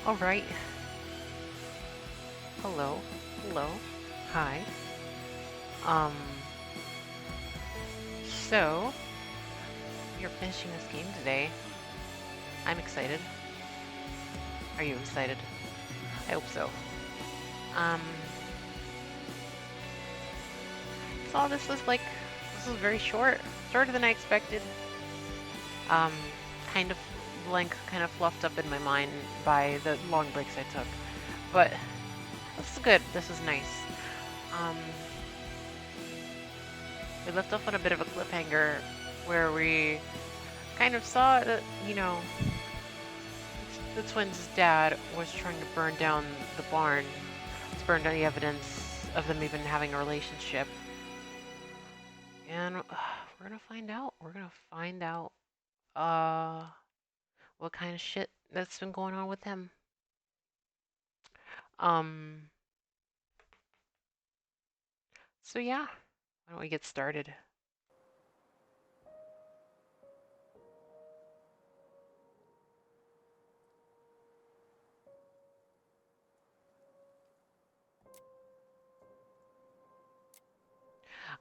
All right. Hello. Hello. Hi. Um, so you're finishing this game today. I'm excited. Are you excited? I hope so. Um, so this was very short. Shorter than I expected. Um, kind of length kind of fluffed up in my mind by the long breaks I took. But this is good. This is nice. Um, we left off on a bit of a cliffhanger where we kind of saw that, the twins' dad was trying to burn down the barn. To burn down the evidence of them even having a relationship. And we're gonna find out. We're gonna find out what kind of shit that's been going on with him. Um, so yeah, why don't we get started?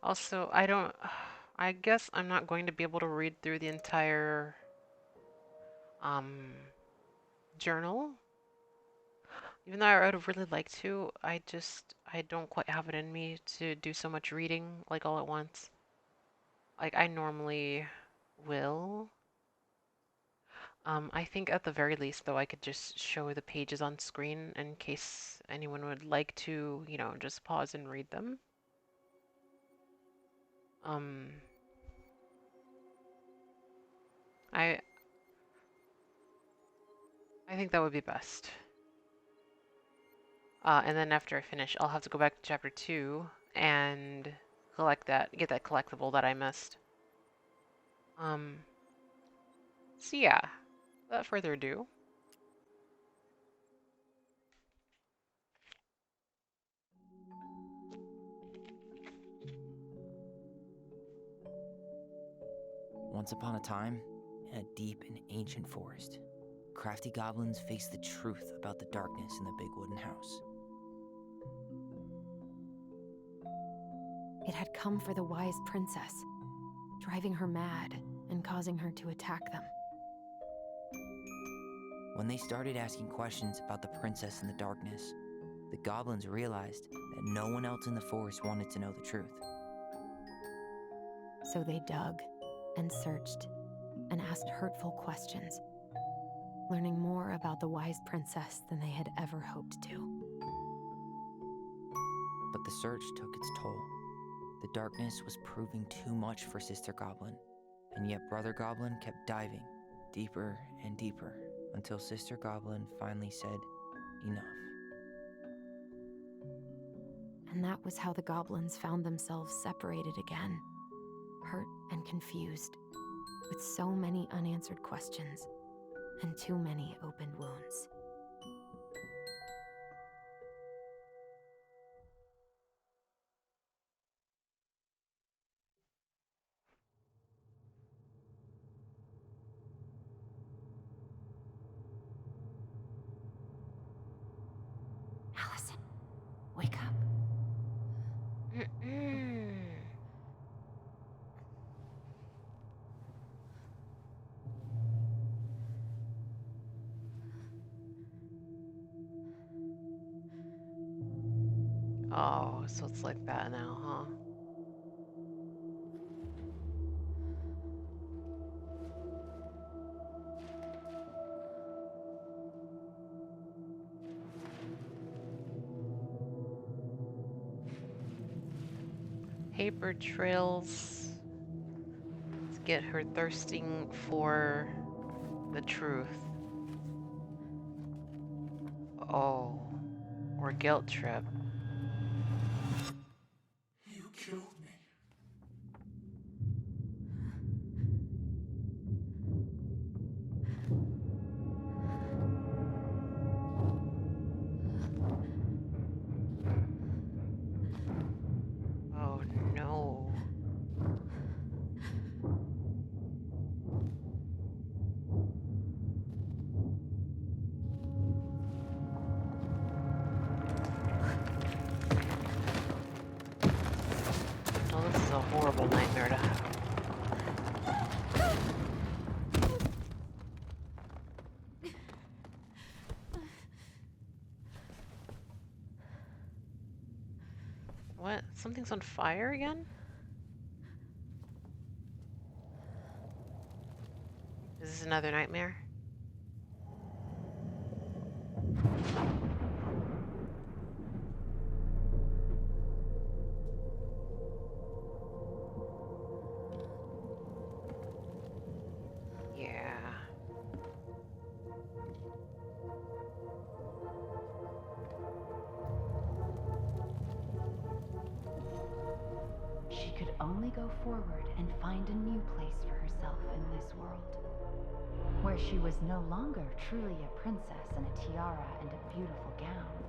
Also, I guess I'm not going to be able to read through the entire um journal. Even though I would have really liked to, I don't quite have it in me to do so much reading like all at once. Like I normally will. I think at the very least though I could just show the pages on screen in case anyone would like to, just pause and read them. Um, I I think that would be best. And then after I finish, I'll have to go back to chapter 2 and get that collectible that I missed. Um, so yeah, without further ado. Once upon a time, in a deep and ancient forest, crafty goblins faced the truth about the darkness in the big wooden house. It had come for the wise princess, driving her mad and causing her to attack them. When they started asking questions about the princess in the darkness, the goblins realized that no one else in the forest wanted to know the truth. So they dug and searched and asked hurtful questions, learning more about the wise princess than they had ever hoped to. But the search took its toll. The darkness was proving too much for Sister Goblin, and yet Brother Goblin kept diving deeper and deeper until Sister Goblin finally said, "Enough." And that was how the goblins found themselves separated again, hurt and confused, with so many unanswered questions and too many opened wounds. Allison, wake up. Oh, so it's like that now, huh? Paper trails to get her thirsting for the truth. Oh, or guilt trip. You killed me. Oh no. What? Something's on fire again? Is this another nightmare? Yeah. She could only go forward and find a new place for herself in this world, where she was no longer truly a princess in a tiara and a beautiful gown,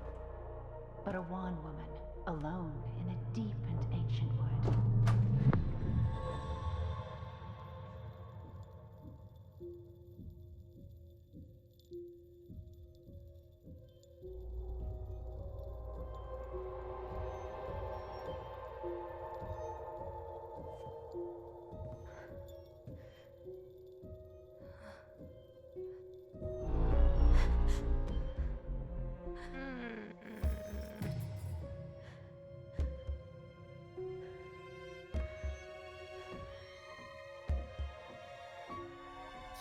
but a wan woman, alone in a deep and ancient wood. Hmm.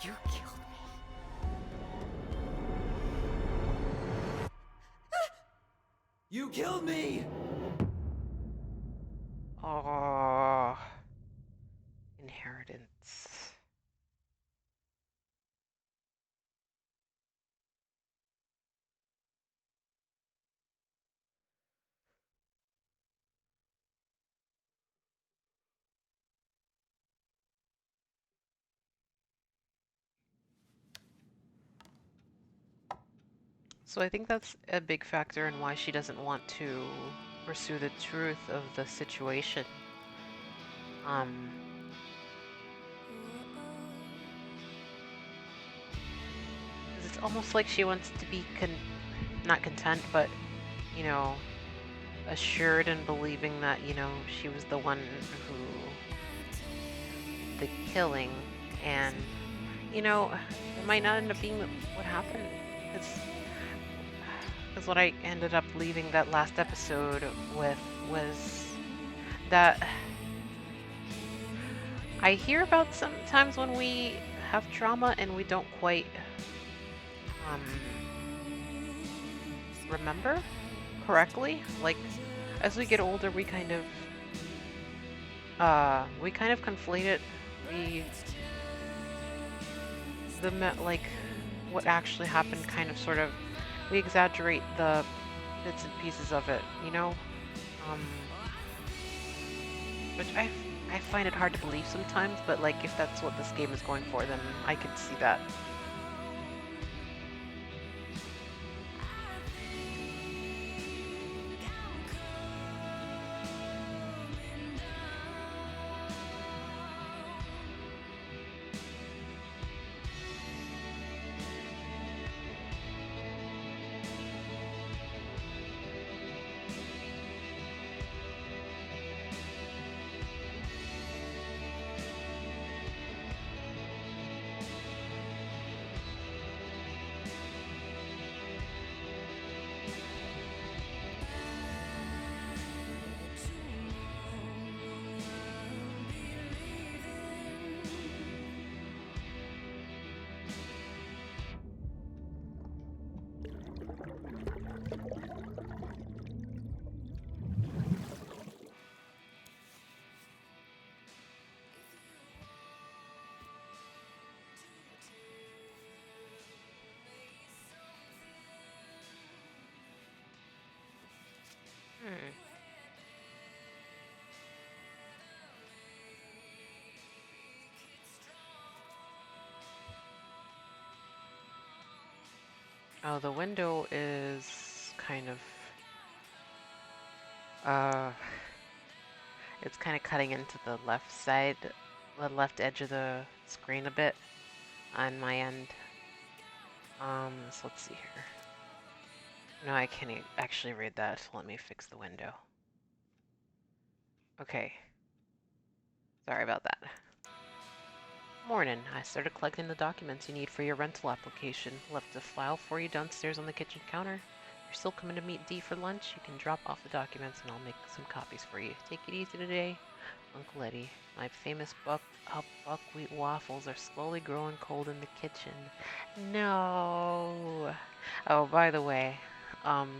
You killed me. You killed me! Oh, inheritance. So I think that's a big factor in why she doesn't want to pursue the truth of the situation. Um, 'Cause it's almost like she wants to be not content, but, you know, assured and believing that, she was the one who the killing, and, it might not end up being what happened. Because what I ended up leaving that last episode with was that I hear about sometimes when we have trauma and we don't quite um, remember correctly. Like, as we get older, we kind of conflate it, the like what actually happened, kind of sort of we exaggerate the bits and pieces of it, um, which I find it hard to believe sometimes, but like if that's what this game is going for, then I could see that. Hmm. Oh, the window is kind of uh it's kind of cutting into the left side, the left edge of the screen a bit on my end. So let's see here. No, I can't actually read that. So let me fix the window. Okay. Sorry about that. Morning. I started collecting the documents you need for your rental application. Left a file for you downstairs on the kitchen counter. you're still coming to meet Dee for lunch, you can drop off the documents and I'll make some copies for you. Take it easy today, Uncle Eddie. My famous buckwheat waffles are slowly growing cold in the kitchen. No. Oh, by the way, um,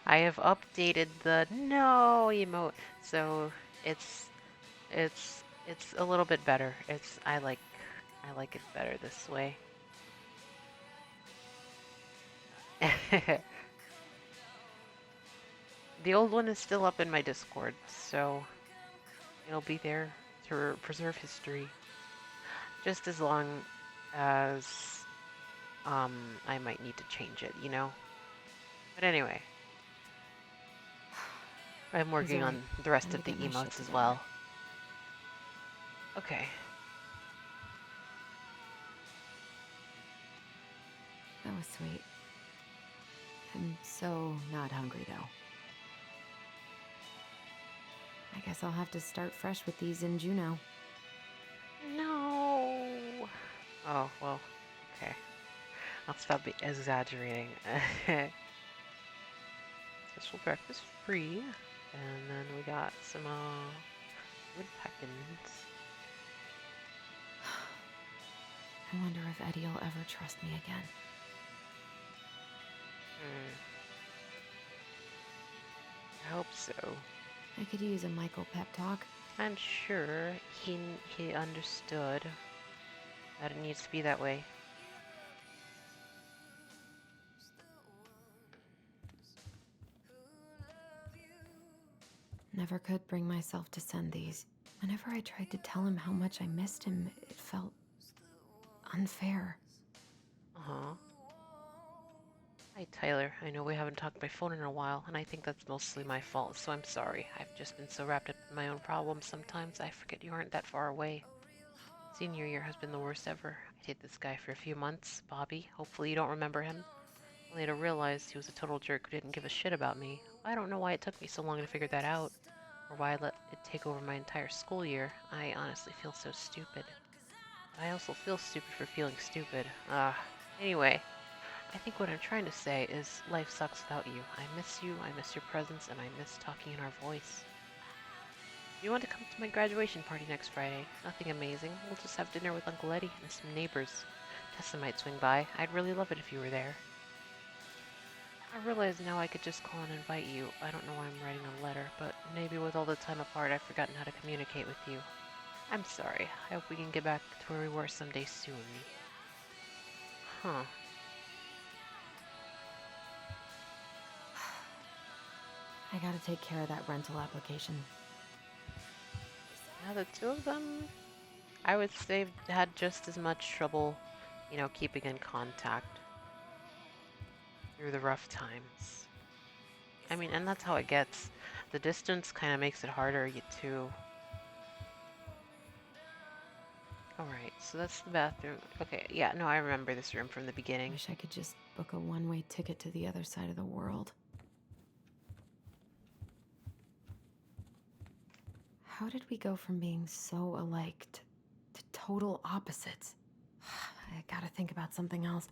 I have updated the no emote, so it's it's a little bit better. I like it better this way. The old one is still up in my Discord, so it'll be there to preserve history. Just as long as I might need to change it, you know? But anyway, I'm He's working right. on the rest Time to of the get my shit emotes as together. well. Okay. That was sweet. I'm so not hungry, though. I guess I'll have to start fresh with these in Juneau. No. Oh, well, okay. I'll stop exaggerating. Special breakfast free. And then we got some woodpeckins. I wonder if Eddie will ever trust me again. I hope so. I could use a Michael pep talk. I'm sure he understood that it needs to be that way. Never could bring myself to send these. Whenever I tried to tell him how much I missed him, it felt unfair. Uh-huh. Hi, Tyler. I know we haven't talked by phone in a while, and I think that's mostly my fault, so I'm sorry. I've just been so wrapped up in my own problems sometimes I forget you aren't that far away. Senior year has been the worst ever. I dated this guy for a few months, Bobby. Hopefully you don't remember him. I later realized he was a total jerk who didn't give a shit about me. I don't know why it took me so long to figure that out, or why I let it take over my entire school year. I honestly feel so stupid. But I also feel stupid for feeling stupid. Anyway, I think what I'm trying to say is life sucks without you. I miss you, I miss your presence, and I miss talking in our voice. You want to come to my graduation party next Friday? Nothing amazing. We'll just have dinner with Uncle Eddie and some neighbors. Tessa might swing by. I'd really love it if you were there. I realize now I could just call and invite you. I don't know why I'm writing a letter, but maybe with all the time apart I've forgotten how to communicate with you. I'm sorry. I hope we can get back to where we were someday soon. Huh. I gotta take care of that rental application. Yeah, the two of them, I would say, had just as much trouble, you know, keeping in contact through the rough times. I mean, and that's how it gets. The distance kind of makes it harder to... Alright, so that's the bathroom. Okay, yeah, no, I remember this room from the beginning. Wish I could just book a one-way ticket to the other side of the world. How did we go from being so alike to total opposites? I gotta think about something else.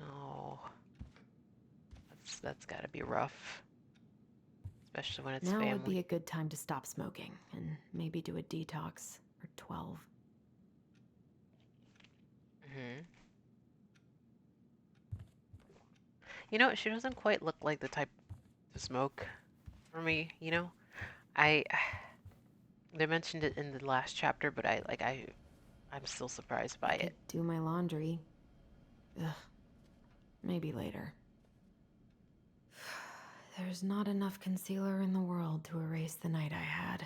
Oh, that's gotta be rough. Especially when it's Now would family. be a good time to stop smoking and maybe do a detox for 12. You know, she doesn't quite look like the type to smoke for me, you know? I they mentioned it in the last chapter, but I'm still surprised by I it. could do my laundry. Ugh. Maybe later. There's not enough concealer in the world to erase the night I had.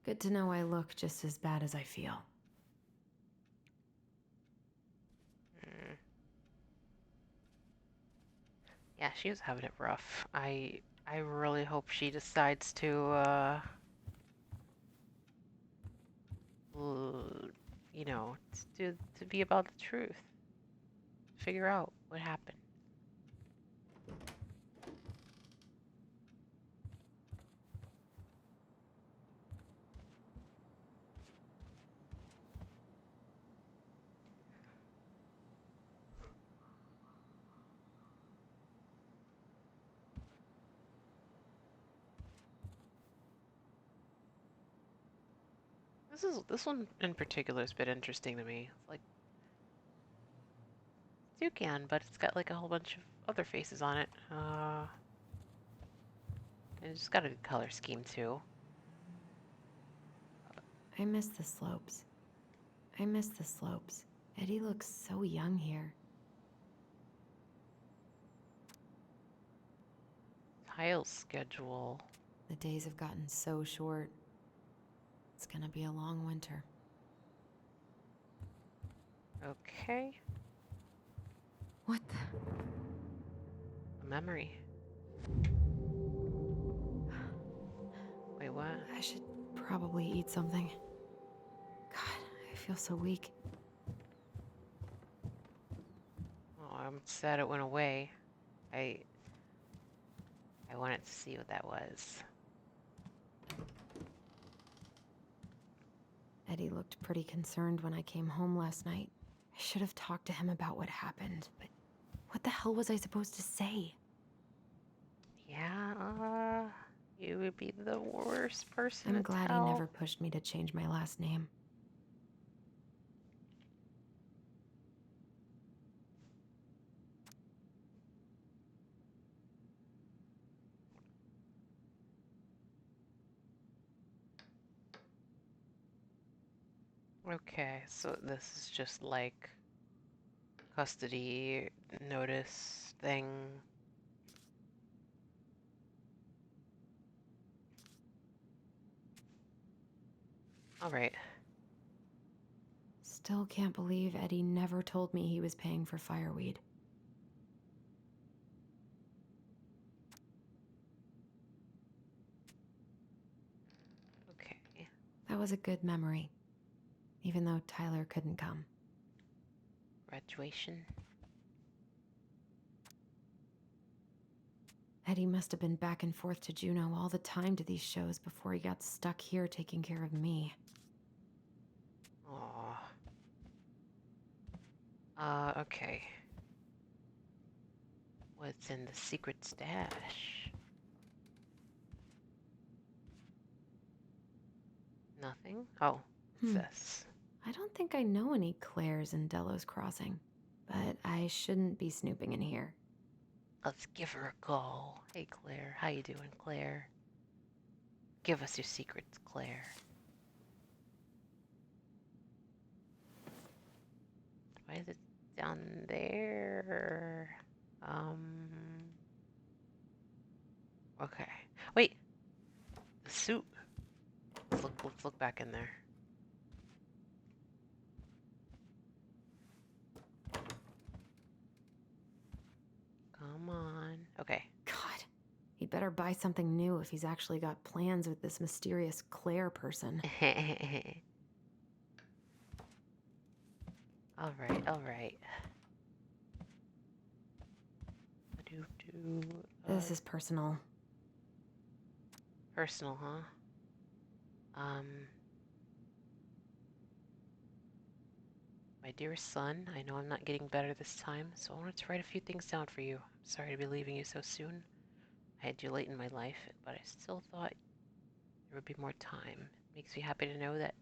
Good to know I look just as bad as I feel. Yeah, she was having it rough. I really hope she decides to you know, to be about the truth. Figure out what happened. This one in particular is a bit interesting to me. It's like toucan, but it's got like a whole bunch of other faces on it. And it's got a good color scheme too. I miss the slopes. I miss the slopes. Eddie looks so young here. Tile schedule. The days have gotten so short. It's gonna be a long winter. Okay. What the? A memory. Wait, what? I should probably eat something. God, I feel so weak. Oh, I'm sad it went away. I I wanted to see what that was. Eddie looked pretty concerned when I came home last night. I should have talked to him about what happened, but what the hell was I supposed to say? Yeah, you would be the worst person I'm to glad he tell. never pushed me to change my last name. Okay, so this is just like custody notice thing. All right. Still can't believe Eddie never told me he was paying for fireweed. Okay. That was a good memory, even though Tyler couldn't come. Graduation. Eddie must have been back and forth to Juneau all the time to these shows before he got stuck here taking care of me. Aw. Okay. What's in the secret stash? Nothing? Oh, it's Hmm. this. I don't think I know any Claires in Delos Crossing, but I shouldn't be snooping in here. Let's give her a call. Hey, Claire. How you doing, Claire? Give us your secrets, Claire. Why is it down there? Okay. Wait, the suit. Let's look back in there. Come on. Okay. God, he'd better buy something new if he's actually got plans with this mysterious Claire person. All right, all right. Do This is personal. personal, huh? My dearest son, I know I'm not getting better this time, so I wanted to write a few things down for you. I'm sorry to be leaving you so soon. I had you late in my life, but I still thought there would be more time. It makes me happy to know that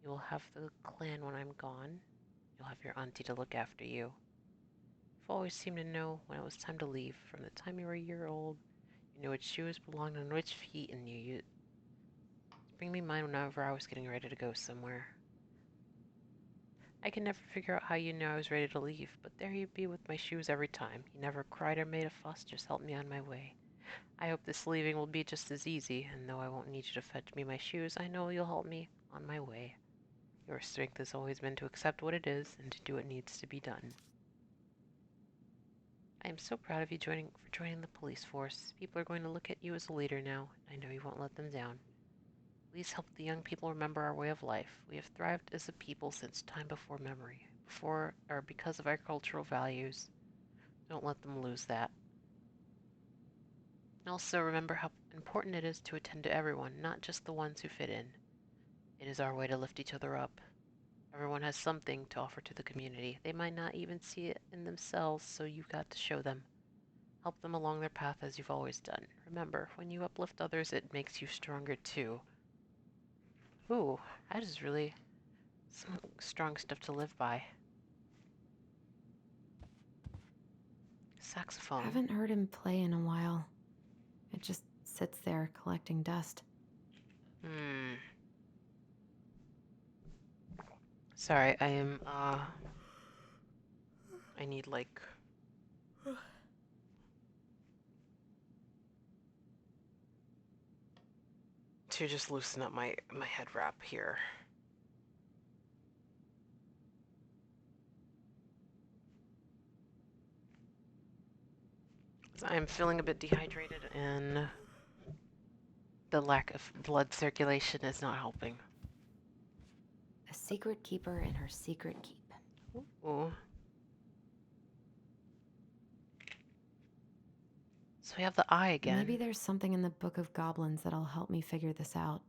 you will have the clan when I'm gone. You'll have your auntie to look after you. You've always seemed to know when it was time to leave. From the time you were a year old, you knew which shoes belonged on which feet, and you used to bring me mine whenever I was getting ready to go somewhere. I can never figure out how you knew I was ready to leave, but there you'd be with my shoes every time. You never cried or made a fuss, just helped me on my way. I hope this leaving will be just as easy, and though I won't need you to fetch me my shoes, I know you'll help me on my way. Your strength has always been to accept what it is and to do what needs to be done. I am so proud of you for joining the police force. People are going to look at you as a leader now, and I know you won't let them down. Please help the young people remember our way of life. We have thrived as a people since time before memory, before or because of our cultural values. Don't let them lose that. Also, remember how important it is to attend to everyone, not just the ones who fit in. It is our way to lift each other up. Everyone has something to offer to the community. They might not even see it in themselves, so you've got to show them. Help them along their path as you've always done. Remember, when you uplift others, it makes you stronger too. Ooh, that is really some strong stuff to live by. Saxophone. Haven't heard him play in a while. It just sits there collecting dust. Hmm. Sorry, I need like to just loosen up my head wrap here. I'm feeling a bit dehydrated and the lack of blood circulation is not helping. A secret keeper in her secret keep. Ooh. So we have the eye Maybe again. there's something in the Book of Goblins that'll help me figure this out.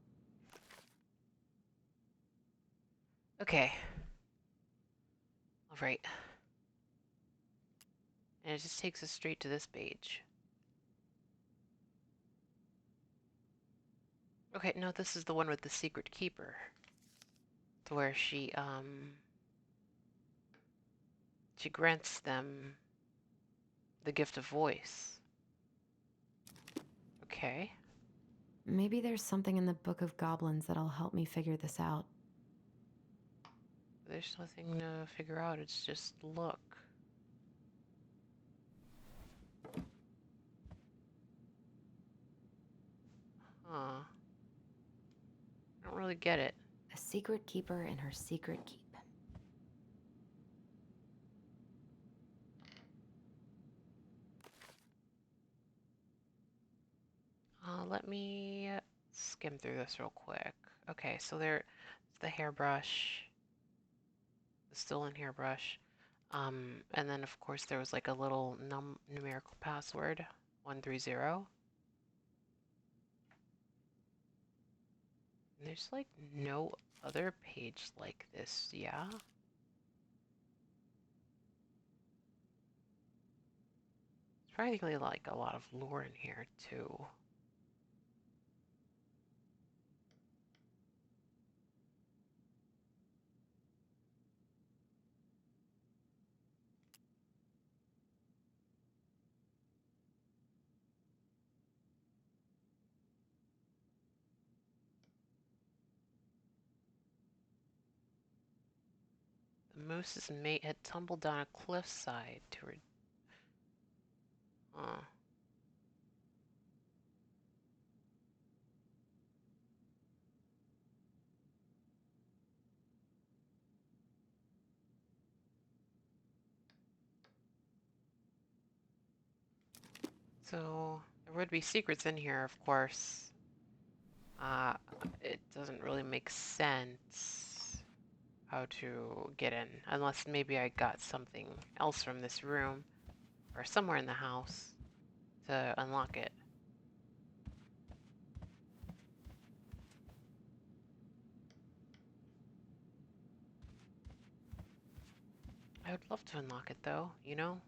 Okay. All right. And it just takes us straight to this page. Okay, no, this is the one with the secret keeper. To where she grants them the gift of voice. Okay. Maybe there's something in the Book of Goblins that'll help me figure this out. There's nothing to figure out, it's just look. Huh. I don't really get it. A secret keeper in her secret keep. Let me skim through this real quick. Okay, so there's the hairbrush, the stolen hairbrush. And then of course there was like a little numerical password, 130. And there's like no other page like this, yeah? There's probably like a lot of lore in here too. The moose's mate had tumbled down a cliffside to her. Huh. So there would be secrets in here, of course. Uh, it doesn't really make sense how to get in, unless maybe I got something else from this room or somewhere in the house to unlock it. I would love to unlock it though, you know?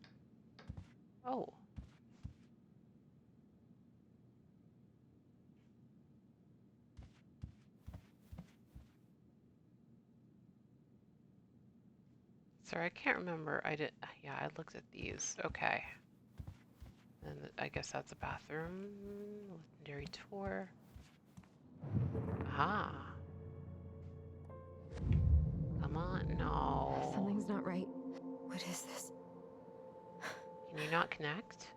Oh, sorry, I can't remember. Yeah, I looked at these. Okay. And I guess that's a bathroom. Legendary tour. Ah, come on, no. Something's not right. What is this? Can you not connect?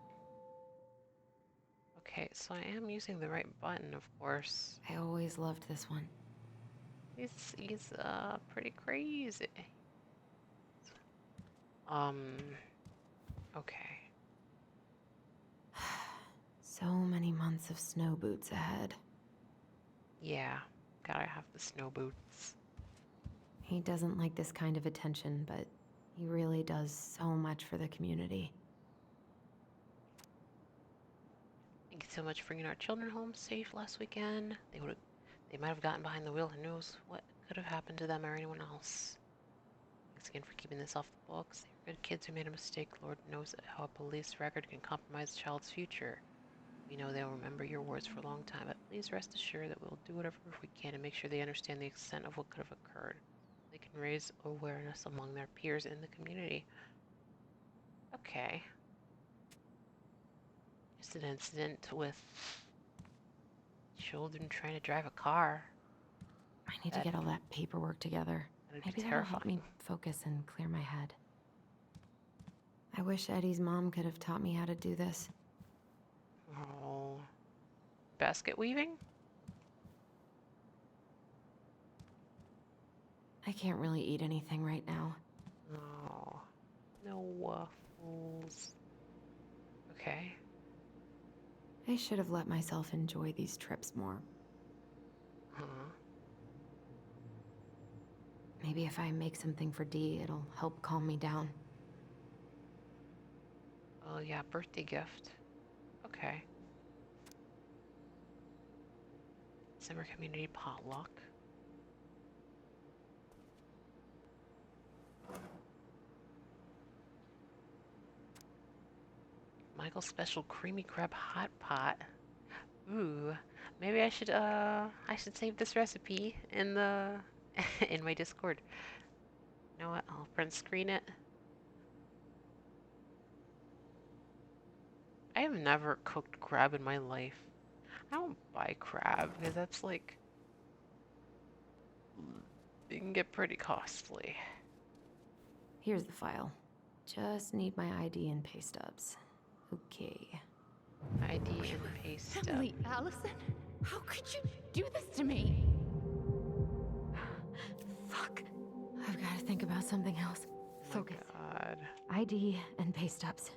Okay, so I am using the right button, of course. I always loved this one. He's pretty crazy. Um, okay. So many months of snow boots ahead. Yeah, gotta have the snow boots. He doesn't like this kind of attention, but he really does so much for the community. Thank you so much for bringing our children home safe last weekend. They might have gotten behind the wheel. Who knows what could have happened to them or anyone else. Thanks again for keeping this off the books. They were good kids who made a mistake. Lord knows how a police record can compromise a child's future. We know they'll remember your words for a long time, but please rest assured that we'll do whatever we can to make sure they understand the extent of what could have occurred. They can raise awareness among their peers in the community. Okay. Just an incident with children trying to drive a car. I need to get all that paperwork together. That'd be Maybe that'll help me terrifying. focus and clear my head. I wish Eddie's mom could have taught me how to do this. Oh. Basket weaving? I can't really eat anything right now. Oh. No waffles. Okay. I should have let myself enjoy these trips more. Huh. Maybe if I make something for Dee, it'll help calm me down. Oh yeah, birthday gift. Okay. Summer community potluck. Michael's special creamy crab hot pot. Ooh, maybe I should save this recipe in the in my Discord. You know what? I'll print screen it. I have never cooked crab in my life. I don't buy crab because that's like it can get pretty costly. Here's the file. Just need my ID and pay stubs. Okay. ID and pay stub. Really, Allison? How could you do this to me? Fuck. I've got to think about something else. Oh Focus. my God. ID and pay stubs.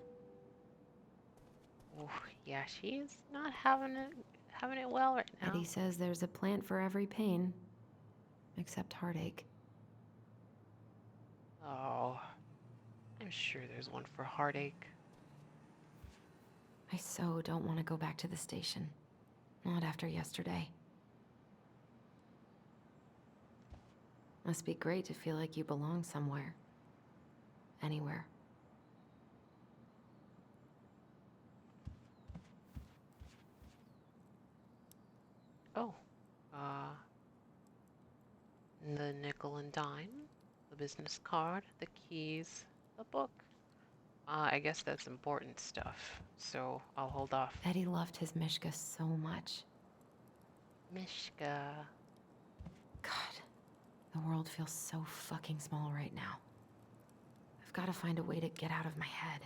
Oh yeah, she's not having it well right now. Eddie says there's a plant for every pain, except heartache. Oh, I'm sure there's one for heartache. I so don't want to go back to the station. Not after yesterday. Must be great to feel like you belong somewhere. Anywhere. Oh, uh, the nickel and dime, the business card, the keys, the book. I guess that's important stuff, so I'll hold off. Eddie loved his Mishka so much. Mishka. God, the world feels so fucking small right now. I've got to find a way to get out of my head.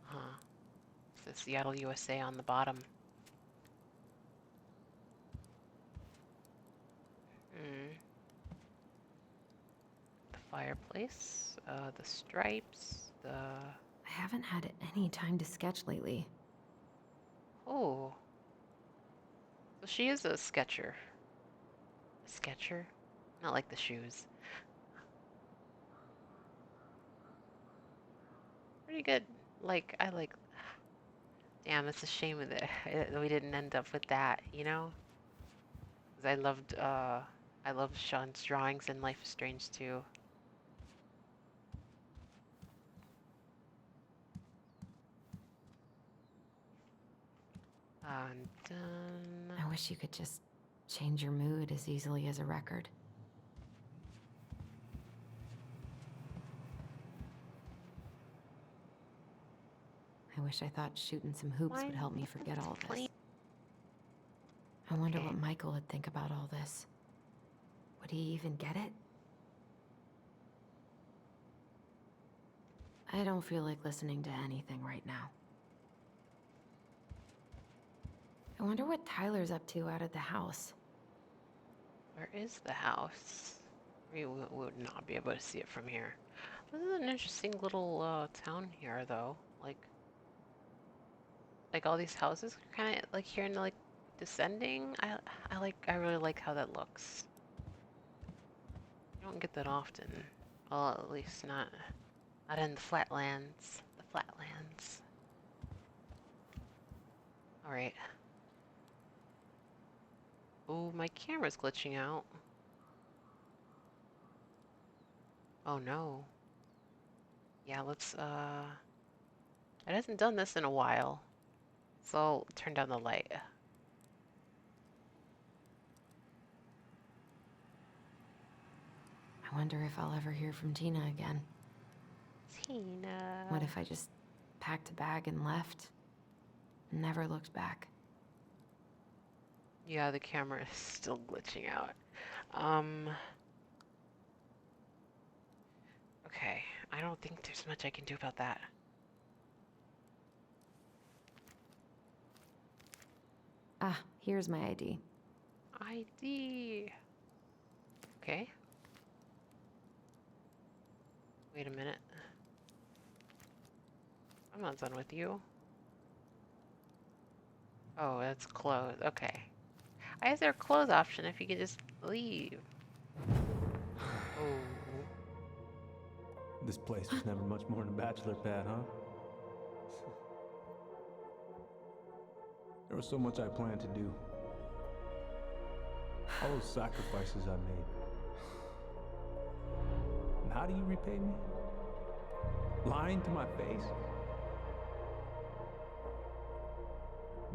Huh. It's the Seattle, USA on the bottom. Hmm. The fireplace, the stripes, the... I haven't had any time to sketch lately. Oh. So she is a sketcher. A sketcher? Not like the shoes. Pretty good. I like... Damn, it's a shame that we didn't end up with that, you know? Because I loved Sean's drawings in Life is Strange too. I'm done. I wish you could just change your mood as easily as a record. I wish I thought shooting some hoops would help me forget all this. I wonder Okay. what Michael would think about all this. Would he even get it? I don't feel like listening to anything right now. I wonder what Tyler's up to out of the house. Where is the house? We would not be able to see it from here. This is an interesting little town here, though. Like all these houses are kind of like here and like descending. I really like how that looks. You don't get that often. Well, at least not in the flatlands. The flatlands. All right. Oh, my camera's glitching out. Oh no. Yeah, let's it hasn't done this in a while. So I'll turn down the light. I wonder if I'll ever hear from Tina again. Tina. What if I just packed a bag and left? And never looked back? Yeah, the camera is still glitching out. Okay. I don't think there's much I can do about that. Ah, here's my ID. ID. Okay. Wait a minute. I'm not done with you. Oh, it's closed. Okay. Why is there a close option if you could just leave? Oh. This place was never much more than a bachelor pad, huh? There was so much I planned to do. All those sacrifices I made. And how do you repay me? Lying to my face?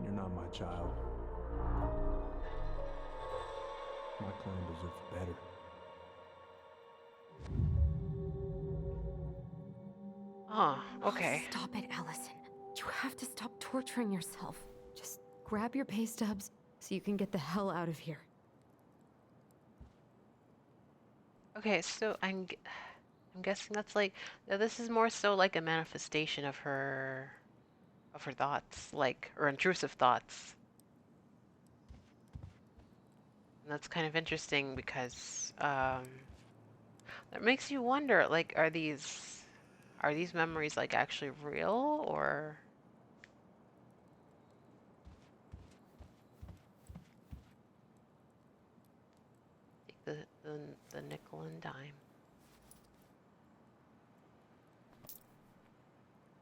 You're not my child. My clan deserves better. Oh, Oh, okay. stop it, Allison. You have to stop torturing yourself. Just grab your pay stubs so you can get the hell out of here. Okay, so I'm guessing that's like this is more so like a manifestation of her thoughts, like or intrusive thoughts. And that's kind of interesting because that makes you wonder, like, are these memories like actually real or take the nickel and dime?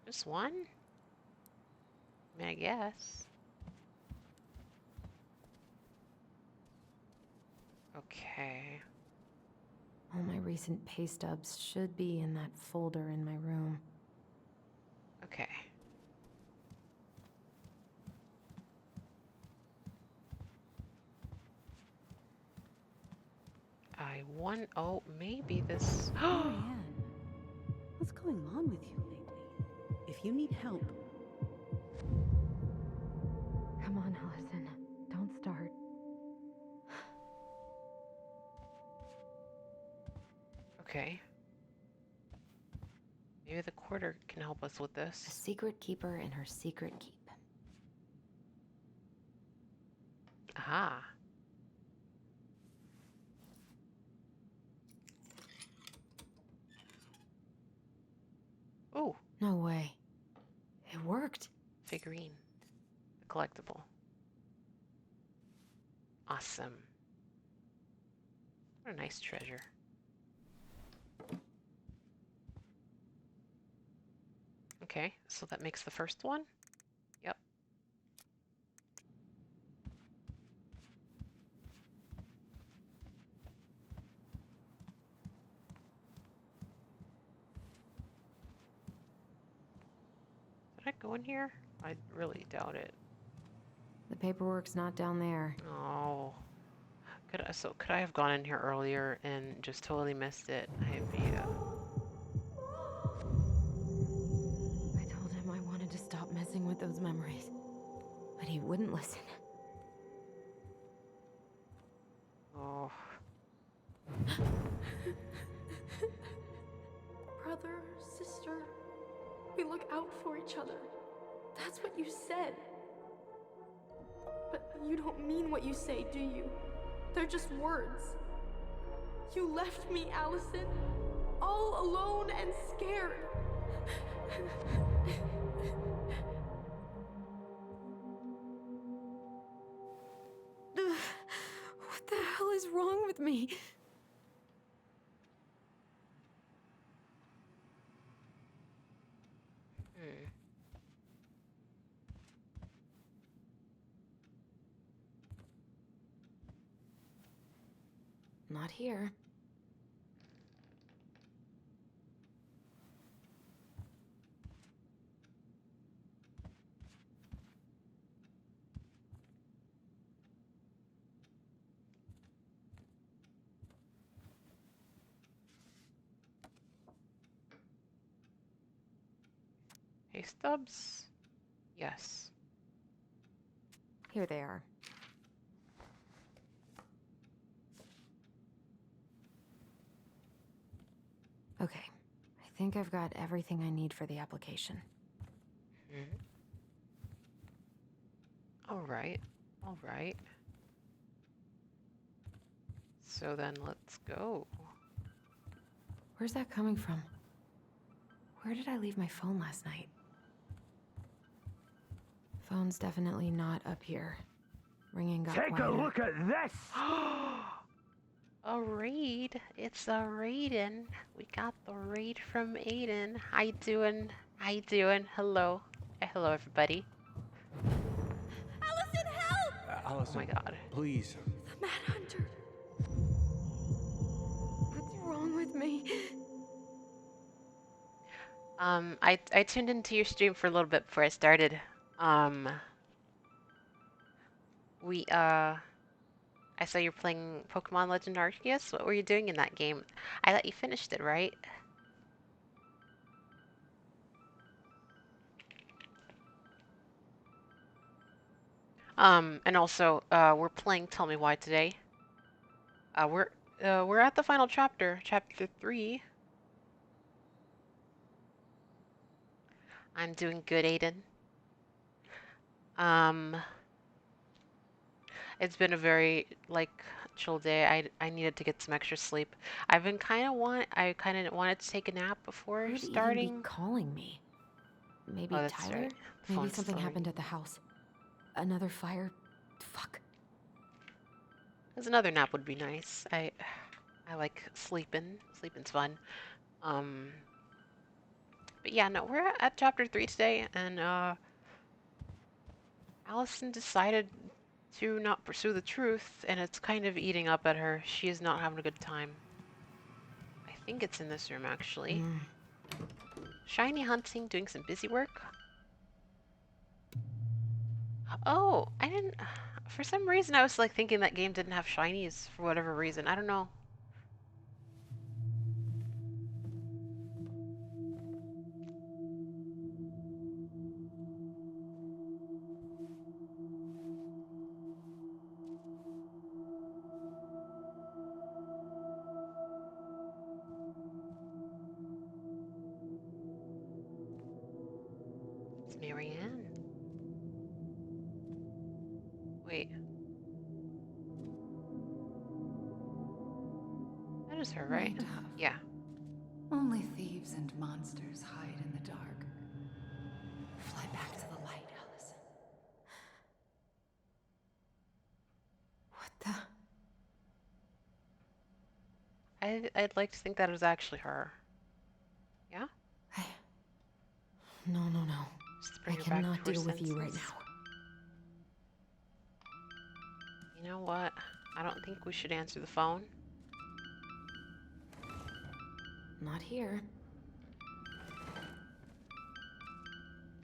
Just one? I mean, I guess. Okay. All my recent pay stubs should be in that folder in my room. Okay. Oh, maybe this. Marianne, what's going on with you lately? If you need help, Come on, Allison. Don't start. Okay. Maybe the quarter can help us with A this. secret keeper in her secret keep. Aha. Ooh, No way. It worked. figurine. The collectible. Awesome. What a nice treasure. Okay, so that makes the first one? Yep. Did I go in here? I really doubt it. The paperwork's not down there. Oh. Could I have gone in here earlier and just totally missed it? I'd be, I told him I wanted to stop messing with those memories, but he wouldn't listen. oh. Brother, sister, we look out for each other. That's what you said. But you don't mean what you say, do you? They're just words. You left me, Allison, all alone and scared. What the hell is wrong with me? Hmm. Not here. Pay stubs? Yes. Here they are. Okay. I think I've got everything I need for the application. Mm-hmm. All right. All right. So then let's go. Where's that coming from? Where did I leave my phone last night? Phone's definitely not up here. Ringing got Take quieter. a look at this! A raid. It's a raidin'. We got the raid from Aiden. How you doing? How you doing? Hello. Hello, everybody. Allison, help! Allison, Oh my god. please. The Mad Hunter. What's wrong with me? I tuned into your stream for a little bit before I started. I saw you're playing Pokemon Legend Arceus. What were you doing in that game? I thought you finished it, right? And also, we're playing Tell Me Why today. We're at the final chapter, chapter 3. I'm doing good, Aiden. It's been a very chill day. I needed to get some extra sleep. I kind of wanted to take a nap before Who'd even be starting. calling me? Maybe Oh, that's Tyler? right. The Maybe phone's something still happened ringing. at the house. Another fire? Fuck. Because another nap would be nice. I like sleeping. Sleeping's fun. But yeah, no, we're at chapter 3 today, and Allison decided to not pursue the truth, and it's kind of eating up at her. She is not having a good time. I think it's in this room, actually. Shiny hunting, doing some busy work. Oh, I didn't... For some reason, I was thinking that game didn't have shinies for whatever reason. I don't know. It's Marianne. Wait. That is her, right? My dove. Yeah. Only thieves and monsters hide in the dark. Fly back to the light, Allison. What the? I'd like to think that it was actually her. Yeah? No, no, no. Just I bring her back cannot to her deal with you right senses. now. You know what? I don't think we should answer the phone. Not here.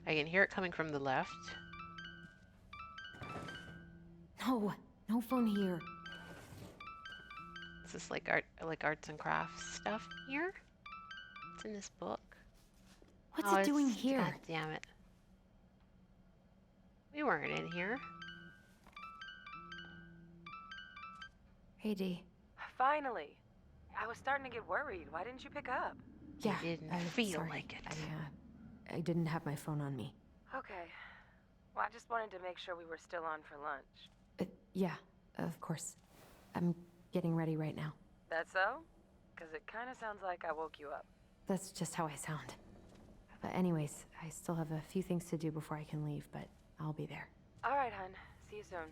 I can hear it coming from the left. No, no phone here. Is this like arts and crafts stuff here? It's in this book. What's it doing here? God damn it. We weren't in here. Hey, Dee. Finally. I was starting to get worried. Why didn't you pick up? Yeah, didn't feel sorry. like it. I didn't have my phone on me. Okay. Well, I just wanted to make sure we were still on for lunch. Yeah, of course. I'm getting ready right now. That so? Because it kind of sounds like I woke you up. That's just how I sound. But anyways, I still have a few things to do before I can leave, but I'll be there. All right, hun. See you soon.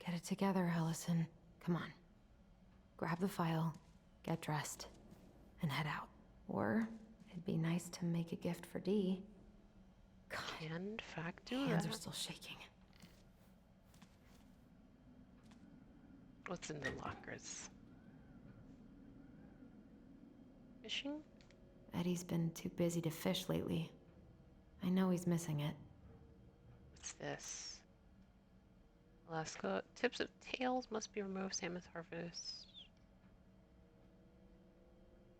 Get it together, Allison. Come on. Grab the file, get dressed, and head out. Or it'd be nice to make a gift for Dee. God, Can in fact do hands that. are still shaking. What's in the lockers? Fishing? Eddie's been too busy to fish lately. I know he's missing it. What's this? Alaska. Tips of tails must be removed. Same as harvest.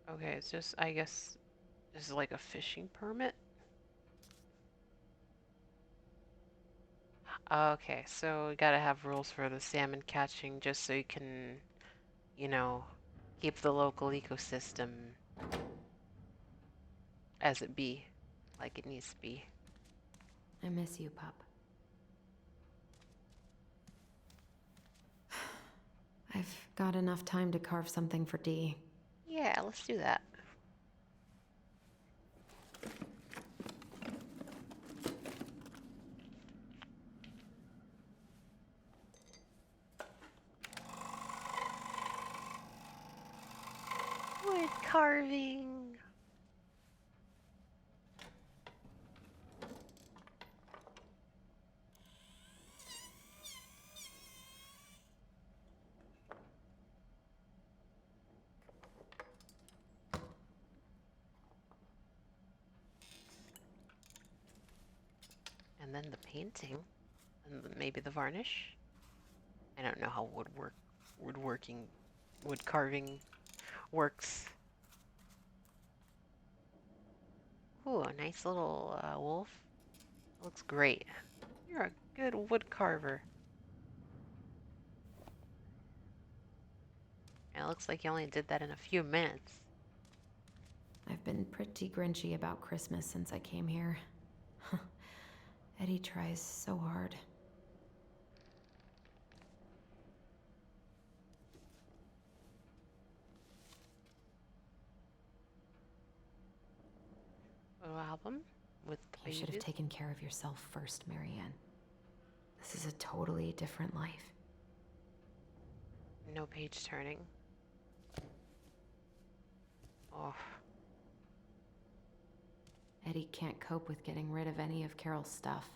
Okay, it's just, I guess, This is like a fishing permit. Okay, so we gotta have rules for the salmon catching just so you can, you know, keep the local ecosystem as it be, like it needs to be. I miss you, pup. I've got enough time to carve something for Dee. Yeah, let's do that. Wood carving. And then the painting, and maybe the varnish. I don't know how wood carving works. Ooh, a nice little wolf. Looks great. You're a good wood carver. And it looks like you only did that in a few minutes. I've been pretty grinchy about Christmas since I came here. Eddie tries so hard. Photo album with the You should have babies. taken care of yourself first, Marianne. This is a totally different life. No page turning. Oh. Eddie can't cope with getting rid of any of Carol's stuff.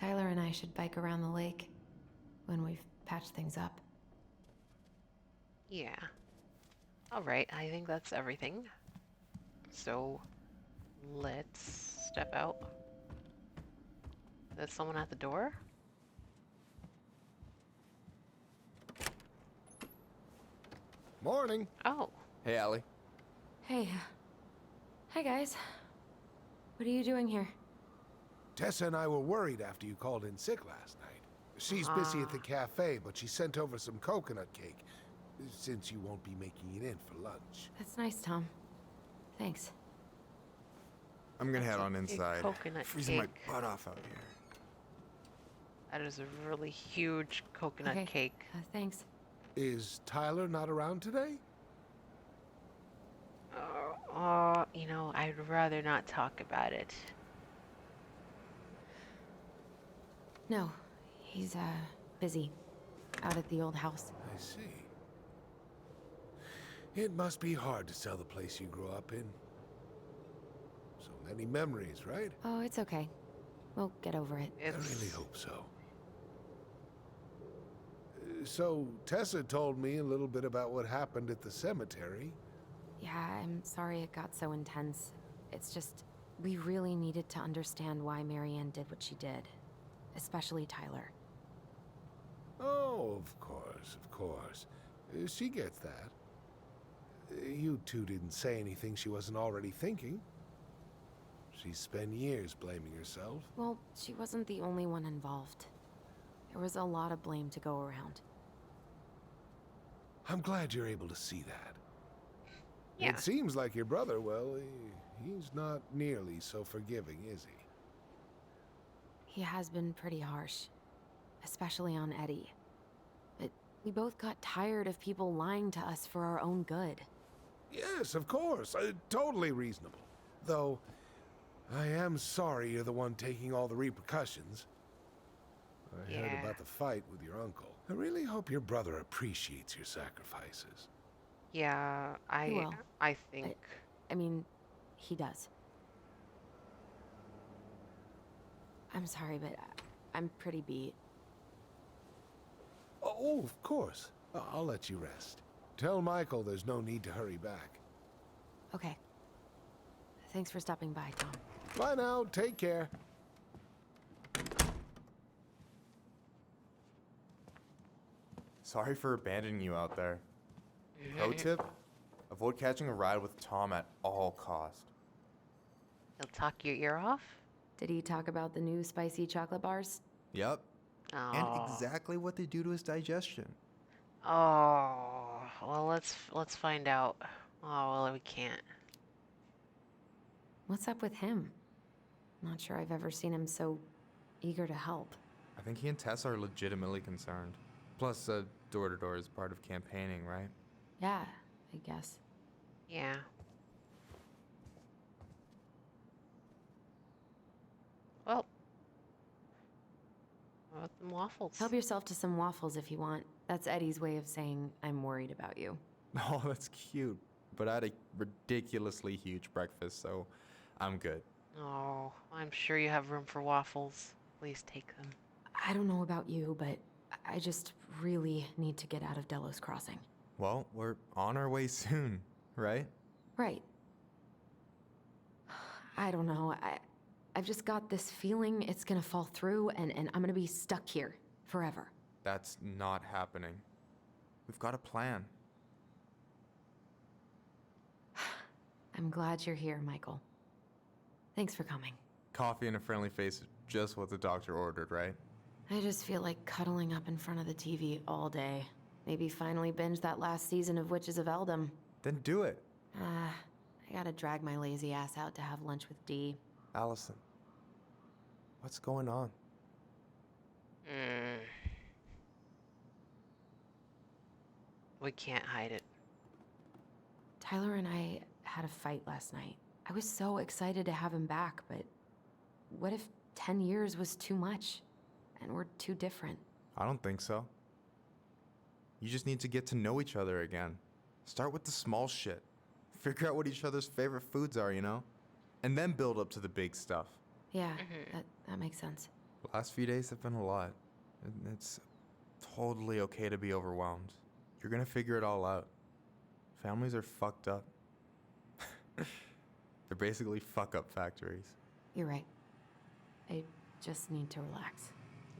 Tyler and I should bike around the lake when we've patched things up. Yeah. Alright, I think that's everything. So, let's step out. There's someone at the door? Morning. Oh. Hey, Allie. Hey. Hi, guys. What are you doing here? Tessa and I were worried after you called in sick last night. She's busy at the cafe, but she sent over some coconut cake, since you won't be making it in for lunch. That's nice, Tom. Thanks. I'm gonna head That's a on big inside. coconut Freezing cake. my butt off out here. That is a really huge coconut Okay. cake. Thanks. Is Tyler not around today? You know, I'd rather not talk about it. No, he's, busy. Out at the old house. I see. It must be hard to sell the place you grew up in. So many memories, right? Oh, it's okay. We'll get over it. I really hope so. So, Tessa told me a little bit about what happened at the cemetery. Yeah, I'm sorry it got so intense. It's just, we really needed to understand why Marianne did what she did. Especially Tyler. Oh, of course, of course. She gets that. You two didn't say anything she wasn't already thinking. She spent years blaming herself. Well, she wasn't the only one involved. There was a lot of blame to go around. I'm glad you're able to see that. Yeah. It seems like your brother, well, he's not nearly so forgiving, is he? He has been pretty harsh. Especially on Eddie. But we both got tired of people lying to us for our own good. Yes, of course. Totally reasonable. Though, I am sorry you're the one taking all the repercussions. I heard about the fight with your uncle. I really hope your brother appreciates your sacrifices. Yeah, He will. I think. I mean, he does. I'm sorry, but I'm pretty beat. Oh, of course. I'll let you rest. Tell Michael there's no need to hurry back. Okay. Thanks for stopping by, Tom. Bye now. Take care. Sorry for abandoning you out there. Pro tip, avoid catching a ride with Tom at all cost. He'll talk your ear off? Did he talk about the new spicy chocolate bars? Yep. Oh. And exactly what they do to his digestion. Oh, well, let's find out. Oh, well, we can't. What's up with him? Not sure I've ever seen him so eager to help. I think he and Tess are legitimately concerned. Plus, door-to-door is part of campaigning, right? Yeah, I guess. Yeah. Well, how about them waffles? Help yourself to some waffles if you want. That's Eddie's way of saying I'm worried about you. Oh, that's cute. But I had a ridiculously huge breakfast, so I'm good. Oh, I'm sure you have room for waffles. Please take them. I don't know about you, but I just really need to get out of Delos Crossing. Well, we're on our way soon, right? Right. I don't know. I've just got this feeling it's gonna fall through and I'm gonna be stuck here forever. That's not happening. We've got a plan. I'm glad you're here, Michael. Thanks for coming. Coffee and a friendly face is just what the doctor ordered, right? I just feel like cuddling up in front of the TV all day. Maybe finally binge that last season of Witches of Eldom. Then do it. I gotta drag my lazy ass out to have lunch with Dee. Allison, what's going on? We can't hide it. Tyler and I had a fight last night. I was so excited to have him back, but what if 10 years was too much and we're too different? I don't think so. You just need to get to know each other again. Start with the small shit. Figure out what each other's favorite foods are, you know? And then build up to the big stuff. Yeah, that makes sense. The last few days have been a lot. It's totally okay to be overwhelmed. You're gonna figure it all out. Families are fucked up. They're basically fuck-up factories. You're right. I just need to relax.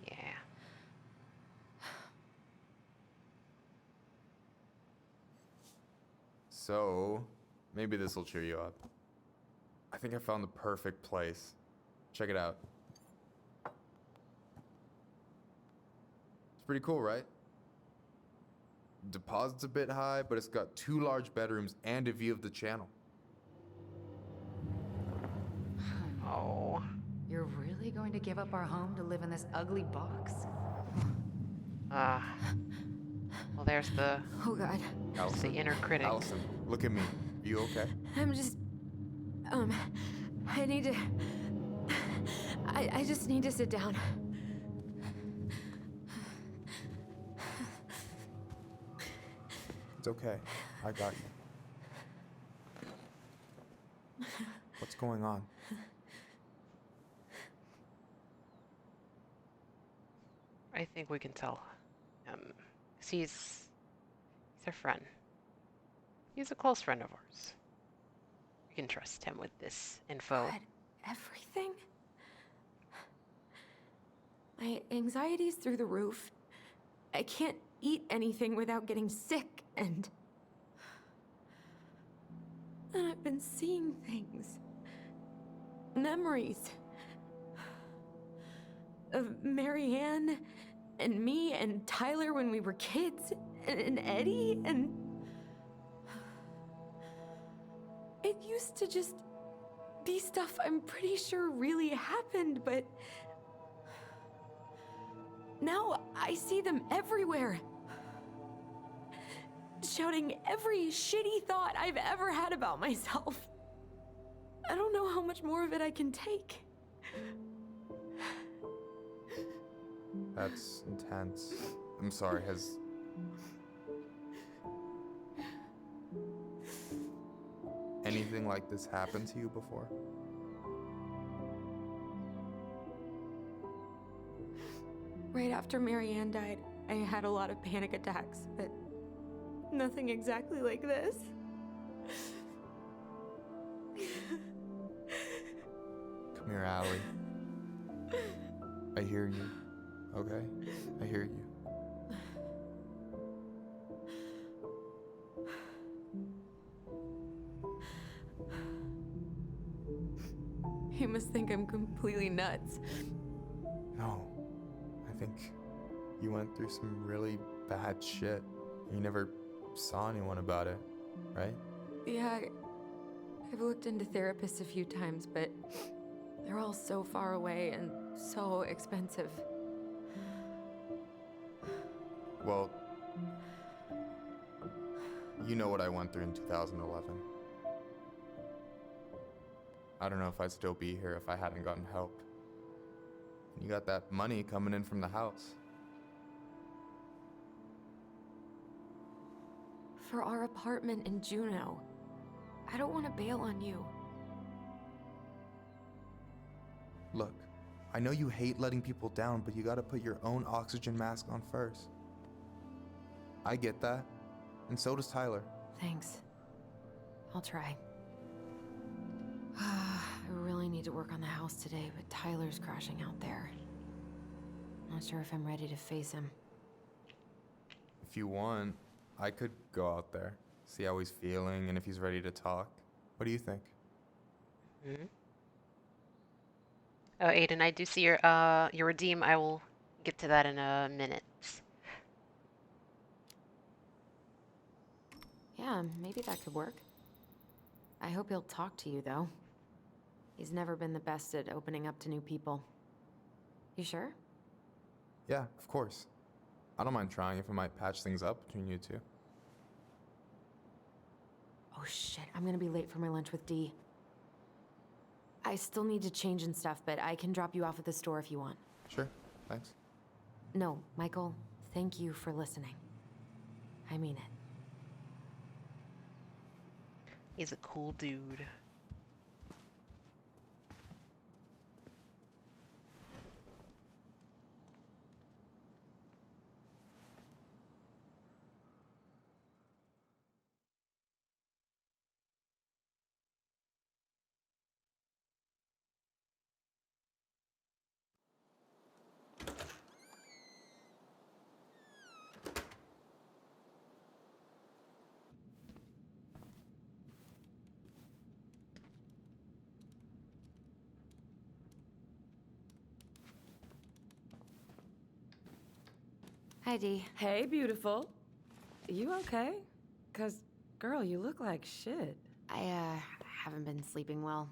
Yeah. So, maybe this will cheer you up. I think I found the perfect place. Check it out. It's pretty cool, right? Deposit's a bit high, but it's got 2 large bedrooms and a view of the channel. Oh. You're really going to give up our home to live in this ugly box? Well, there's the... Oh, God. Allison, the inner critic. Allison, look at me. You okay? I'm just... I need to... I just need to sit down. It's okay. I got you. What's going on? I think we can tell. He's our friend. He's a close friend of ours. We can trust him with this info. God, everything? My anxiety's through the roof. I can't eat anything without getting sick, and I've been seeing things. Memories. Of Marianne, and me, and Tyler when we were kids, and Eddie, and... It used to just be stuff I'm pretty sure really happened, but... Now I see them everywhere. Shouting every shitty thought I've ever had about myself. I don't know how much more of it I can take. That's intense. I'm sorry, has... anything like this happened to you before? Right after Marianne died, I had a lot of panic attacks, but nothing exactly like this. Come here, Allie. I hear you. Okay? I hear you. He must think I'm completely nuts. No, I think you went through some really bad shit. You never saw anyone about it, right? Yeah, I've looked into therapists a few times, but they're all so far away and so expensive. Well, you know what I went through in 2011. I don't know if I'd still be here if I hadn't gotten help. You got that money coming in from the house. For our apartment in Juneau. I don't want to bail on you. Look, I know you hate letting people down, but you gotta put your own oxygen mask on first. I get that, and so does Tyler. Thanks. I'll try. I really need to work on the house today, but Tyler's crashing out there. Not sure if I'm ready to face him. If you want, I could go out there, see how he's feeling, and if he's ready to talk. What do you think? Hmm. Oh, Aiden, I do see your redeem. I will get to that in a minute. Yeah, maybe that could work. I hope he'll talk to you, though. He's never been the best at opening up to new people. You sure? Yeah, of course. I don't mind trying if it might patch things up between you two. Oh shit, I'm gonna be late for my lunch with Dee. I still need to change and stuff, but I can drop you off at the store if you want. Sure, thanks. No, Michael, thank you for listening. I mean it. He's a cool dude. Hi, Dee. Hey, beautiful. You okay? 'Cause, girl, you look like shit. I haven't been sleeping well.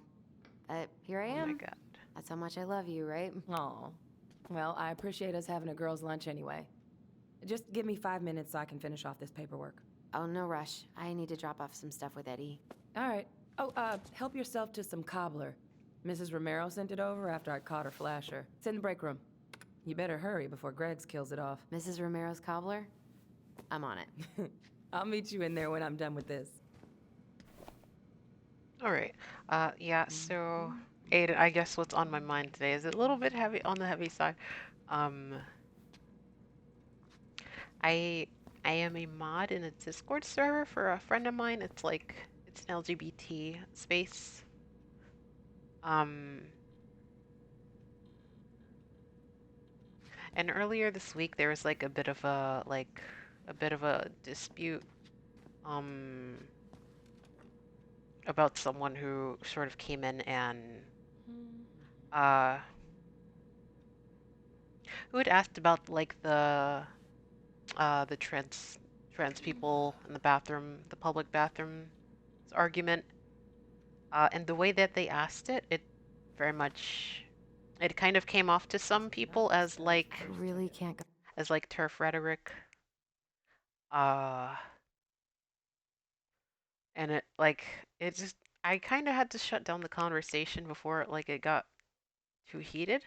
But here I Oh my am. god. That's how much I love you, right? Aw. Well, I appreciate us having a girls' lunch anyway. Just give me 5 minutes so I can finish off this paperwork. Oh, no rush. I need to drop off some stuff with Eddie. All right. Oh, help yourself to some cobbler. Mrs. Romero sent it over after I caught her flasher. It's in the break room. You better hurry before Greggs kills it off. Mrs. Romero's cobbler? I'm on it. I'll meet you in there when I'm done with this. All right. Yeah, so Aiden, I guess what's on my mind today is a little bit heavy on the heavy side. Um, I I am a mod in a Discord server for a friend of mine. It's an LGBT space. Um, and earlier this week there was like a bit of a dispute about someone who sort of came in and uh who had asked about like the trans people in the bathroom, the public bathroom argument. And the way that they asked it, very much it kind of came off to some people as I really can't go. turf rhetoric. Uh, and it just I kind of had to shut down the conversation before it got too heated.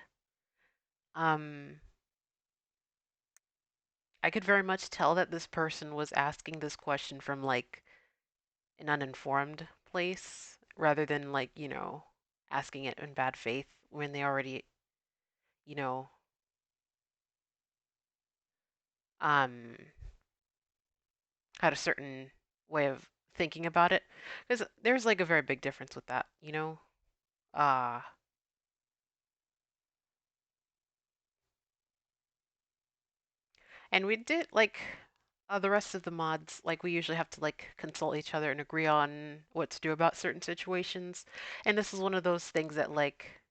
Um, I could very much tell that this person was asking this question from like an uninformed place rather than asking it in bad faith when they already, you know, um had a certain way of thinking about it. Because there's like a very big difference with that, you know? Uh and we did The rest of the mods, like we usually have to like consult each other and agree on what to do about certain situations. And this is one of those things that like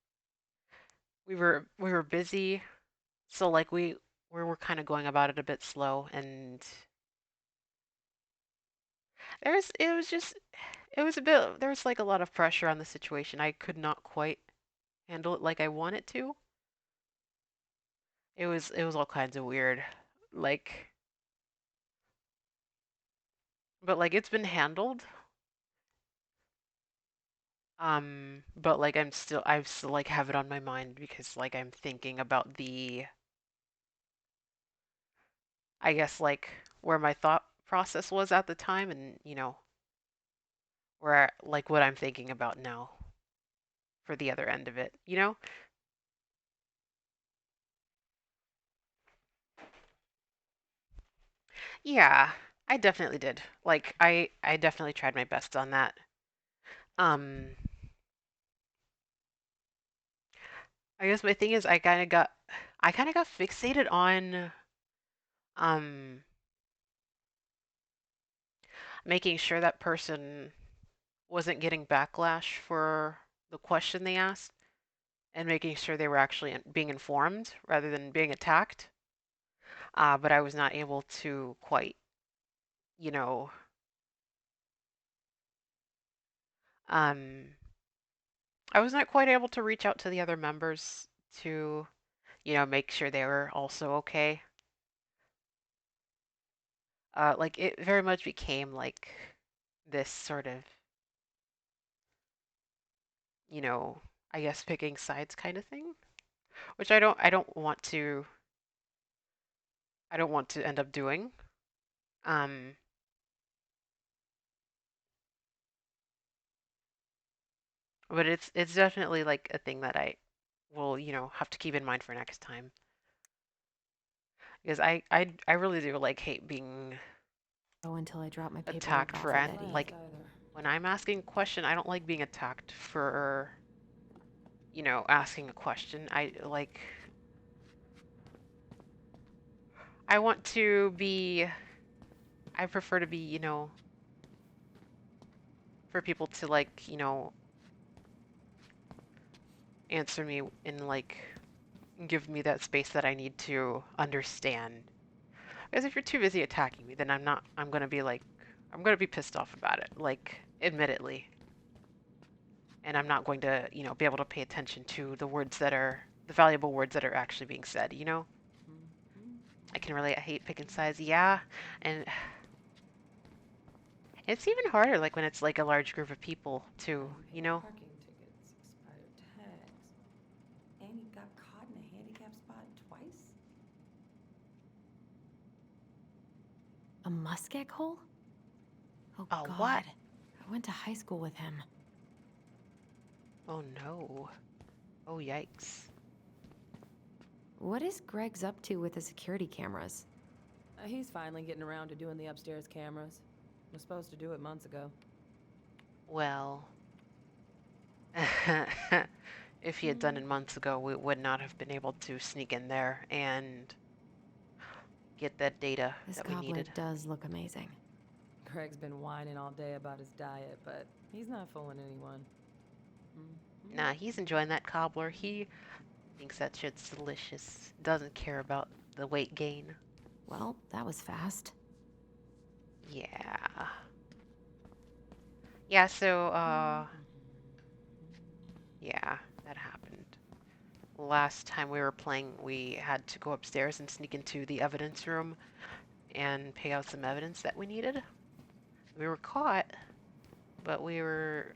we were busy, so like we were kind of going about it a bit slow, and it was just it was a bit there was like a lot of pressure on the situation. I could not quite handle it like I wanted to. It was all kinds of weird. Like but like it's been handled. But like I still like have it on my mind because like I'm thinking about I guess like where my thought process was at the time and where like what I'm thinking about now for the other end of it, you know? Yeah, I definitely did. Like I definitely tried my best on that. Um, I guess my thing is I kind of got fixated on um making sure that person wasn't getting backlash for the question they asked and making sure they were actually being informed rather than being attacked. But I was not able to quite, you know, um, I was not quite able to reach out to the other members to, make sure they were also okay. Like it very much became like this sort of, you know, I guess picking sides kind of thing, which I don't want to end up doing. Um, but it's definitely like a thing that I will, have to keep in mind for next time because I really do like hate being Oh, until I drop my paperwork attacked off for at Eddie. like when I'm asking a question, I don't like being attacked for, asking a question. I want to be I prefer to be, for people to like, answer me and like give me that space that I need to understand. Because if you're too busy attacking me, then I'm gonna be like, I'm gonna be pissed off about it, like, admittedly. And I'm not going to, be able to pay attention to the valuable words that are actually being said, you know? I can relate. I hate picking sides. Yeah. And it's even harder, like, when it's like a large group of people, too, you know? Parking tickets, expired tags. Annie got caught in a handicap spot twice? A muskeg hole? Oh, Oh, God. what? I went to high school with him. Oh, no. Oh, yikes. What is Greg's up to with the security cameras? He's finally getting around to doing the upstairs cameras. Was supposed to do it months ago. Well, if he had done it months ago, we would not have been able to sneak in there and get that data This that we cobbler needed. does look amazing. Greg's been whining all day about his diet, but he's not fooling anyone. Nah, he's enjoying that cobbler. He thinks that shit's delicious. Doesn't care about the weight gain. Well, that was fast. Yeah. Yeah, so, yeah, that happened. Last time we were playing, we had to go upstairs and sneak into the evidence room and pay out some evidence that we needed. We were caught, but we were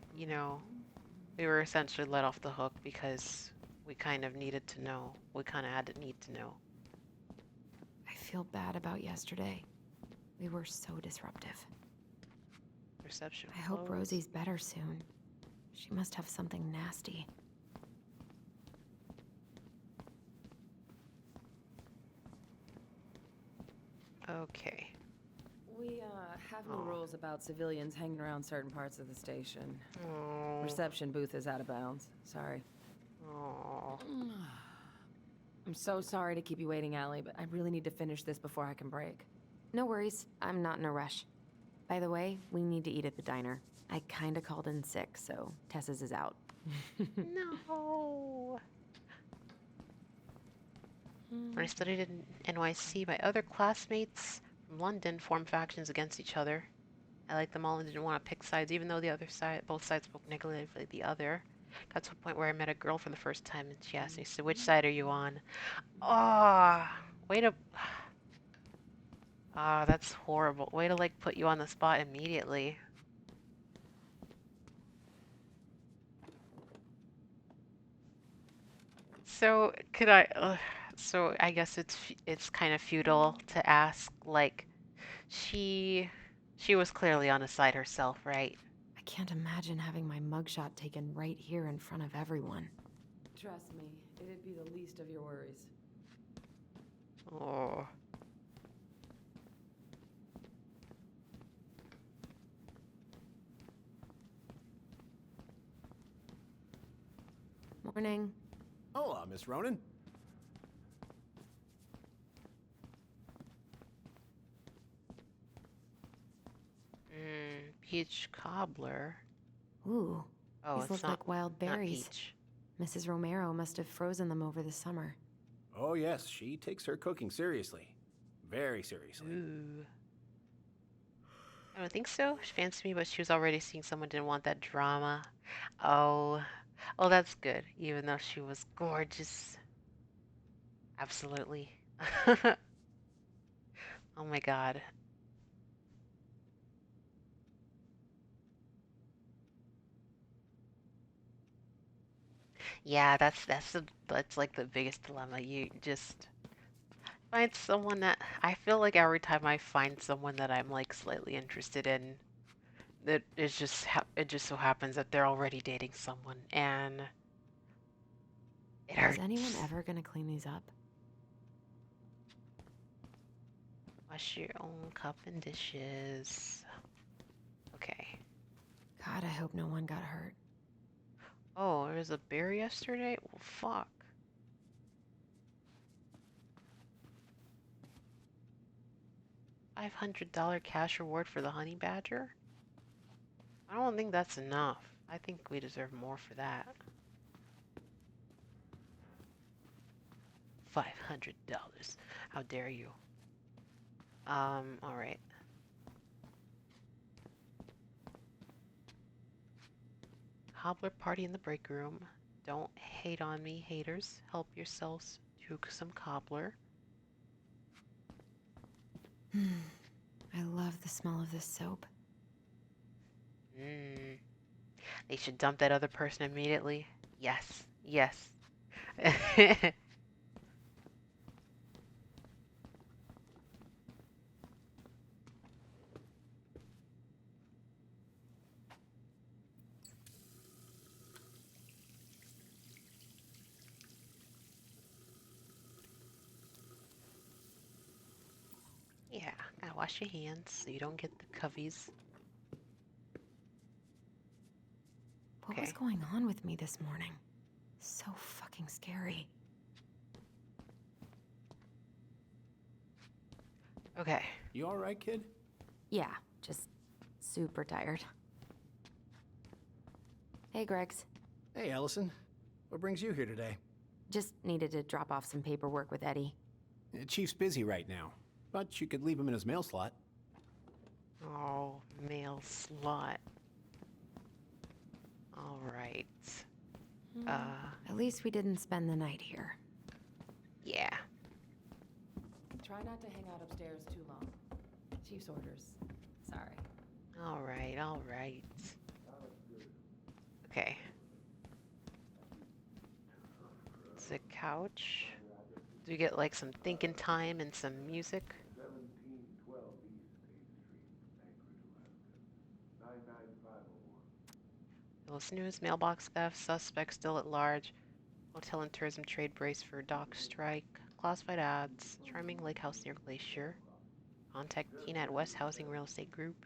essentially let off the hook because we kind of needed to know. We kind of had to need to know. I feel bad about yesterday. We were so disruptive. Reception I hope closed. Rosie's better soon. She must have something nasty. Okay. We, have new rules about civilians hanging around certain parts of the station. Reception booth is out of bounds. Sorry. Oh. I'm so sorry to keep you waiting, Allie, but I really need to finish this before I can break. No worries, I'm not in a rush. By the way, we need to eat at the diner. I kinda called in sick, so Tessa's is out. No. When I studied in NYC, my other classmates from London formed factions against each other. I liked them all and didn't want to pick sides, even though both sides spoke negatively of the other. Got to a point where I met a girl for the first time, and she asked me, "So which side are you on?" Ah, way to. Ah, that's horrible. Way to like put you on the spot immediately. So could I? So I guess it's kind of futile to ask. Like, she she was clearly on a side herself, right? I can't imagine having my mugshot taken right here in front of everyone. Trust me, it'd be the least of your worries. Oh. Morning. Hola, Miss Ronan. Peach cobbler. Ooh, Oh, these it's look not like wild not berries. peach. Mrs. Romero must have frozen them over the summer. Oh, yes, she takes her cooking seriously. Very seriously. Ooh. I don't think so. She fancied me, but she was already seeing someone didn't want that drama. Oh. Oh, that's good. Even though she was gorgeous. Absolutely. Oh my God. Yeah, that's like the biggest dilemma. You just find someone that I feel like every time I find someone that I'm like slightly interested in, that it just so happens that they're already dating someone, and it Is anyone hurts. ever gonna clean these up? Wash your own cup and dishes. Okay. God, I hope no one got hurt. Oh, there was a bear yesterday? Well, fuck. $500 cash reward for the honey badger? I don't think that's enough. I think we deserve more for that. $500. How dare you? Alright. Cobbler party in the break room. Don't hate on me, haters. Help yourselves to some cobbler. I love the smell of this soap. Mmm. They should dump that other person immediately. Yes. Yes. Yeah, gotta wash your hands so you don't get the covies. What was going on with me this morning? So fucking scary. Okay. You alright, kid? Yeah, just super tired. Hey, Gregs. Hey, Allison. What brings you here today? Just needed to drop off some paperwork with Eddie. Chief's busy right now, but you could leave him in his mail slot. Oh, mail slot. Alright. At least we didn't spend the night here. Yeah. Try not to hang out upstairs too long. Chief's orders. Sorry. Alright, alright. Okay. It's a couch. Do we get like some thinking time and some music? 1712 East 8th Street, Anchorage, Alaska. 99501. Little snooze, mailbox theft, suspect still at large. Hotel and tourism trade brace for dock strike. Classified ads. Charming lake house near Glacier. Contact Tina at West Housing Real Estate Group.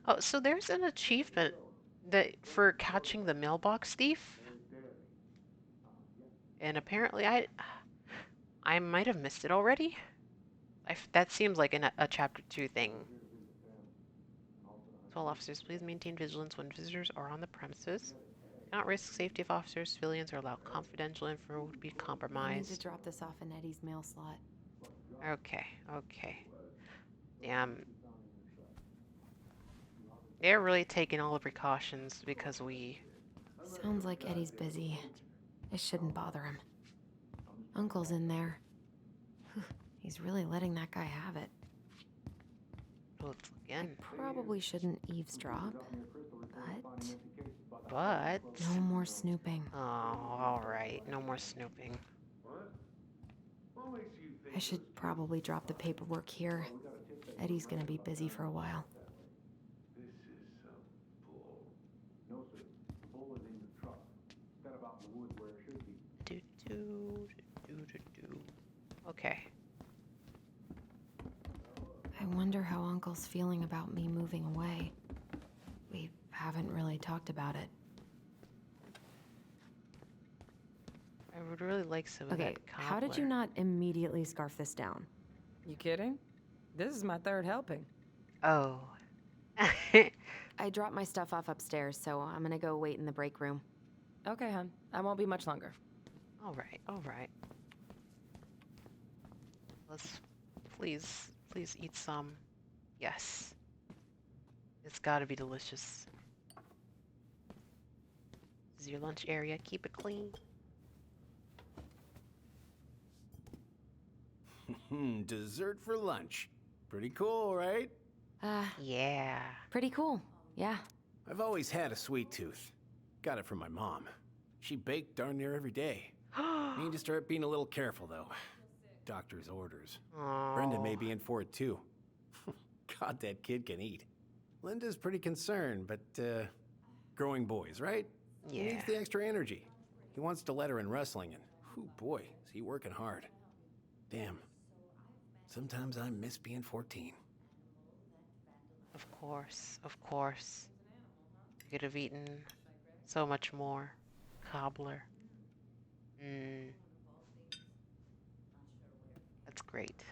Oh, so there's an achievement that for catching the mailbox thief. And apparently I might have missed it already. That seems like a chapter 2 thing. To all officers, please maintain vigilance when visitors are on the premises. Do not risk safety of officers, civilians, or allow confidential info to be I need to compromised. drop this off in Eddie's mail slot. Okay, okay. Damn. They're really taking all the precautions because we... Sounds like Eddie's busy. I shouldn't bother him. Uncle's in there. Whew, he's really letting that guy have it. Let's again. I probably shouldn't eavesdrop, But... no more snooping. Oh, alright. No more snooping. I should probably drop the paperwork here. Eddie's gonna be busy for a while. Do, do, do, do, do. Okay. I wonder how Uncle's feeling about me moving away. We haven't really talked about it. I would really like some of Okay, that cobbler. how did you not immediately scarf this down? You kidding? This is my third helping. Oh. I dropped my stuff off upstairs, so I'm gonna go wait in the break room. Okay, hon. I won't be much longer. Alright, alright. Let's... Please eat some. Yes. It's gotta be delicious. This is your lunch area. Keep it clean. Dessert for lunch. Pretty cool, right? Yeah. Pretty cool, yeah. I've always had a sweet tooth. Got it from my mom. She baked darn near every day. Need to start being a little careful, though. Doctor's orders. Oh. Brenda may be in for it, too. God, that kid can eat. Linda's pretty concerned, but, growing boys, right? Yeah. He needs the extra energy. He wants to let her in wrestling, and, whew, boy, is he working hard. Damn. Sometimes I miss being 14. Of course, of course. You could have eaten so much more. Cobbler. That's great.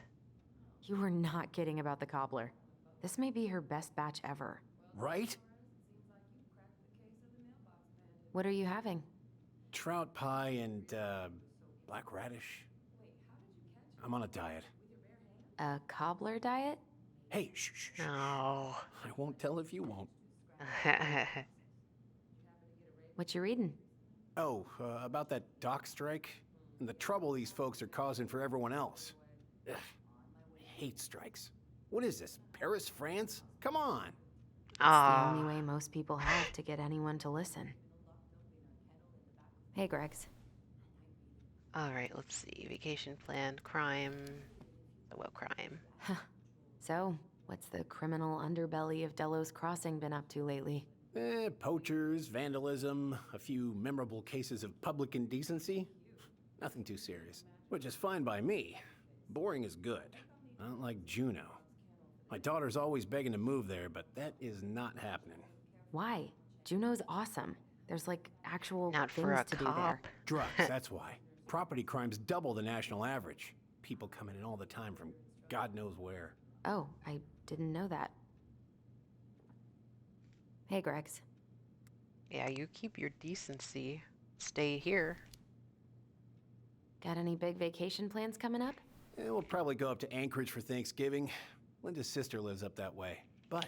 You were not kidding about the cobbler. This may be her best batch ever. Right? What are you having? Trout pie and, black radish. I'm on a diet. A cobbler diet? Hey, shh, shh, shh. No. I won't tell if you won't. What you reading? Oh, about that dock strike and the trouble these folks are causing for everyone else. Ugh, I hate strikes. What is this, Paris, France? Come on. It's the only way most people have to get anyone to listen. Hey, Gregs. Alright, let's see. Vacation plan, crime. What crime? So, what's the criminal underbelly of Delos Crossing been up to lately? Poachers, vandalism, a few memorable cases of public indecency. Nothing too serious, which is fine by me. Boring is good, not like Juneau. My daughter's always begging to move there, but that is not happening. Why? Juneau's awesome. There's like actual Not things for a to do cop. there. Drugs, that's why. Property crime's double the national average. People coming in all the time from God knows where. Oh, I didn't know that. Hey, Gregs. Yeah, you keep your decency. Stay here. Got any big vacation plans coming up? We'll probably go up to Anchorage for Thanksgiving. Linda's sister lives up that way. But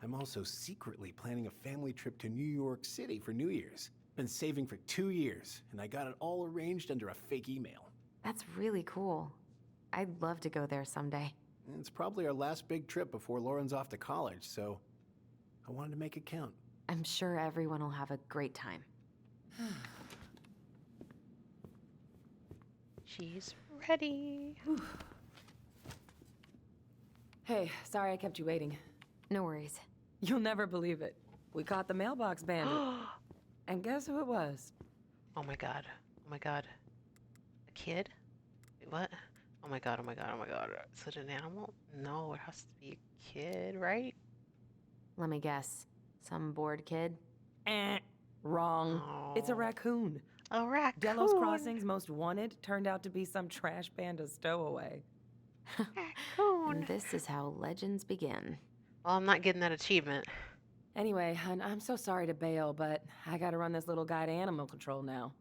I'm also secretly planning a family trip to New York City for New Year's. Been saving for 2 years, and I got it all arranged under a fake email. That's really cool. I'd love to go there someday. It's probably our last big trip before Lauren's off to college, so I wanted to make it count. I'm sure everyone will have a great time. She's ready. Hey, sorry I kept you waiting. No worries. You'll never believe it. We caught the mailbox bandit. And guess who it was? Oh my god. Oh my god. A kid? Wait, what? Oh my god, oh my god, oh my god. Is it an animal? No, it has to be a kid, right? Let me guess. Some bored kid? Wrong. Oh. It's a raccoon. A raccoon. Delos Crossing's most wanted turned out to be some trash panda stowaway. And this is how legends begin. Well, I'm not getting that achievement. Anyway, I'm so sorry to bail, but I gotta run this little guy to animal control now.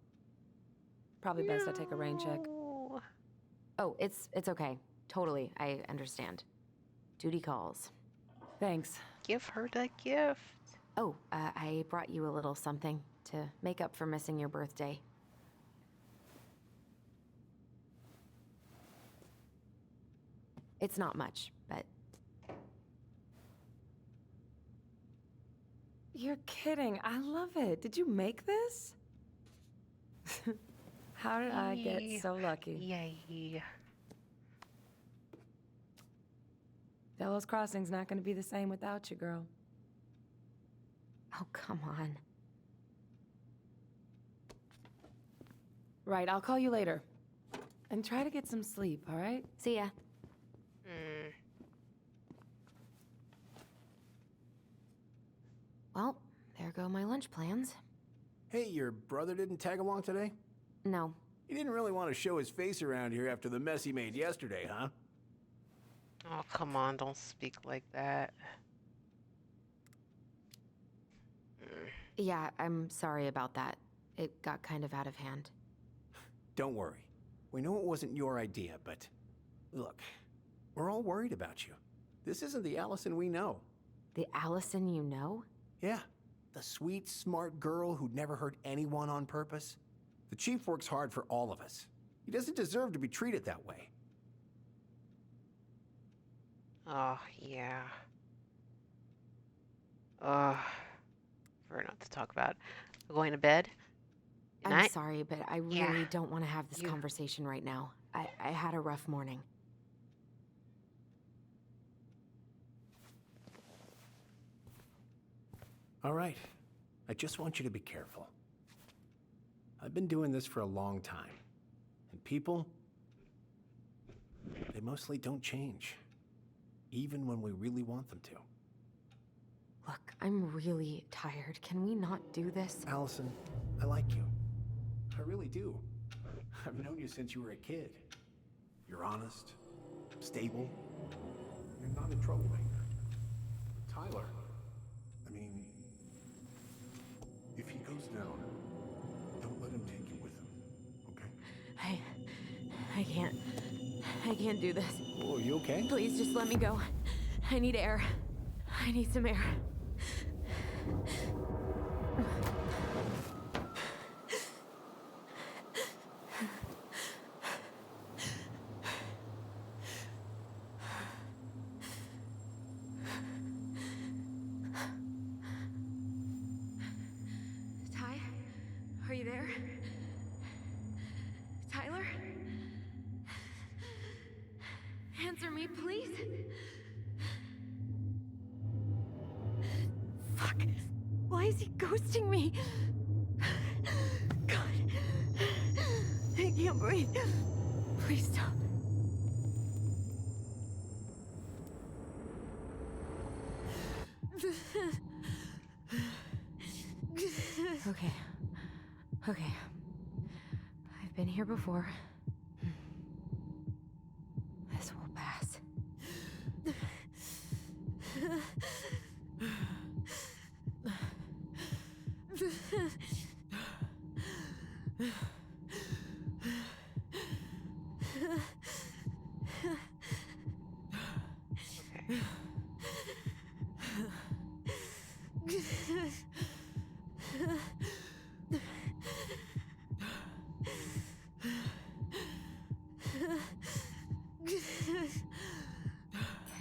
Probably best I take a rain check. Oh, it's okay. Totally, I understand. Duty calls. Thanks. Give her the gift. Oh, I brought you a little something to make up for missing your birthday. It's not much, but... You're kidding. I love it. Did you make this? How did I get so lucky? Yay. Delos Crossing's not gonna be the same without you, girl. Oh, come on. Right, I'll call you later. And try to get some sleep, all right? See ya. Well, there go my lunch plans. Hey, your brother didn't tag along today? No. He didn't really want to show his face around here after the mess he made yesterday, huh? Oh, come on, don't speak like that. Yeah, I'm sorry about that. It got kind of out of hand. Don't worry. We know it wasn't your idea, but... Look, we're all worried about you. This isn't the Allison we know. The Allison you know? Yeah. The sweet, smart girl who'd never hurt anyone on purpose. The Chief works hard for all of us. He doesn't deserve to be treated that way. Oh, yeah. Prefer not to talk about. Going to bed? I'm sorry, but I really don't want to have this conversation right now. I had a rough morning. All right. I just want you to be careful. I've been doing this for a long time. And people, they mostly don't change. Even when we really want them to. Look, I'm really tired. Can we not do this? Allison, I like you. I really do. I've known you since you were a kid. You're honest, stable, and not a troublemaker. Tyler, I mean, if he goes down, don't let him take you with him, okay? I can't do this. Oh, are you okay? Please just let me go. I need air. I need some air. Ty? Are you there? Tyler? Answer me, please. Fuck. Why is he ghosting me? God. I can't breathe. Please stop. Okay. Okay. I've been here before. This will pass.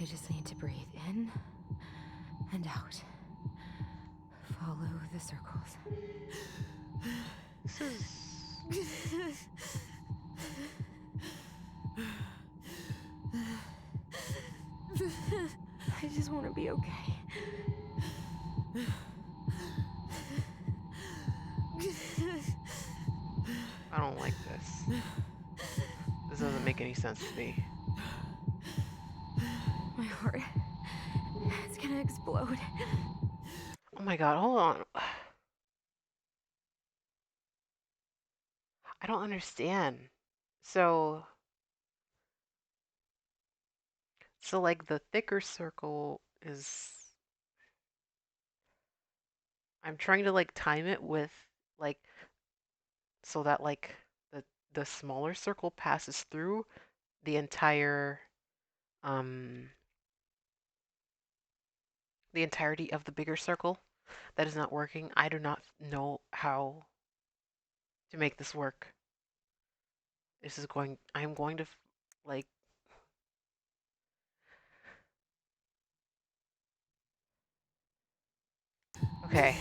I just need to breathe in and out. Follow the circles. I just want to be okay. I don't like this. This doesn't make any sense to me. My heart. It's gonna explode. Oh my god, hold on. I don't understand. So, So like the thicker circle is I'm trying to like time it with like so that like the smaller circle passes through the entire um the entirety of the bigger circle. That is not working. I do not know how to make this work. I'm going to like okay.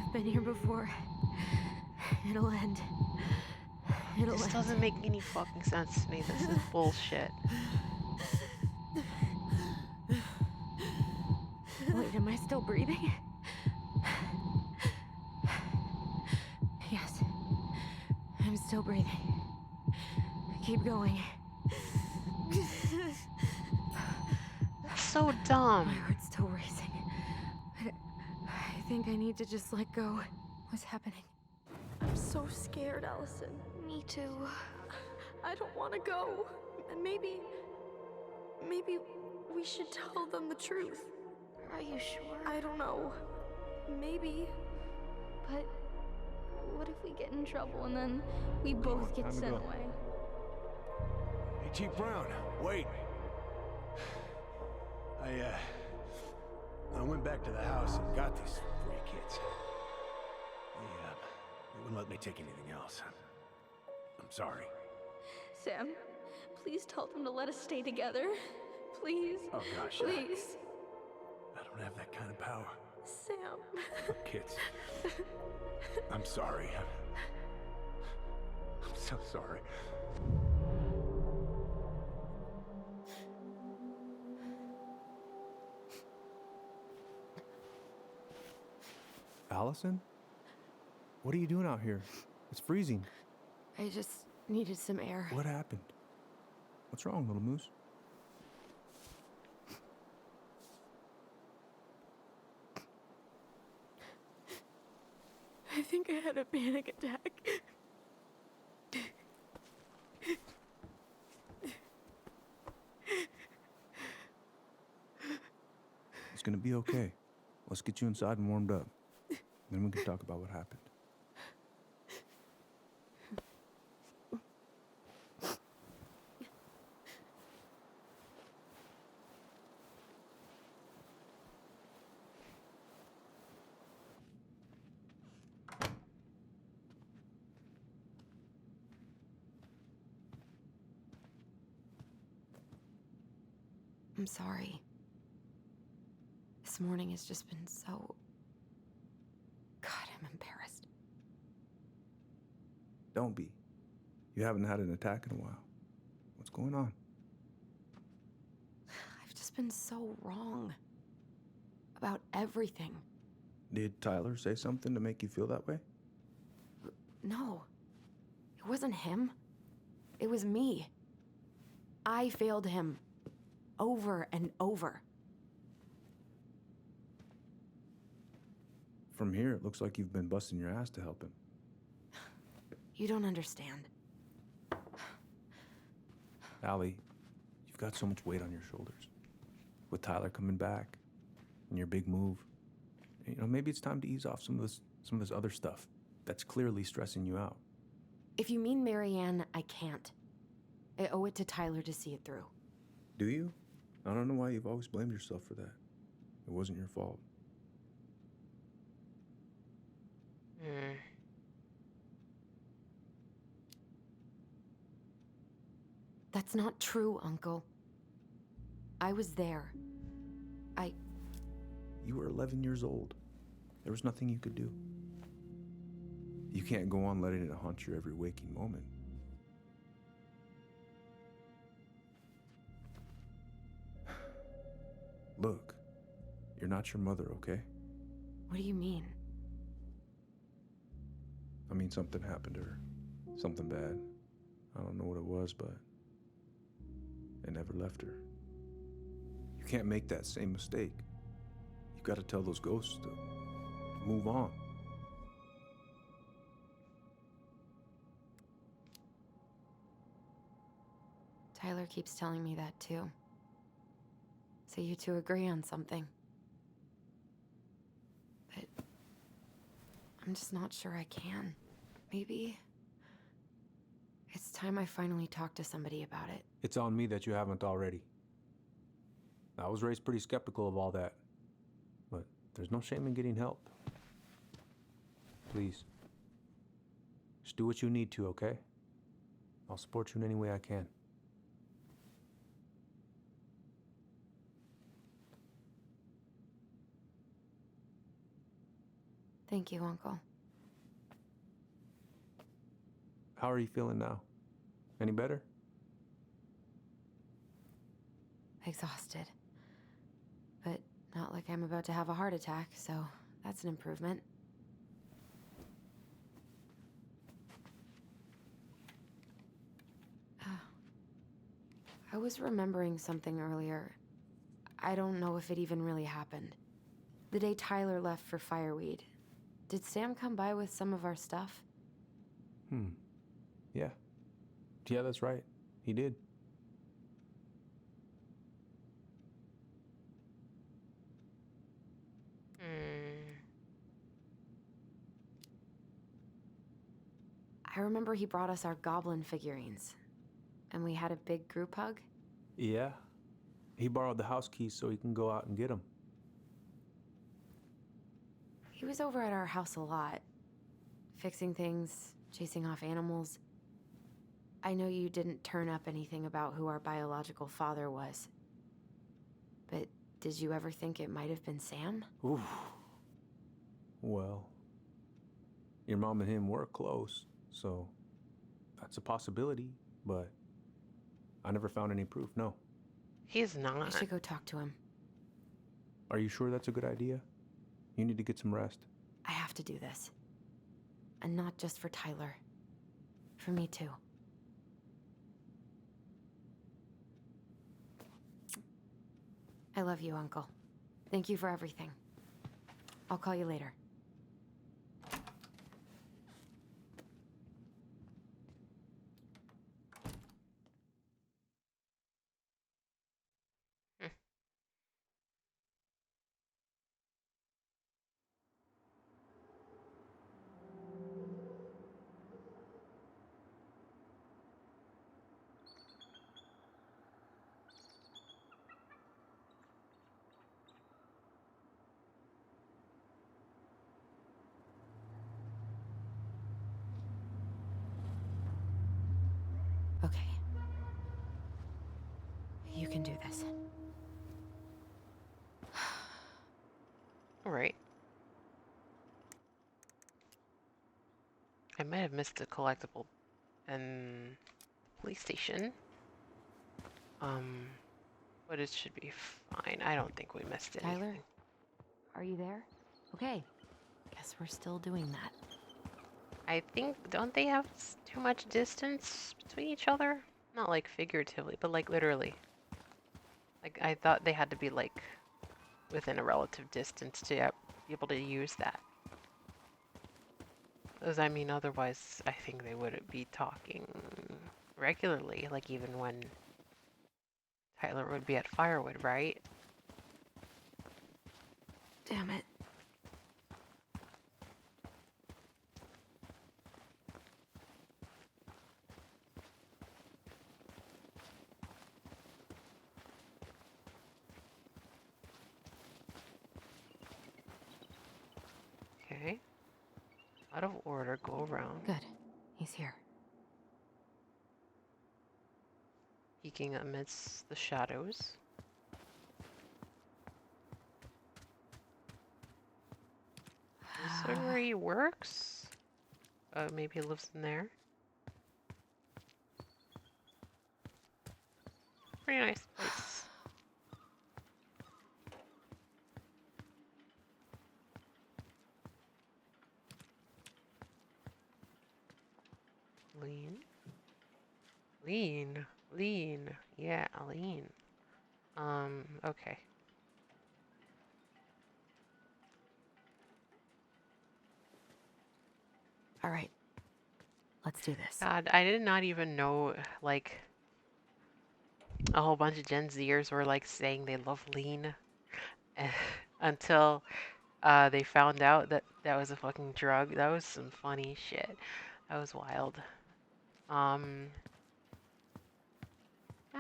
I've been here before. It'll end. It'll This end. doesn't make any fucking sense to me. This is bullshit. Wait, am I still breathing? Yes. I'm still breathing. Keep going. That's so My dumb. heart's still racing. I think I need to just let go. What's happening? I'm so scared, Allison. Me too. I don't want to go. And maybe we should tell them the truth. Are you sure? I don't know. Maybe. But what if we get in trouble and then we both get sent away? Hey, Chief Brown, wait. I went back to the house and got these for you kids. They wouldn't let me take anything else. I'm sorry. Sam, please tell them to let us stay together. Please. Oh gosh. Please. I don't have that kind of power. Sam. Kids. I'm sorry. I'm so sorry. Allison? What are you doing out here? It's freezing. I just needed some air. What happened? What's wrong, little moose? I think I had a panic attack. It's gonna be okay. Let's get you inside and warmed up. Then we can talk about what happened. I'm sorry. This morning has just been so... God, I'm embarrassed. Don't be. You haven't had an attack in a while. What's going on? I've just been so wrong. About everything. Did Tyler say something to make you feel that way? No. It wasn't him. It was me. I failed him. Over and over. From here, it looks like you've been busting your ass to help him. You don't understand. Allie, you've got so much weight on your shoulders. With Tyler coming back, and your big move, you know, maybe it's time to ease off some of this other stuff that's clearly stressing you out. If you mean Marianne, I can't. I owe it to Tyler to see it through. Do you? I don't know why you've always blamed yourself for that. It wasn't your fault. That's not true, Uncle. I was there. You were 11 years old. There was nothing you could do. You can't go on letting it haunt your every waking moment. Look, you're not your mother, okay? What do you mean? I mean, something happened to her. Something bad. I don't know what it was, but it never left her. You can't make that same mistake. You gotta tell those ghosts to move on. Tyler keeps telling me that too. So you two agree on something. But I'm just not sure I can. Maybe it's time I finally talk to somebody about it. It's on me that you haven't already. I was raised pretty skeptical of all that. But there's no shame in getting help. Please. Just do what you need to, okay? I'll support you in any way I can. Thank you, Uncle. How are you feeling now? Any better? Exhausted. But not like I'm about to have a heart attack, so that's an improvement. I was remembering something earlier. I don't know if it even really happened. The day Tyler left for Fireweed, did Sam come by with some of our stuff? Yeah. Yeah, that's right. He did. I remember he brought us our goblin figurines. And we had a big group hug? Yeah. He borrowed the house keys so he can go out and get them. He was over at our house a lot. Fixing things, chasing off animals. I know you didn't turn up anything about who our biological father was. But did you ever think it might have been Sam? Oof. Well, your mom and him were close, so that's a possibility, but I never found any proof, no. He's not. I should go talk to him. Are you sure that's a good idea? You need to get some rest. I have to do this. And not just for Tyler. For me too. I love you, Uncle. Thank you for everything. I'll call you later. Okay. You can do this. All right. I might have missed a collectible in the police station. But it should be fine. I don't think we missed anything. Tyler, are you there? Okay. Guess we're still doing that. I think, don't they have too much distance between each other? Not like figuratively, but like literally. Like I thought they had to be like within a relative distance to be able to use that. Because I mean, otherwise I think they wouldn't be talking regularly, like even when Tyler would be at Firewood, right? Damn it. Okay. Out of order, go around. Good. He's here. Peeking amidst the shadows. Is this where he works? Maybe he lives in there. Pretty nice place. Lean. Lean. Lean. Yeah, lean. Okay. All right, let's do this. God, I did not even know, like, a whole bunch of Gen Zers were, like, saying they love lean until they found out that that was a fucking drug. That was some funny shit. That was wild.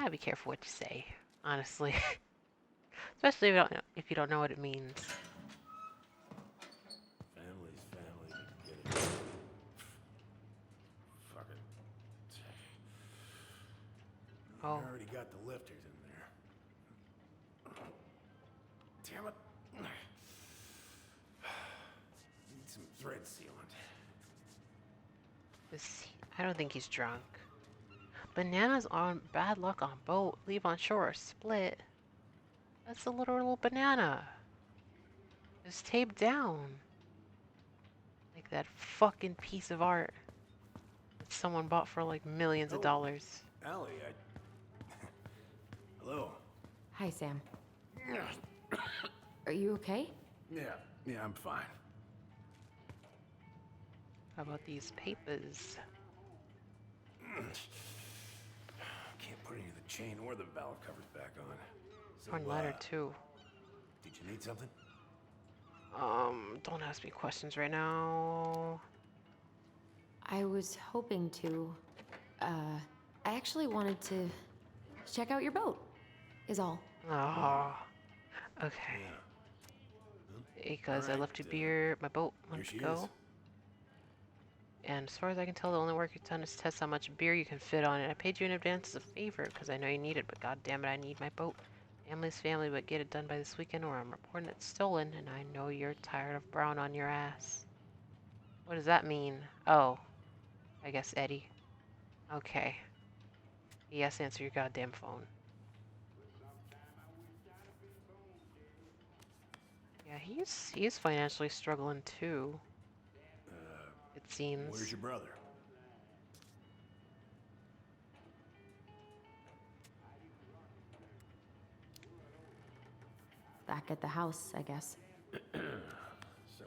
Be careful what you say, honestly. Especially if you don't know what it means. Family's family. Get it. Fuck it. I already got the lifters in there. Damn it. Need some thread sealant. I don't think he's drunk. Bananas on bad luck on boat. Leave on shore. Split. That's a literal banana. It's taped down. Like that fucking piece of art that someone bought for like millions of dollars. Allie, Hello. Hi, Sam. Are you okay? Yeah, I'm fine. How about these papers? Can't put any of the chain or the valve covers back on. So, One letter too. Did you need something? Don't ask me questions right now. I was hoping to. I actually wanted to check out your boat, is all. Oh, okay. Because I left my boat months ago. And as far as I can tell, the only work you've done is test how much beer you can fit on it. I paid you in advance as a favor because I know you need it, but god damn it, I need my boat. Family's family, but get it done by this weekend or I'm reporting it stolen, and I know you're tired of brown on your ass. What does that mean? Oh, I guess Eddie. Okay. Yes, answer your goddamn phone. Yeah, he's financially struggling too. It seems. Where's your brother? Back at the house, I guess. So,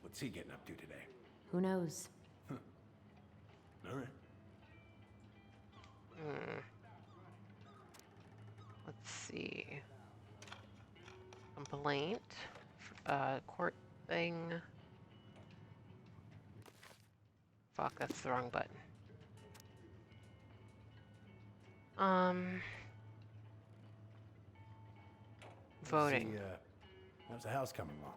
what's he getting up to today? Who knows? All right. Let's see. Complaint. Court thing. Fuck, that's the wrong button. Voting. How's the house coming along?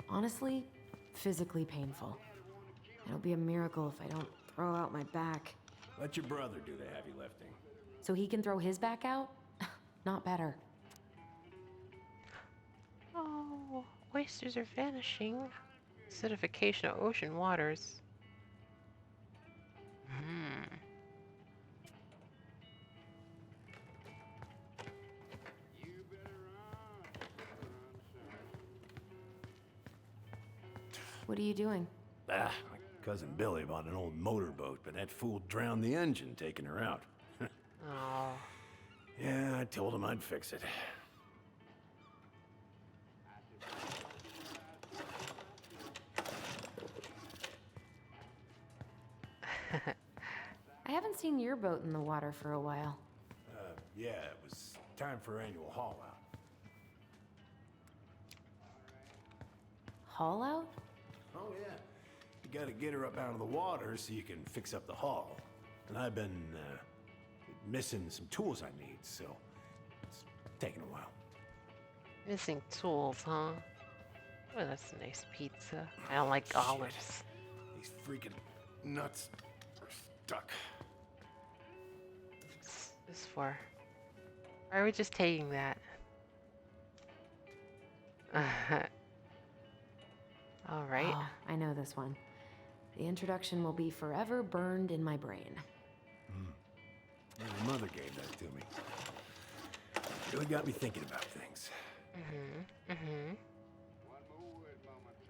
Honestly, physically painful. It'll be a miracle if I don't throw out my back. Let your brother do the heavy lifting. So he can throw his back out? Not better. Oh, oysters are vanishing. Acidification of ocean waters. What are you doing? My cousin Billy bought an old motorboat, but that fool drowned the engine taking her out. Oh. Yeah, I told him I'd fix it. I haven't seen your boat in the water for a while. Yeah, it was time for annual haul out. Haul out? Oh, yeah. You gotta get her up out of the water so you can fix up the hull. And I've been, missing some tools I need, so it's taking a while. Missing tools, huh? Oh, that's a nice pizza. I don't like olives. These freaking nuts are stuck. What's this for? Why are we just taking that? All right. Oh, I know this one. The introduction will be forever burned in my brain. Your mother gave that to me. Really got me thinking about things.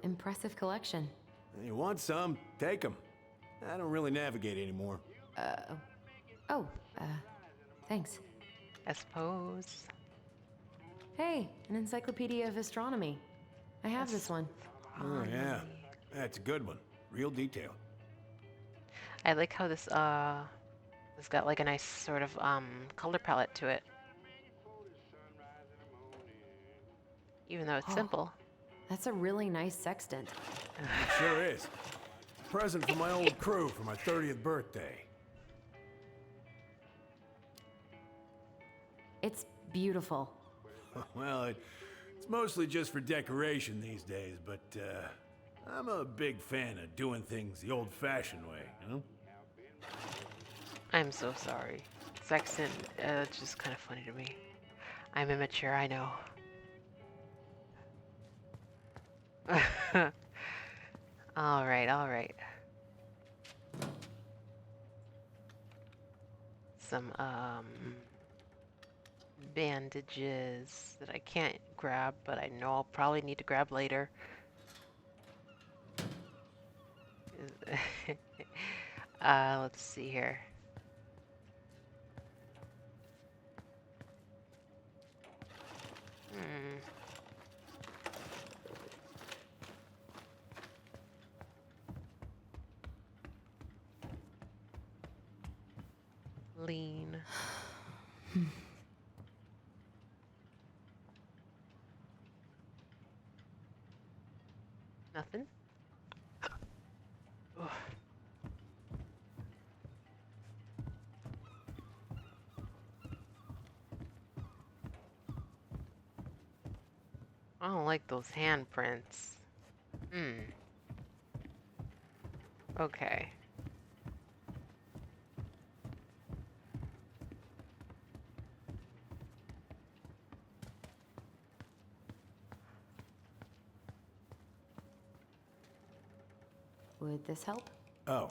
Impressive collection. You want some? Take them. I don't really navigate anymore. Thanks. I suppose. Hey, an encyclopedia of astronomy. I have this one. Oh, yeah. That's a good one. Real detail. I like how this it's got like a nice sort of color palette to it. Even though it's simple. That's a really nice sextant. It sure is. Present for my old crew for my 30th birthday. It's beautiful. Well, it's mostly just for decoration these days, but I'm a big fan of doing things the old-fashioned way, you know? I'm so sorry. Sextant, it's just kind of funny to me. I'm immature, I know. Alright, alright. Some, bandages that I can't grab, but I know I'll probably need to grab later. Let's see here. Lean. Nothing? Ugh. I don't like those handprints. Okay. Would this help? Oh,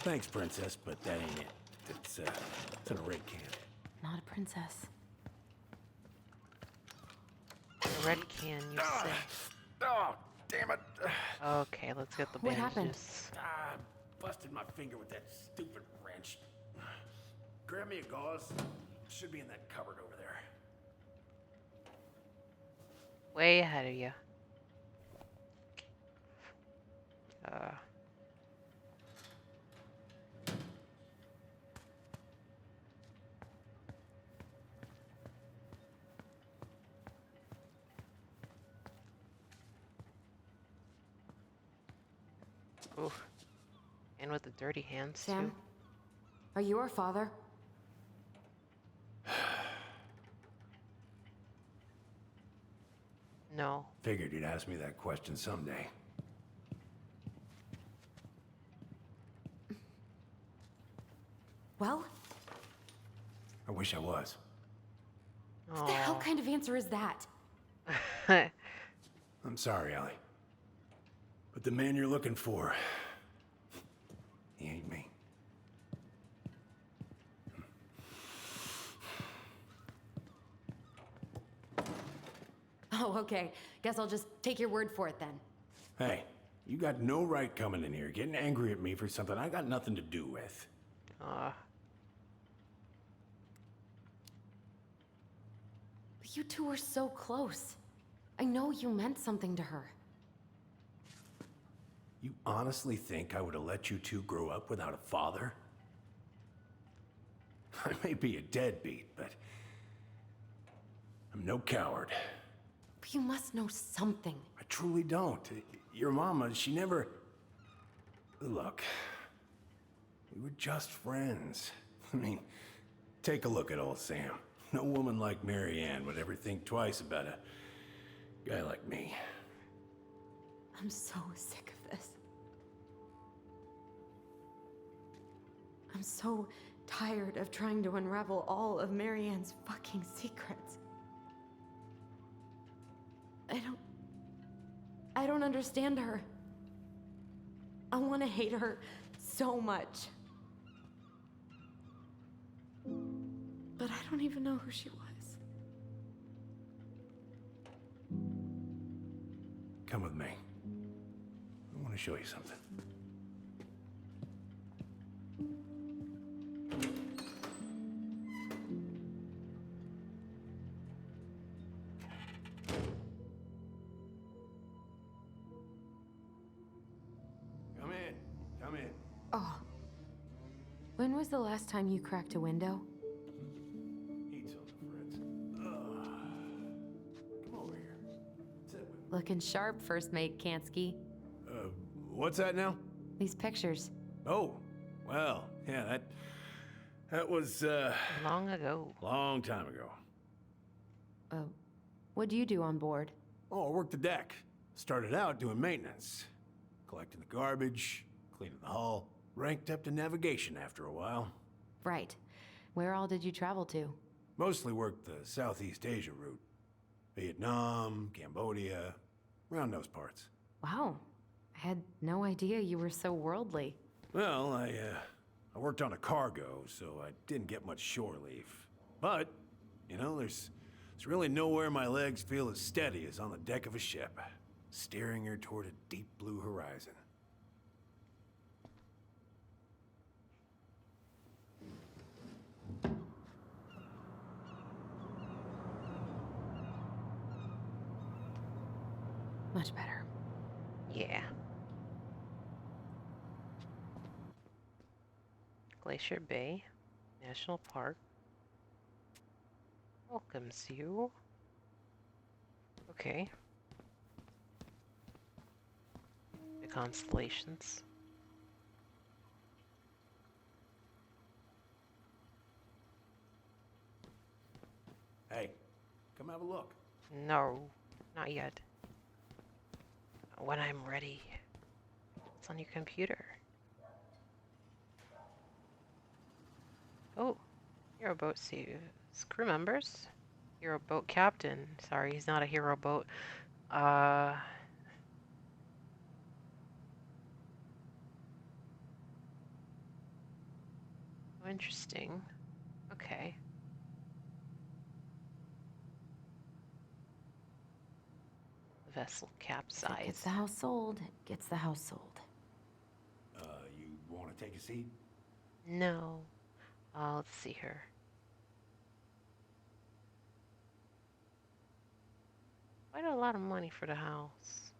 thanks, Princess, but that ain't it. It's an array can. Not a princess. A red can, you say? Oh, damn it. Okay, let's get the What bandages. happened? Busted my finger with that stupid wrench. Grab me a gauze. Should be in that cupboard over there. Way ahead of you. Ooh. And with the dirty hands, Sam, too. are you our father? No. Figured you'd ask me that question someday. Well? I wish I was. What the hell kind of answer is that? I'm sorry, Allie. But the man you're looking for, he ain't me. Oh, okay. Guess I'll just take your word for it then. Hey, you got no right coming in here getting angry at me for something I got nothing to do with. But you two were so close. I know you meant something to her. You honestly think I would have let you two grow up without a father? I may be a deadbeat, but I'm no coward. But you must know something. I truly don't. Your mama, she never... Look, we were just friends. I mean, take a look at old Sam. No woman like Mary Ann would ever think twice about a guy like me. I'm so sick of this. I'm so tired of trying to unravel all of Mary Ann's fucking secrets. I don't understand her. I want to hate her so much. But I don't even know who she was. Come with me. I want to show you something. When was the last time you cracked a window? Eat something, Fritz. Come over here. Sit with me. Looking sharp, First Mate Kansky. What's that now? These pictures. Oh, well, yeah, that was, Long ago. long time ago. What do you do on board? Oh, I worked the deck. Started out doing maintenance. Collecting the garbage, cleaning the hull. Ranked up to navigation after a while. Right. Where all did you travel to? Mostly worked the Southeast Asia route. Vietnam, Cambodia, around those parts. Wow. I had no idea you were so worldly. Well, I worked on a cargo, so I didn't get much shore leave. But, you know, there's really nowhere my legs feel as steady as on the deck of a ship, steering her toward a deep blue horizon. Much better. Yeah. Glacier Bay National Park welcomes you. Okay. The constellations. Hey, come have a look. No, not yet. When I'm ready. It's on your computer. Oh, hero boat sees crew members. Hero boat captain. Sorry, he's not a hero boat. Oh, interesting. Okay. The vessel If it capsized. gets the house sold, it gets the house sold. You want to take a seat? No. Let's see her. Quite a lot of money for the house.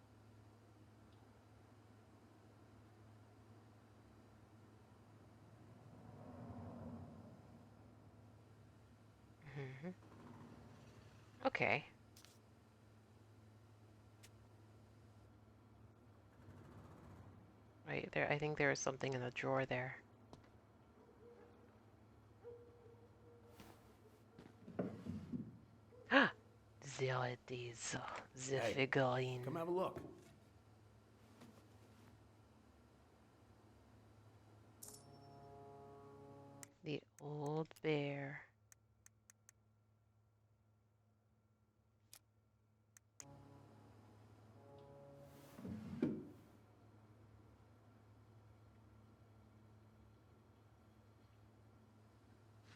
Okay. Right there, I think there is something in the drawer there. There it is, the Hey, figurine. come have a look. The old bear.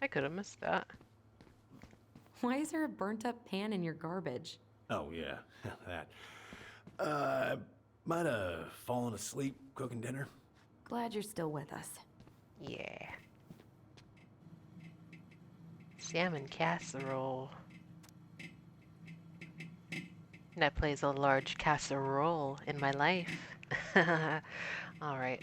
I could have missed that. Why is there a burnt up pan in your garbage? Oh, yeah, that. Might have fallen asleep cooking dinner. Glad you're still with us. Yeah. Salmon casserole. That plays a large casserole in my life. All right.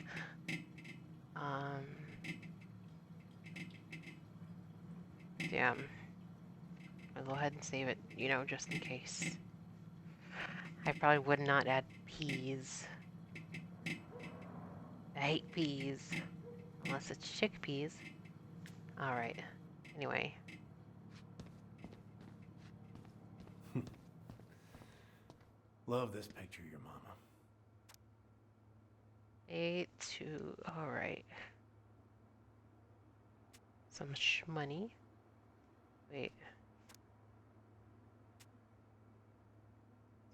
Damn. I'll go ahead and save it, you know, just in case. I probably would not add peas. I hate peas. Unless it's chickpeas. Alright. Anyway. Love this picture of your mama. 8-2. Alright. Some shmoney. Wait.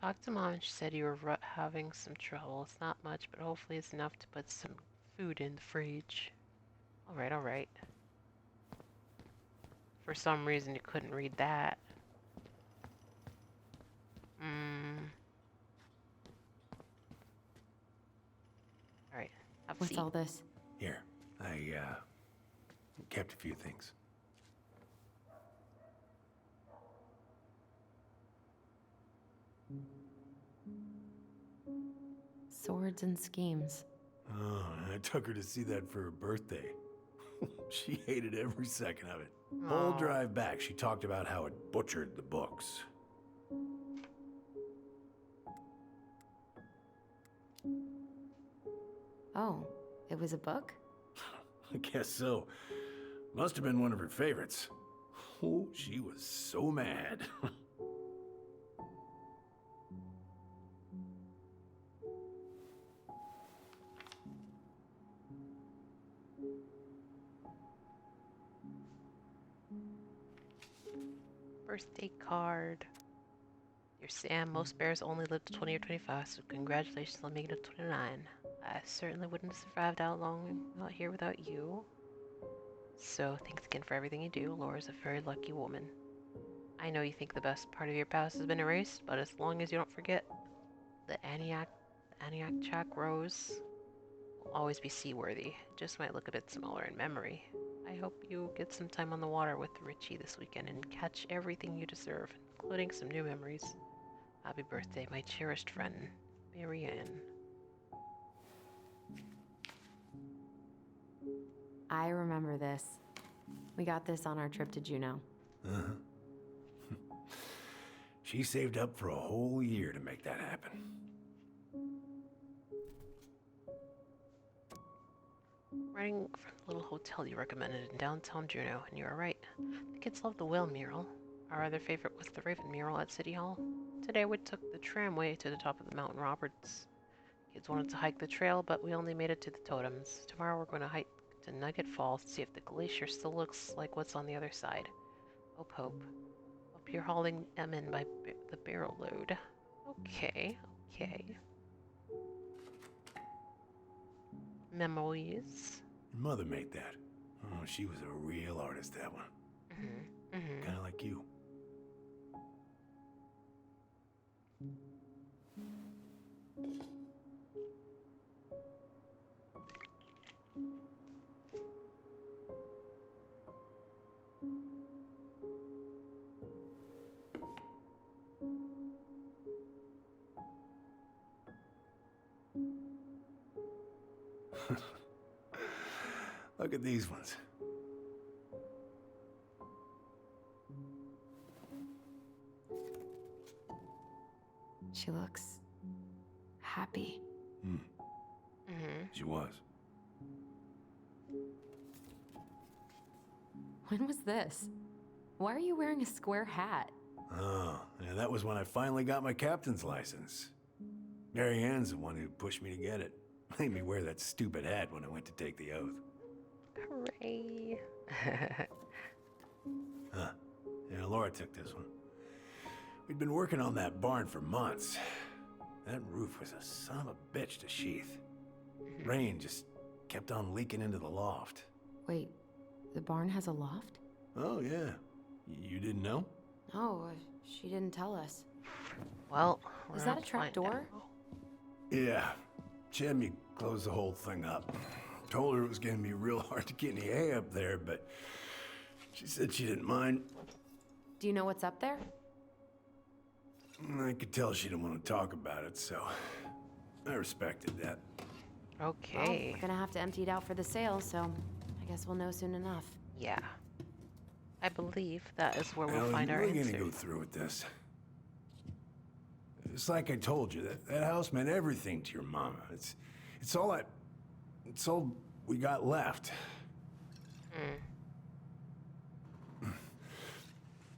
Talked to Mom and she said you were having some trouble. It's not much, but hopefully it's enough to put some food in the fridge. Alright, alright. For some reason you couldn't read that. Alright, have a seat. What's all this? Here, I kept a few things. Swords and schemes. Oh, I took her to see that for her birthday. She hated every second of it. Aw. Whole drive back, she talked about how it butchered the books. Oh, it was a book? I guess so. Must have been one of her favorites. Oh, she was so mad. Birthday card. Dear Sam, most bears only live to 20 or 25, so congratulations on making it to 29. I certainly wouldn't have survived that long out here without you. So thanks again for everything you do. Laura's a very lucky woman. I know you think the best part of your past has been erased, but as long as you don't forget, the Antioch Chalk Rose will always be seaworthy. It just might look a bit smaller in memory. I hope you get some time on the water with Richie this weekend and catch everything you deserve, including some new memories. Happy birthday, my cherished friend, Marianne. I remember this. We got this on our trip to Juneau. Uh-huh. She saved up for a whole year to make that happen. Writing from the little hotel you recommended in downtown Juneau, and you were right. The kids love the whale mural. Our other favorite was the raven mural at City Hall. Today we took the tramway to the top of the Mountain Roberts. Kids wanted to hike the trail, but we only made it to the totems. Tomorrow we're going to hike to Nugget Falls to see if the glacier still looks like what's on the other side. Hope, hope. Hope you're hauling them in by the barrel load. Okay, okay. Memories. Your mother made that. Oh, she was a real artist, that one. Kind of like you. Look at these ones. She looks happy. She was. When was this? Why are you wearing a square hat? Oh, yeah, that was when I finally got my captain's license. Mary Ann's the one who pushed me to get it. Made me wear that stupid hat when I went to take the oath. Hooray. Huh. Yeah, Laura took this one. We'd been working on that barn for months. That roof was a son of a bitch to sheath. Rain just kept on leaking into the loft. Wait, the barn has a loft? Oh, yeah. You didn't know? Oh, she didn't tell us. Well, is that a trap door? Yeah. She had me close the whole thing up. Told her it was going to be real hard to get any hay up there, but she said she didn't mind. Do you know what's up there? I could tell she didn't want to talk about it, so I respected that. Okay. Well, we're gonna have to empty it out for the sale, so I guess we'll know soon enough. Yeah. I believe that is where we'll find our We're answer. gonna go through with this. It's like I told you, that house meant everything to your mama. It's all we got left.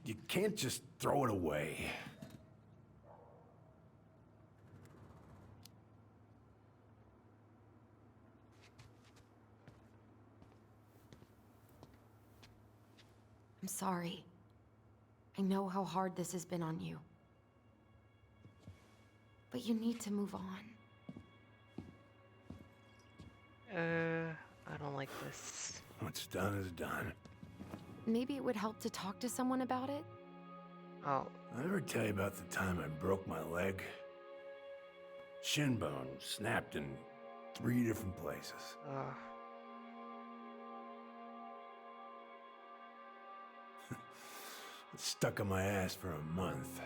You can't just throw it away. I'm sorry. I know how hard this has been on you. But you need to move on. I don't like this. What's done is done. Maybe it would help to talk to someone about it? Oh. I ever tell you about the time I broke my leg? Shin bone snapped in 3 different places. It's stuck on my ass for a month.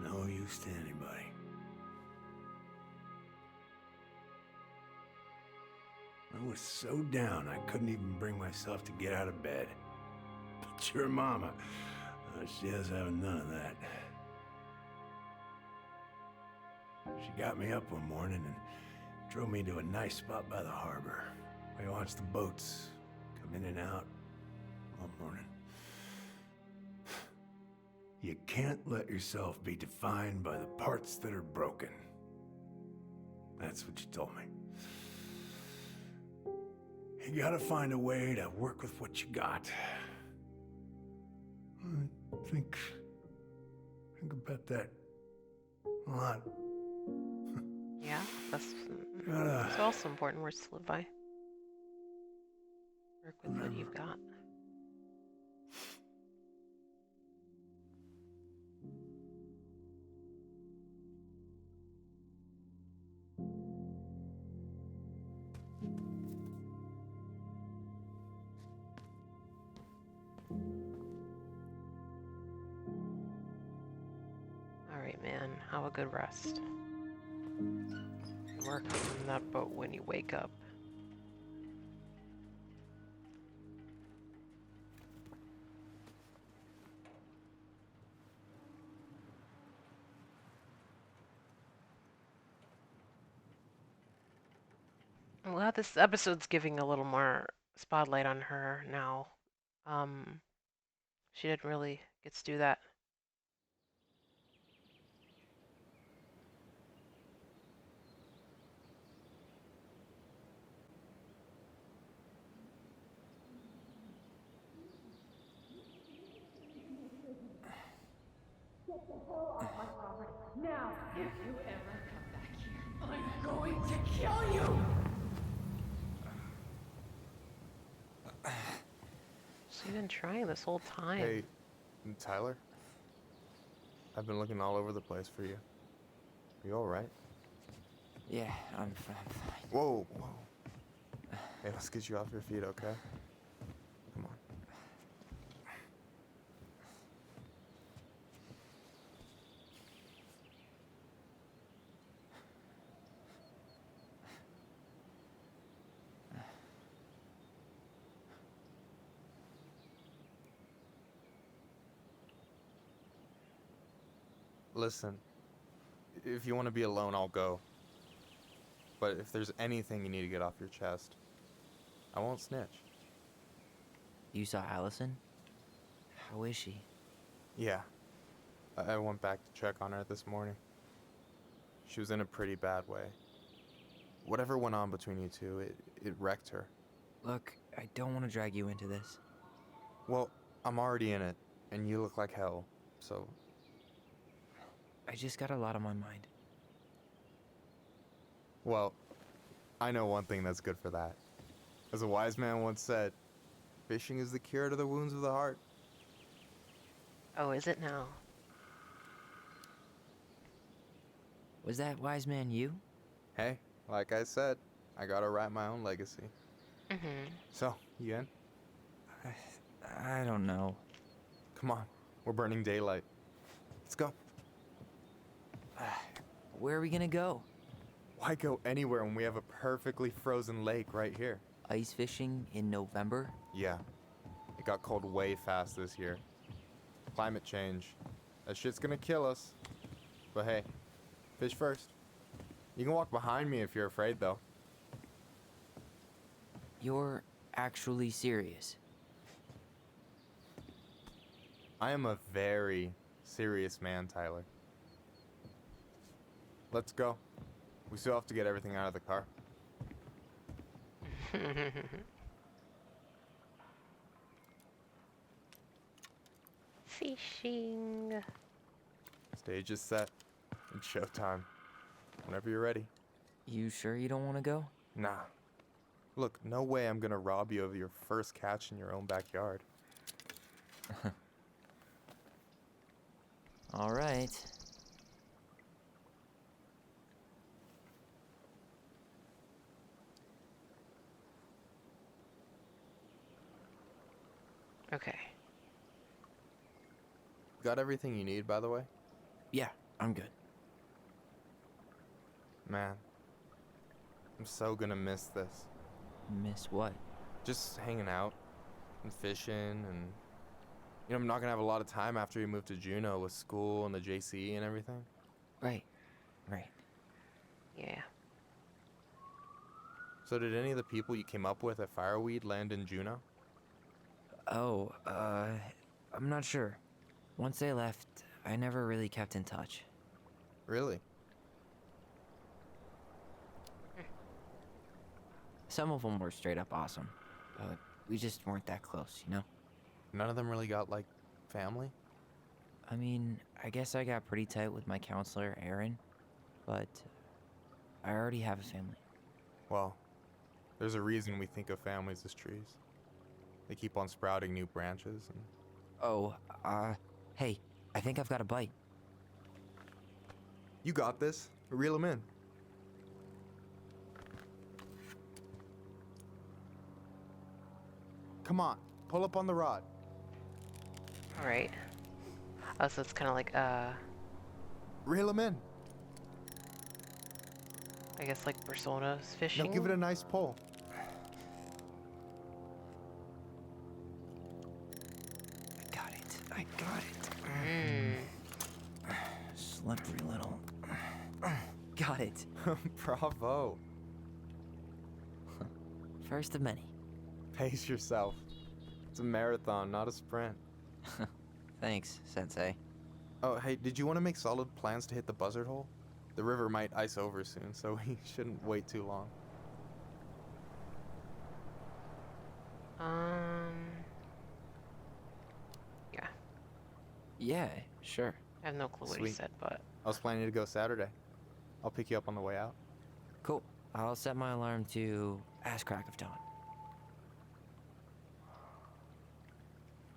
No use to anybody. I was so down I couldn't even bring myself to get out of bed. But your mama, she is having none of that. She got me up one morning and drove me to a nice spot by the harbor. I watched the boats come in and out all morning. You can't let yourself be defined by the parts that are broken. That's what you told me. You gotta find a way to work with what you got. I think about that a lot. Yeah, that's Gotta it's also important words to live by. Work with what you've got. Alright, man, have a good rest. Work on that boat when you wake up. I'm glad this episode's giving a little more spotlight on her now. She didn't really get to do that. Get the hell off my property. Now! If you ever come back here, I'm going to kill you! She's been trying this whole time. Hey, Tyler? I've been looking all over the place for you. You alright? Yeah, I'm fine. Whoa, whoa. Hey, let's get you off your feet, okay? Come on. Listen, if you want to be alone, I'll go. But if there's anything you need to get off your chest, I won't snitch. You saw Allison? How is she? Yeah. I went back to check on her this morning. She was in a pretty bad way. Whatever went on between you two, it wrecked her. Look, I don't want to drag you into this. Well, I'm already in it, and you look like hell, so... I just got a lot on my mind. Well, I know one thing that's good for that. As a wise man once said, fishing is the cure to the wounds of the heart. Oh, is it now? Was that wise man you? Hey, like I said, I gotta write my own legacy. Mm-hmm. So, you in? I don't know. Come on, we're burning daylight. Let's go. Where are we gonna go? Why go anywhere when we have a perfectly frozen lake right here? Ice fishing in November? Yeah. It got cold way fast this year. Climate change. That shit's gonna kill us. But hey, fish first. You can walk behind me if you're afraid, though. You're actually serious? I am a very serious man, Tyler. Let's go. We still have to get everything out of the car. Fishing. Stage is set. It's showtime. Whenever you're ready. You sure you don't want to go? Nah. Look, no way I'm gonna rob you of your first catch in your own backyard. All right. Okay. Got everything you need, by the way? Yeah, I'm good. Man, I'm so gonna miss this. Miss what? Just hanging out and fishing and... You know, I'm not gonna have a lot of time after we move to Juneau with school and the JC and everything. Right. Yeah. So did any of the people you came up with at Fireweed land in Juneau? Oh, I'm not sure. Once they left, I never really kept in touch. Really? Some of them were straight up awesome, but we just weren't that close, you know? None of them really got, like, family? I mean, I guess I got pretty tight with my counselor, Aaron, but I already have a family. Well, there's a reason we think of families as trees. They keep on sprouting new branches and... Oh, hey, I think I've got a bite. You got this. Reel them in. Come on, pull up on the rod. Alright. Oh, so it's kind of like, Reel them in. I guess like Persona's fishing? Now give it a nice pull. I got it. Slippery little. Got it. Bravo. First of many. Pace yourself. It's a marathon, not a sprint. Thanks, Sensei. Oh, hey, did you want to make solid plans to hit the buzzard hole? The river might ice over soon, so we shouldn't wait too long. Yeah. Yeah, sure. I have no clue what he Sweet. said, but... I was planning to go Saturday. I'll pick you up on the way out. Cool. I'll set my alarm to ass crack of dawn.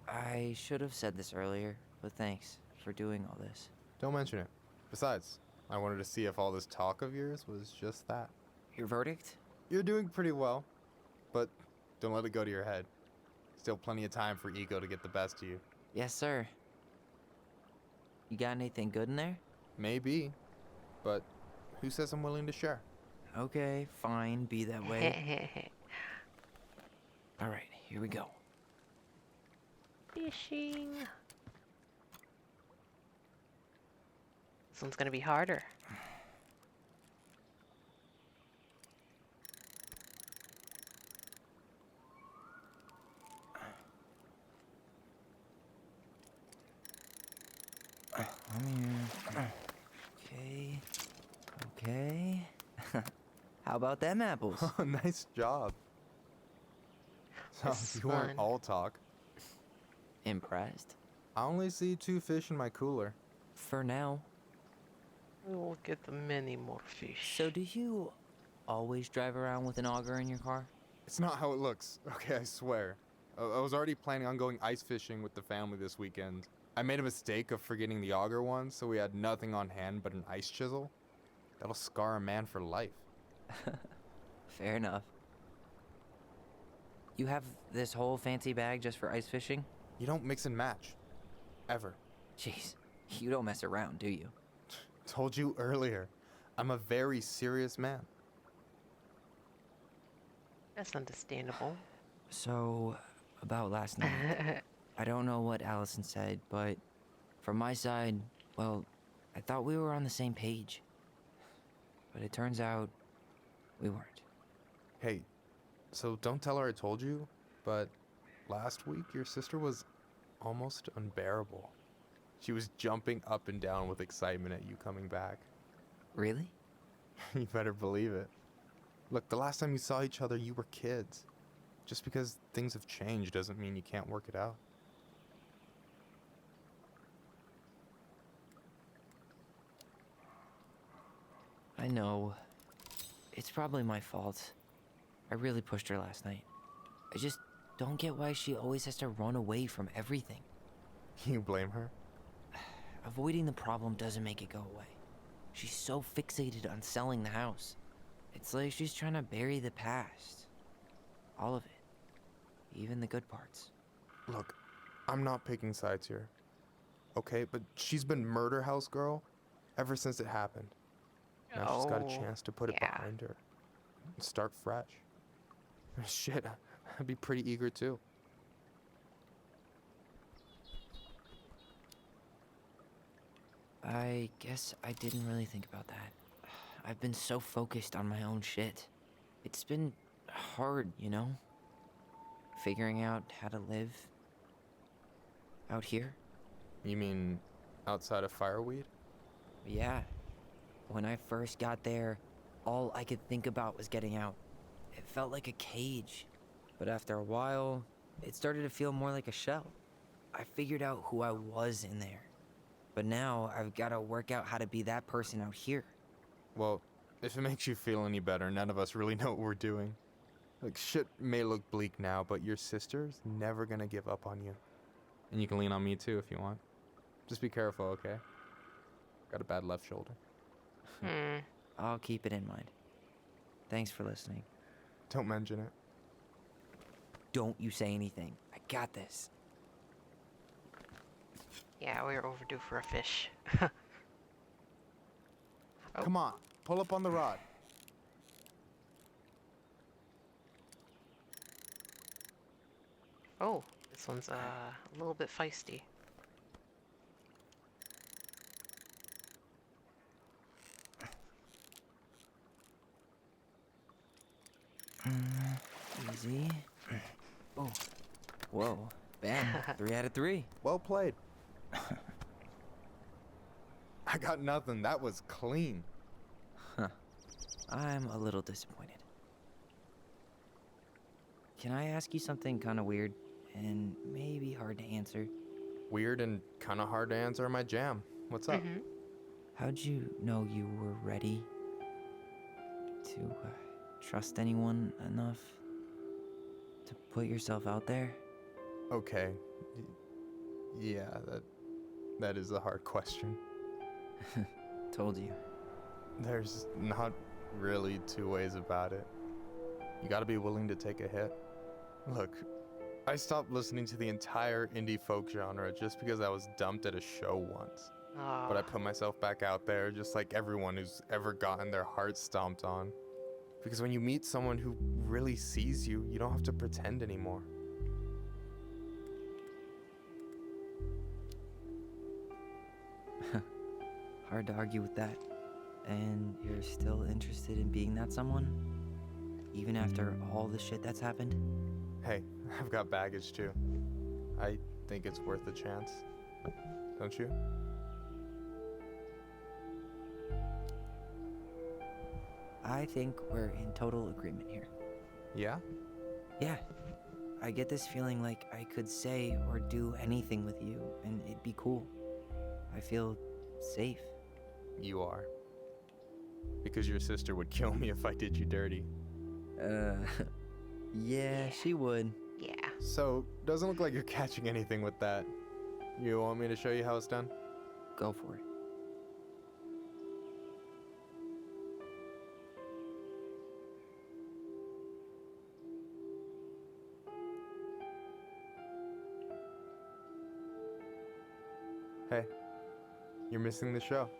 I should have said this earlier, but thanks for doing all this. Don't mention it. Besides, I wanted to see if all this talk of yours was just that. Your verdict? You're doing pretty well, but don't let it go to your head. Still plenty of time for ego to get the best of you. Yes, sir. You got anything good in there? Maybe, but who says I'm willing to share? Okay, fine, be that way. Alright, here we go. Fishing. This one's gonna be harder. Okay. How about them apples? Nice job. So This is you weren't fun. all talk. Impressed? I only see 2 fish in my cooler. For now. We will get the many more fish. So do you always drive around with an auger in your car? It's not how it looks. Okay, I swear. I was already planning on going ice fishing with the family this weekend. I made a mistake of forgetting the auger one, so we had nothing on hand but an ice chisel. That'll scar a man for life. Fair enough. You have this whole fancy bag just for ice fishing? You don't mix and match. Ever. Jeez, you don't mess around, do you? Told you earlier. I'm a very serious man. That's understandable. So, about last night. I don't know what Allison said, but from my side, well, I thought we were on the same page. But it turns out we weren't. Hey, so don't tell her I told you, but last week your sister was almost unbearable. She was jumping up and down with excitement at you coming back. Really? You better believe it. Look, the last time you saw each other, you were kids. Just because things have changed doesn't mean you can't work it out. I know. It's probably my fault. I really pushed her last night. I just don't get why she always has to run away from everything. You blame her? Avoiding the problem doesn't make it go away. She's so fixated on selling the house. It's like she's trying to bury the past. All of it. Even the good parts. Look, I'm not picking sides here. Okay, but she's been murder house girl ever since it happened. Now she's got a chance to put it behind her and start fresh. Shit, I'd be pretty eager too. I guess I didn't really think about that. I've been so focused on my own shit. It's been hard, you know? Figuring out how to live out here. You mean outside of Fireweed? Yeah. When I first got there, all I could think about was getting out. It felt like a cage. But after a while, it started to feel more like a shell. I figured out who I was in there. But now I've got to work out how to be that person out here. Well, if it makes you feel any better, none of us really know what we're doing. Like, shit may look bleak now, but your sister's never gonna give up on you. And you can lean on me too if you want. Just be careful, okay? Got a bad left shoulder. I'll keep it in mind. Thanks for listening. Don't mention it. Don't you say anything. I got this. Yeah, we're overdue for a fish. Come on, pull up on the rod. Oh, this one's a little bit feisty. Easy. Oh. Whoa. Bam. 3 out of 3. Well played. I got nothing. That was clean. Huh. I'm a little disappointed. Can I ask you something kind of weird and maybe hard to answer? Weird and kind of hard to answer my jam. What's up? How'd you know you were ready to trust anyone enough to put yourself out there? Okay. Yeah, that is a hard question. Told you. There's not really two ways about it. You gotta be willing to take a hit. Look, I stopped listening to the entire indie folk genre just because I was dumped at a show once. But I put myself back out there just like everyone who's ever gotten their heart stomped on. Because when you meet someone who really sees you, you don't have to pretend anymore. Hard to argue with that. And you're still interested in being that someone? Even after all the shit that's happened? Hey, I've got baggage too. I think it's worth a chance. Don't you? I think we're in total agreement here. Yeah? Yeah. I get this feeling like I could say or do anything with you and it'd be cool. I feel safe. You are. Because your sister would kill me if I did you dirty. Yeah, she would. Yeah. So, doesn't look like you're catching anything with that. You want me to show you how it's done? Go for it. Hey, you're missing the show.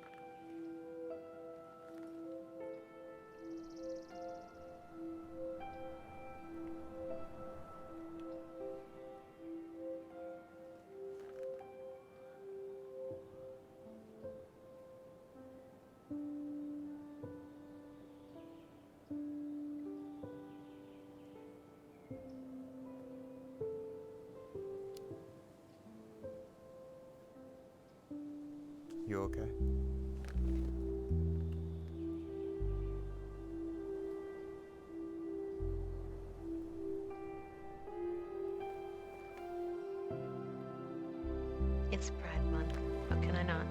You okay? It's Pride Month. How can I not?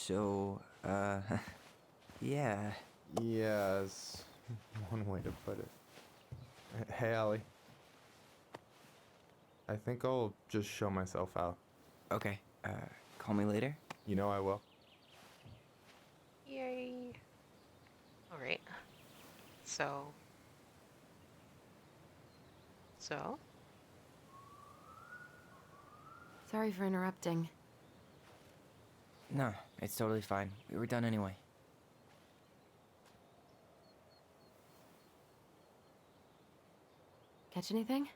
So, yeah. Yes, one way to put it. Hey, Allie. I think I'll just show myself out. Okay, call me later? You know I will. Yay. Alright. So. Sorry for interrupting. No, it's totally fine. We were done anyway. Catch anything?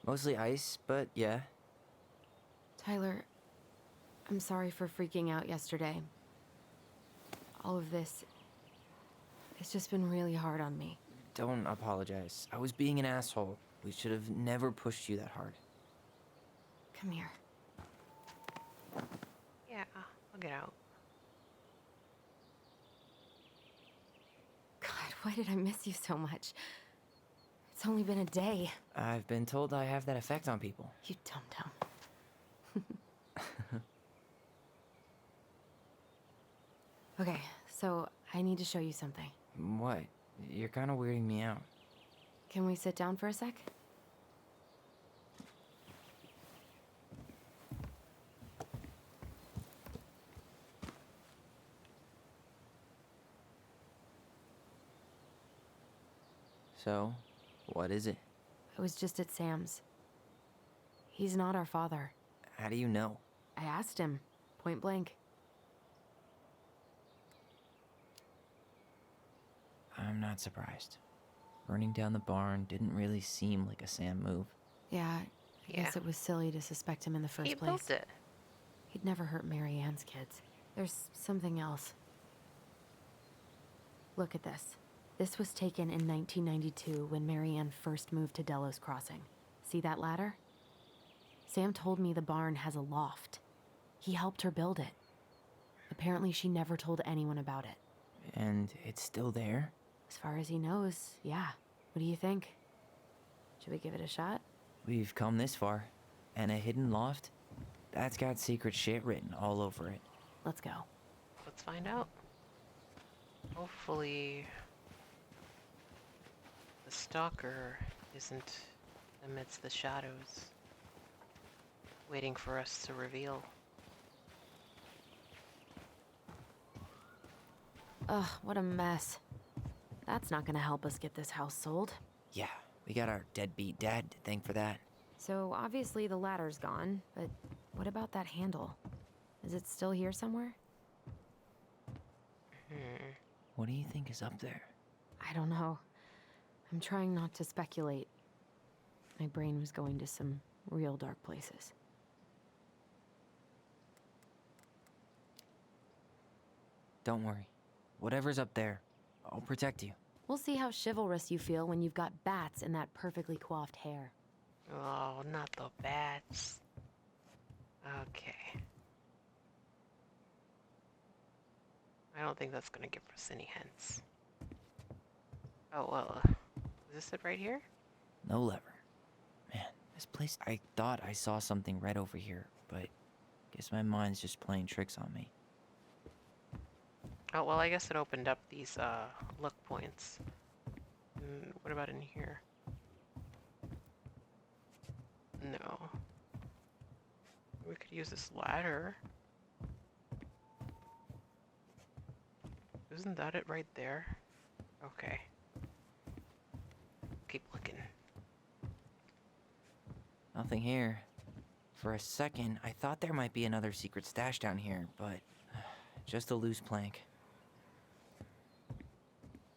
Mostly ice, but yeah. Tyler, I'm sorry for freaking out yesterday. All of this, it's just been really hard on me. Don't apologize. I was being an asshole. We should have never pushed you that hard. Come here. Yeah, I'll get out. God, why did I miss you so much? It's only been a day. I've been told I have that effect on people. You dum-dum. Okay, so I need to show you something. What? You're kind of weirding me out. Can we sit down for a sec? So, what is it? I was just at Sam's. He's not our father. How do you know? I asked him, point blank. I'm not surprised. Burning down the barn didn't really seem like a Sam move. Yeah, I guess it was silly to suspect him in the first He place. built it. He'd never hurt Mary Ann's kids. There's something else. Look at this. This was taken in 1992 when Mary Ann first moved to Delos Crossing. See that ladder? Sam told me the barn has a loft. He helped her build it. Apparently she never told anyone about it. And it's still there? As far as he knows, yeah. What do you think? Should we give it a shot? We've come this far. And a hidden loft? That's got secret shit written all over it. Let's go. Let's find out. Hopefully, the stalker isn't amidst the shadows, waiting for us to reveal. Ugh, what a mess. That's not gonna help us get this house sold. Yeah, we got our deadbeat dad to thank for that. So obviously the ladder's gone, but what about that handle? Is it still here somewhere? What do you think is up there? I don't know. I'm trying not to speculate. My brain was going to some real dark places. Don't worry. Whatever's up there, I'll protect you. We'll see how chivalrous you feel when you've got bats in that perfectly coiffed hair. Oh, not the bats. Okay. I don't think that's gonna give us any hints. Oh, well, is this it right here? No lever. Man, this place... I thought I saw something red over here, but guess my mind's just playing tricks on me. Oh, well, I guess it opened up these, look points. What about in here? No. We could use this ladder. Isn't that it right there? Okay. Keep looking. Nothing here. For a second, I thought there might be another secret stash down here, but just a loose plank.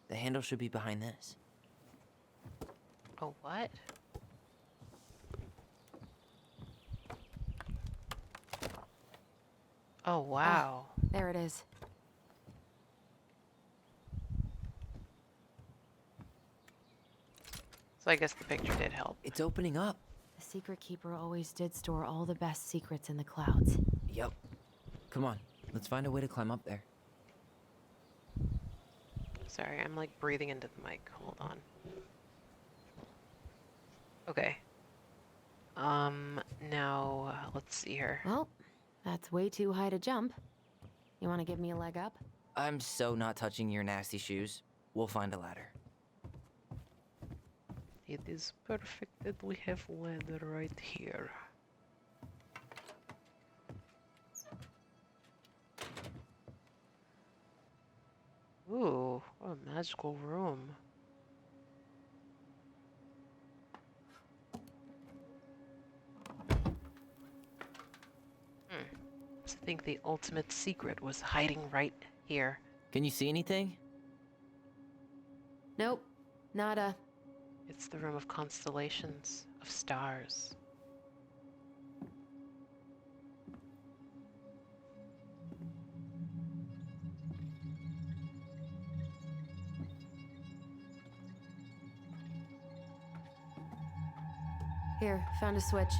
The handle should be behind this. Oh, what? Oh, wow. There it is. So I guess the picture did help. It's opening up. The secret keeper always did store all the best secrets in the clouds. Yep. Come on, let's find a way to climb up there. Sorry, I'm like breathing into the mic. Hold on. Okay. Now, let's see here. Well, That's way too high to jump. You want to give me a leg up? I'm so not touching your nasty shoes. We'll find a ladder. It is perfect that we have ladder right here. Ooh, what a magical room. I think the ultimate secret was hiding right here. Can you see anything? Nope. Nada. It's the room of constellations, of stars. Here, found a switch.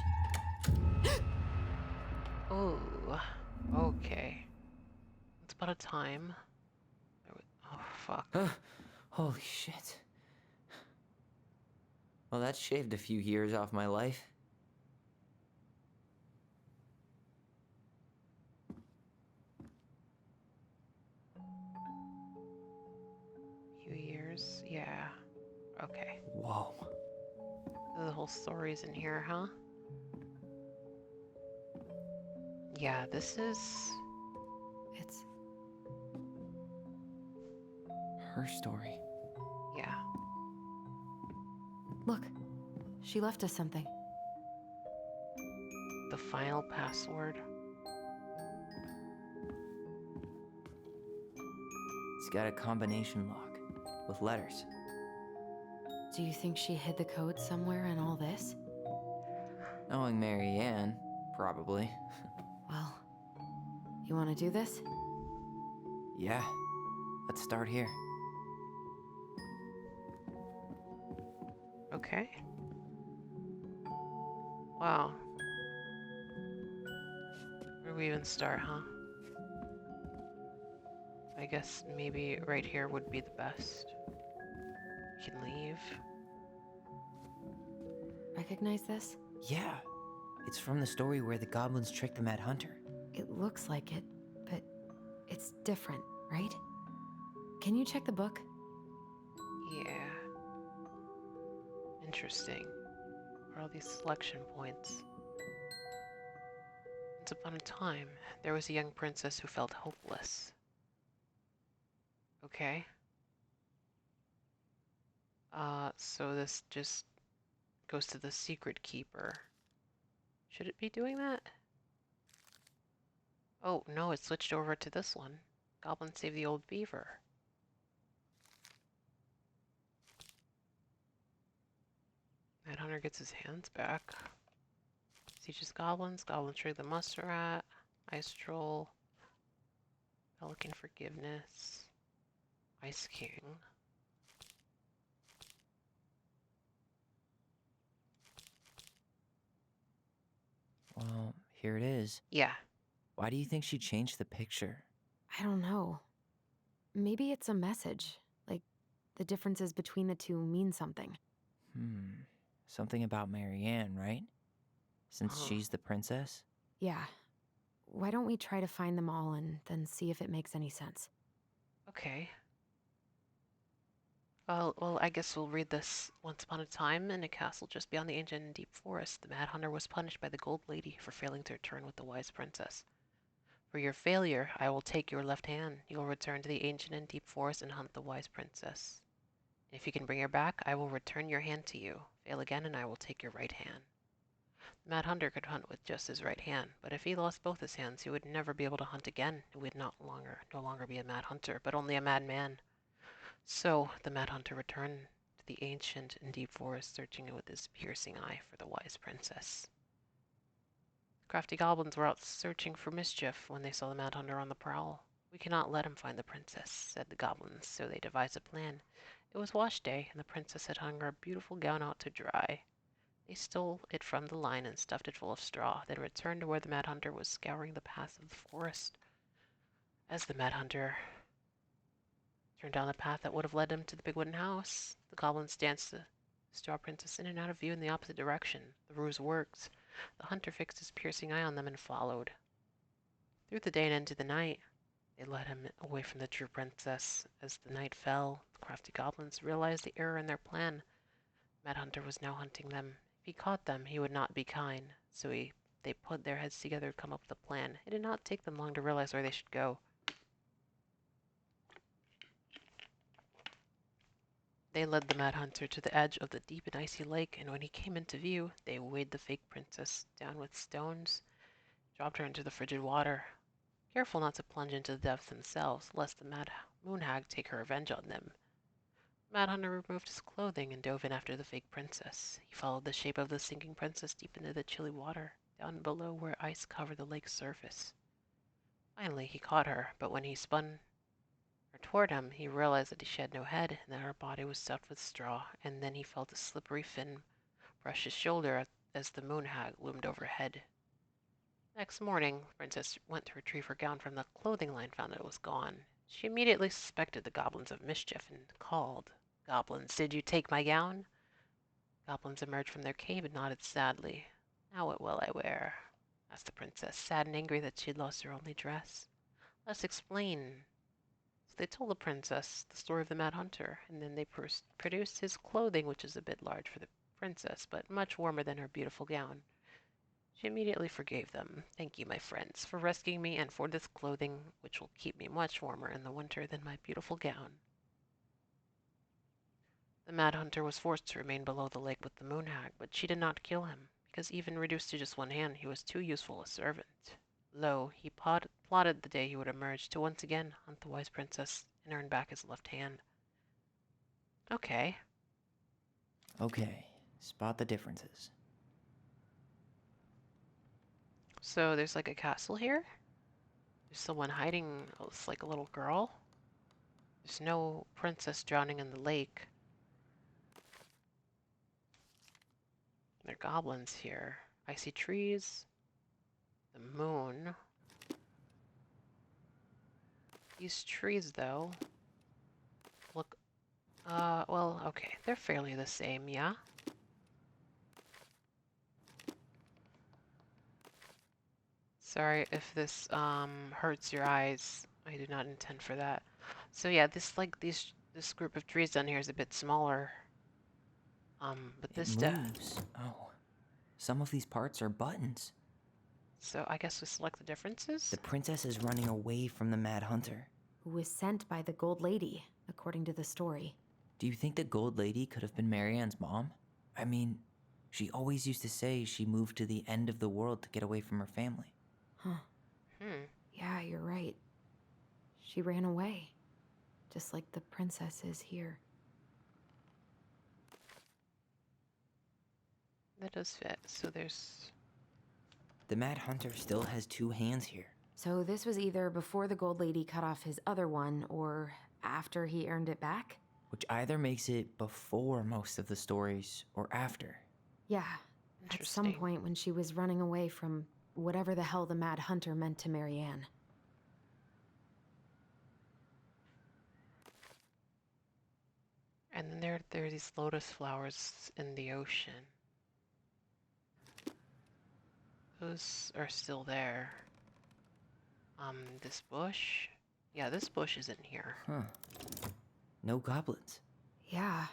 Oh, okay. Once upon a time. Oh, fuck. Holy shit. Well, that shaved a few years off my life. Few years, yeah. Okay. Whoa. The whole story's in here, huh? Yeah, this is... It's... her story. Yeah. Look. She left us something. The final password. It's got a combination lock with letters. Do you think she hid the code somewhere in all this? Knowing Mary Ann, probably. Well, you want to do this? Yeah. Let's start here. Okay. Wow. Where do we even start, huh? I guess maybe right here would be the best. We can leave. Recognize this? Yeah. It's from the story where the goblins tricked the Mad Hunter. It looks like it, but it's different, right? Can you check the book? Yeah. Interesting. Where are all these selection points? Once upon a time, there was a young princess who felt hopeless. Okay. So this just goes to the secret keeper. Should it be doing that? Oh, no, it switched over to this one. Goblin save the old beaver. Mad Hunter gets his hands back. Sieges goblins. Goblin trick the muskrat. Ice troll. Pelican forgiveness. Ice king. Well, here it is. Yeah. Why do you think she changed the picture? I don't know. Maybe it's a message. Like, the differences between the two mean something. Something about Mary Ann, right? Since she's the princess? Yeah. Why don't we try to find them all and then see if it makes any sense? Okay. Well, I guess we'll read this. Once upon a time, in a castle just beyond the ancient and deep forest, the Mad Hunter was punished by the Gold Lady for failing to return with the wise princess. For your failure, I will take your left hand. You will return to the ancient and deep forest and hunt the wise princess. If you can bring her back, I will return your hand to you. Fail again, and I will take your right hand. The Mad Hunter could hunt with just his right hand, but if he lost both his hands, he would never be able to hunt again. He would no longer be a Mad Hunter, but only a madman. So the Mad Hunter returned to the ancient and deep forest, searching it with his piercing eye for the wise princess. Crafty goblins were out searching for mischief when they saw the Mad Hunter on the prowl. We cannot let him find the princess, said the goblins, so they devised a plan. It was wash day, and the princess had hung her beautiful gown out to dry. They stole it from the line and stuffed it full of straw, then returned to where the Mad Hunter was scouring the paths of the forest. As the Mad Hunter turned down the path that would have led him to the big wooden house, the goblins danced the straw princess in and out of view in the opposite direction. The ruse worked. The hunter fixed his piercing eye on them and followed. Through the day and into the night, they led him away from the true princess. As the night fell, the crafty goblins realized the error in their plan. Mad Hunter was now hunting them. If he caught them, he would not be kind. So they put their heads together to come up with a plan. It did not take them long to realize where they should go. They led the Mad Hunter to the edge of the deep and icy lake, and when he came into view, they weighed the fake princess down with stones, dropped her into the frigid water, careful not to plunge into the depths themselves, lest the Mad Moon Hag take her revenge on them. Mad Hunter removed his clothing and dove in after the fake princess. He followed the shape of the sinking princess deep into the chilly water, down below where ice covered the lake's surface. Finally, he caught her, but when he spun her toward him, he realized that she had no head and that her body was stuffed with straw, and then he felt a slippery fin brush his shoulder as the moon hag loomed overhead. Next morning, the princess went to retrieve her gown from the clothing line and found that it was gone. She immediately suspected the goblins of mischief and called. "Goblins, did you take my gown?" Goblins emerged from their cave and nodded sadly. "Now what will I wear?" asked the princess, sad and angry that she had lost her only dress. "Let's explain." So they told the princess the story of the Mad Hunter, and then they produced his clothing, which is a bit large for the princess, but much warmer than her beautiful gown. She immediately forgave them. "Thank you, my friends, for rescuing me and for this clothing, which will keep me much warmer in the winter than my beautiful gown." The Mad Hunter was forced to remain below the lake with the Moon Hag, but she did not kill him, because even reduced to just one hand, he was too useful a servant. Lo, he plotted the day he would emerge to once again hunt the wise princess and earn back his left hand. Okay. Okay, spot the differences. So there's like a castle here. There's someone hiding. Oh, it's like a little girl. There's no princess drowning in the lake. There are goblins here. I see trees. The moon. These trees, though, look, well, okay. They're fairly the same, yeah? Sorry if this, hurts your eyes. I did not intend for that. So yeah, this group of trees down here is a bit smaller. But It this moves. Oh, some of these parts are buttons. So I guess we select the differences? The princess is running away from the Mad Hunter. Who was sent by the Gold Lady, according to the story. Do you think the Gold Lady could have been Marianne's mom? I mean, she always used to say she moved to the end of the world to get away from her family. Huh. Yeah, you're right. She ran away. Just like the princess is here. That does fit. So there's... The Mad Hunter still has two hands here. So this was either before the Gold Lady cut off his other one, or after he earned it back? Which either makes it before most of the stories, or after. Yeah, at some point when she was running away from whatever the hell the Mad Hunter meant to Marianne. And then there are these lotus flowers in the ocean. Those are still there. This bush? Yeah, this bush isn't here. Huh. No goblins. Yeah.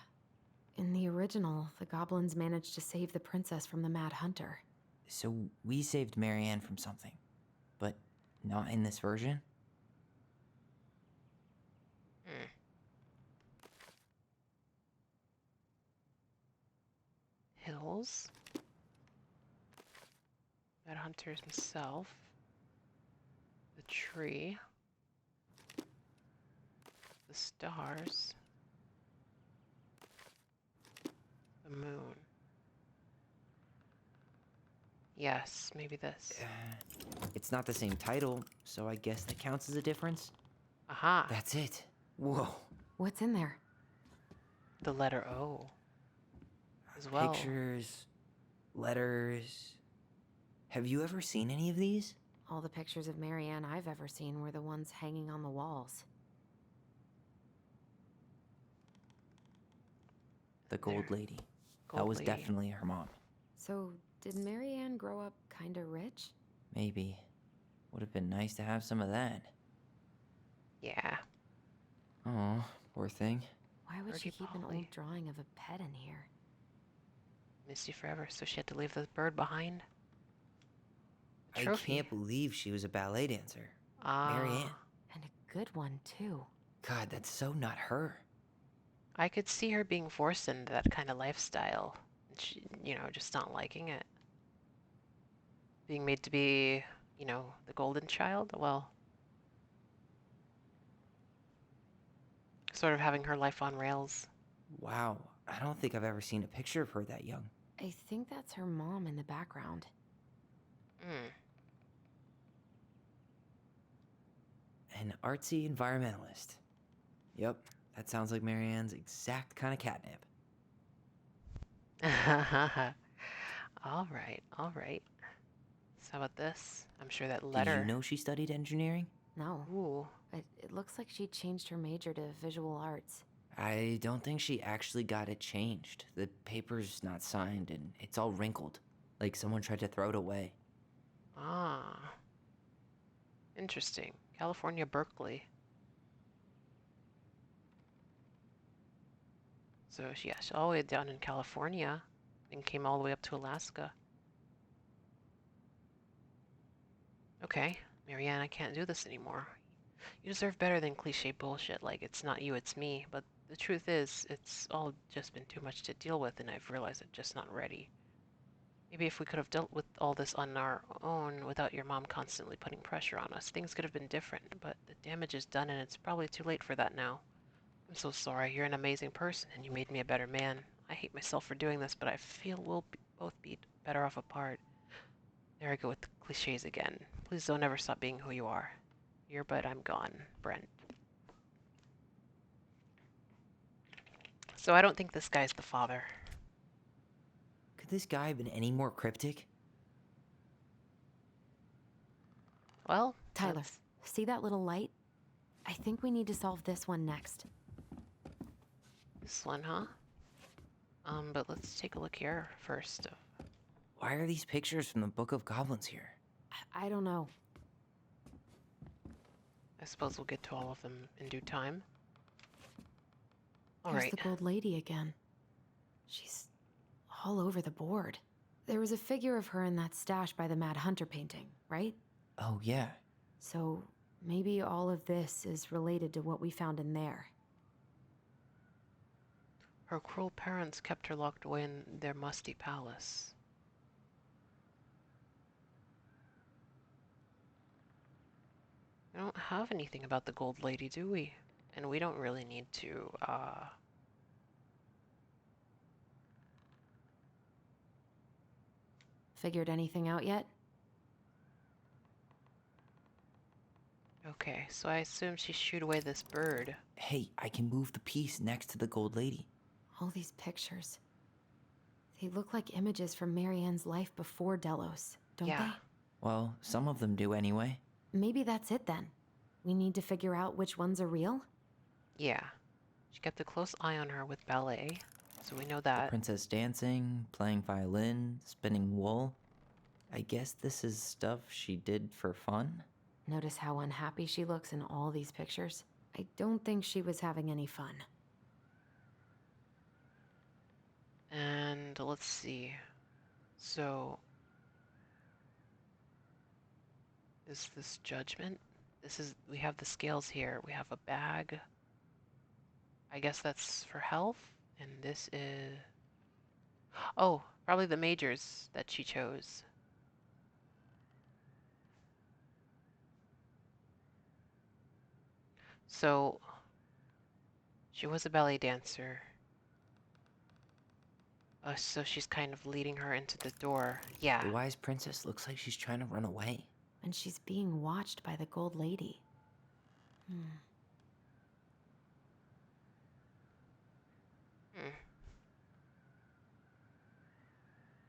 In the original, the goblins managed to save the princess from the Mad Hunter. So we saved Marianne from something, but not in this version? Hills. Mad Hunter himself. The tree. The stars. The moon. Yes, maybe this. It's not the same title, so I guess that counts as a difference. Aha. That's it. Whoa. What's in there? The letter O. As well. Pictures, letters. Have you ever seen any of these? All the pictures of Marianne I've ever seen were the ones hanging on the walls. The Gold Lady. That was definitely her mom. So, did Marianne grow up kinda rich? Maybe. Would have been nice to have some of that. Yeah. Oh, poor thing. Why would she Birdie keep an Polly. old drawing of a pet in here? Miss you forever, so she had to leave the bird behind. I Trophy. can't believe she was a ballet dancer. Ah. Marianne. And a good one, too. God, that's so not her. I could see her being forced into that kind of lifestyle. She, just not liking it. Being made to be, the golden child. Well, sort of having her life on rails. Wow, I don't think I've ever seen a picture of her that young. I think that's her mom in the background. An artsy environmentalist. Yep, that sounds like Marianne's exact kind of catnip. All right, all right. So how about this? I'm sure that Do letter. you know she studied engineering? No. Ooh. But it looks like she changed her major to visual arts. I don't think she actually got it changed. The paper's not signed and it's all wrinkled. Like someone tried to throw it away. Ah. Interesting. California, Berkeley. So she's all the way down in California and came all the way up to Alaska. Okay, Marianne, I can't do this anymore. You deserve better than cliche bullshit like it's not you, it's me. But the truth is, it's all just been too much to deal with, and I've realized I'm just not ready. Maybe if we could have dealt with all this on our own without your mom constantly putting pressure on us, things could have been different. But the damage is done, and it's probably too late for that now. I'm so sorry. You're an amazing person, and you made me a better man. I hate myself for doing this, but I feel we'll both be better off apart. There I go with the cliches again. Please don't ever stop being who you are. You're but I'm gone, Brent. So I don't think this guy's the father. Could this guy have been any more cryptic? Well, Tyler, see that little light? I think we need to solve this one next. This one, huh? But let's take a look here first. Why are these pictures from the Book of Goblins here? I don't know. I suppose we'll get to all of them in due time. All There's right. the gold lady again. She's all over the board. There was a figure of her in that stash by the Mad Hunter painting, right? Oh, yeah. So maybe all of this is related to what we found in there. Her cruel parents kept her locked away in their musty palace. We don't have anything about the gold lady, do we? And we don't really need to, Figured anything out yet? Okay, so I assume she shooed away this bird. Hey, I can move the piece next to the gold lady. All these pictures. They look like images from Marianne's life before Delos, don't they? Well, some of them do anyway. Maybe that's it then. We need to figure out which ones are real? Yeah. She kept a close eye on her with ballet, so we know that. Princess dancing, playing violin, spinning wool. I guess this is stuff she did for fun? Notice how unhappy she looks in all these pictures? I don't think she was having any fun. And let's see. So, is this judgment? We have the scales here. We have a bag. I guess that's for health. And this is, oh, probably the majors that she chose. So, she was a ballet dancer. So she's kind of leading her into the door. Yeah. The wise princess looks like she's trying to run away. And she's being watched by the gold lady.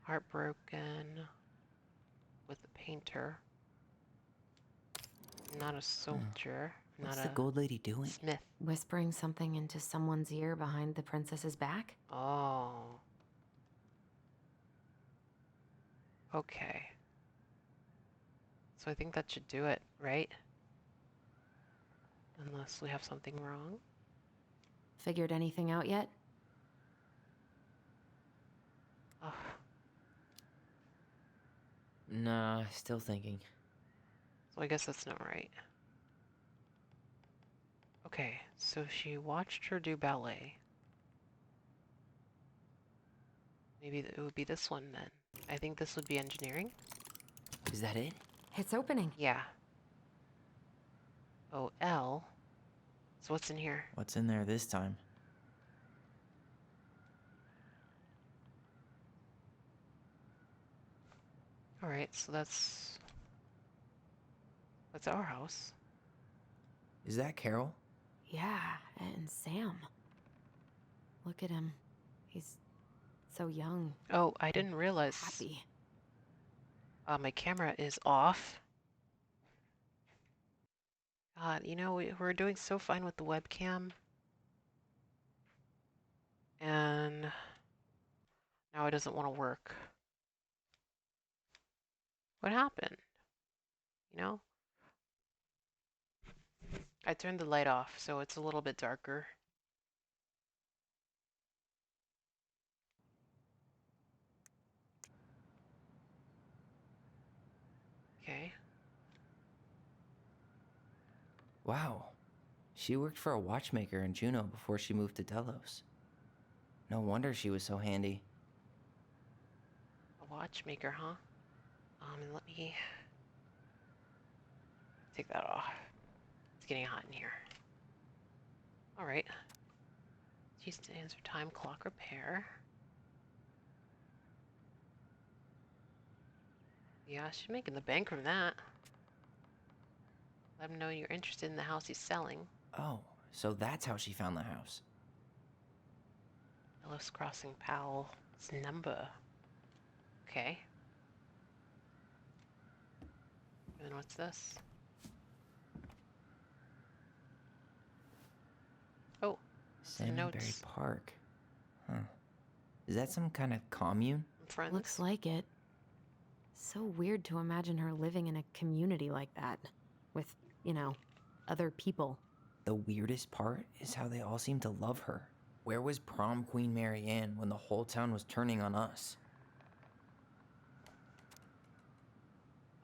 Heartbroken with the painter. Not a soldier. What's not the a gold lady doing? Smith. Whispering something into someone's ear behind the princess's back? Oh. Okay. So So I think that should do it, right? Unless we have something wrong. Figured anything out yet? Ugh. Nah, still thinking. So I guess that's not right. Okay, so she watched her do ballet. Maybe it would be this one then. I think this would be engineering. Is that it? It's opening. Yeah. Oh, L. So what's in here? What's in there this time? All right, so that's our house. Is that Carol? Yeah, and Sam. Look at him. He's so young. Oh, I didn't realize. Happy. My camera is off. God, you know, we're doing so fine with the webcam. And now it doesn't want to work. What happened? You know? I turned the light off, so it's a little bit darker. Okay. Wow. She worked for a watchmaker in Juneau before she moved to Delos. No wonder she was so handy. A watchmaker, huh? And let me take that off. It's getting hot in here. All right. She stands for time clock repair. Yeah, she's making the bank from that. Let him know you're interested in the house he's selling. Oh, so that's how she found the house. Ellis Crossing Powell's number. Okay. And then what's this? Oh, some Salmonberry notes. Park. Huh. Is that some kind of commune? Friends. Looks like it. So weird to imagine her living in a community like that. With, you know, other people. The weirdest part is how they all seem to love her. Where was prom queen Mary Ann when the whole town was turning on us?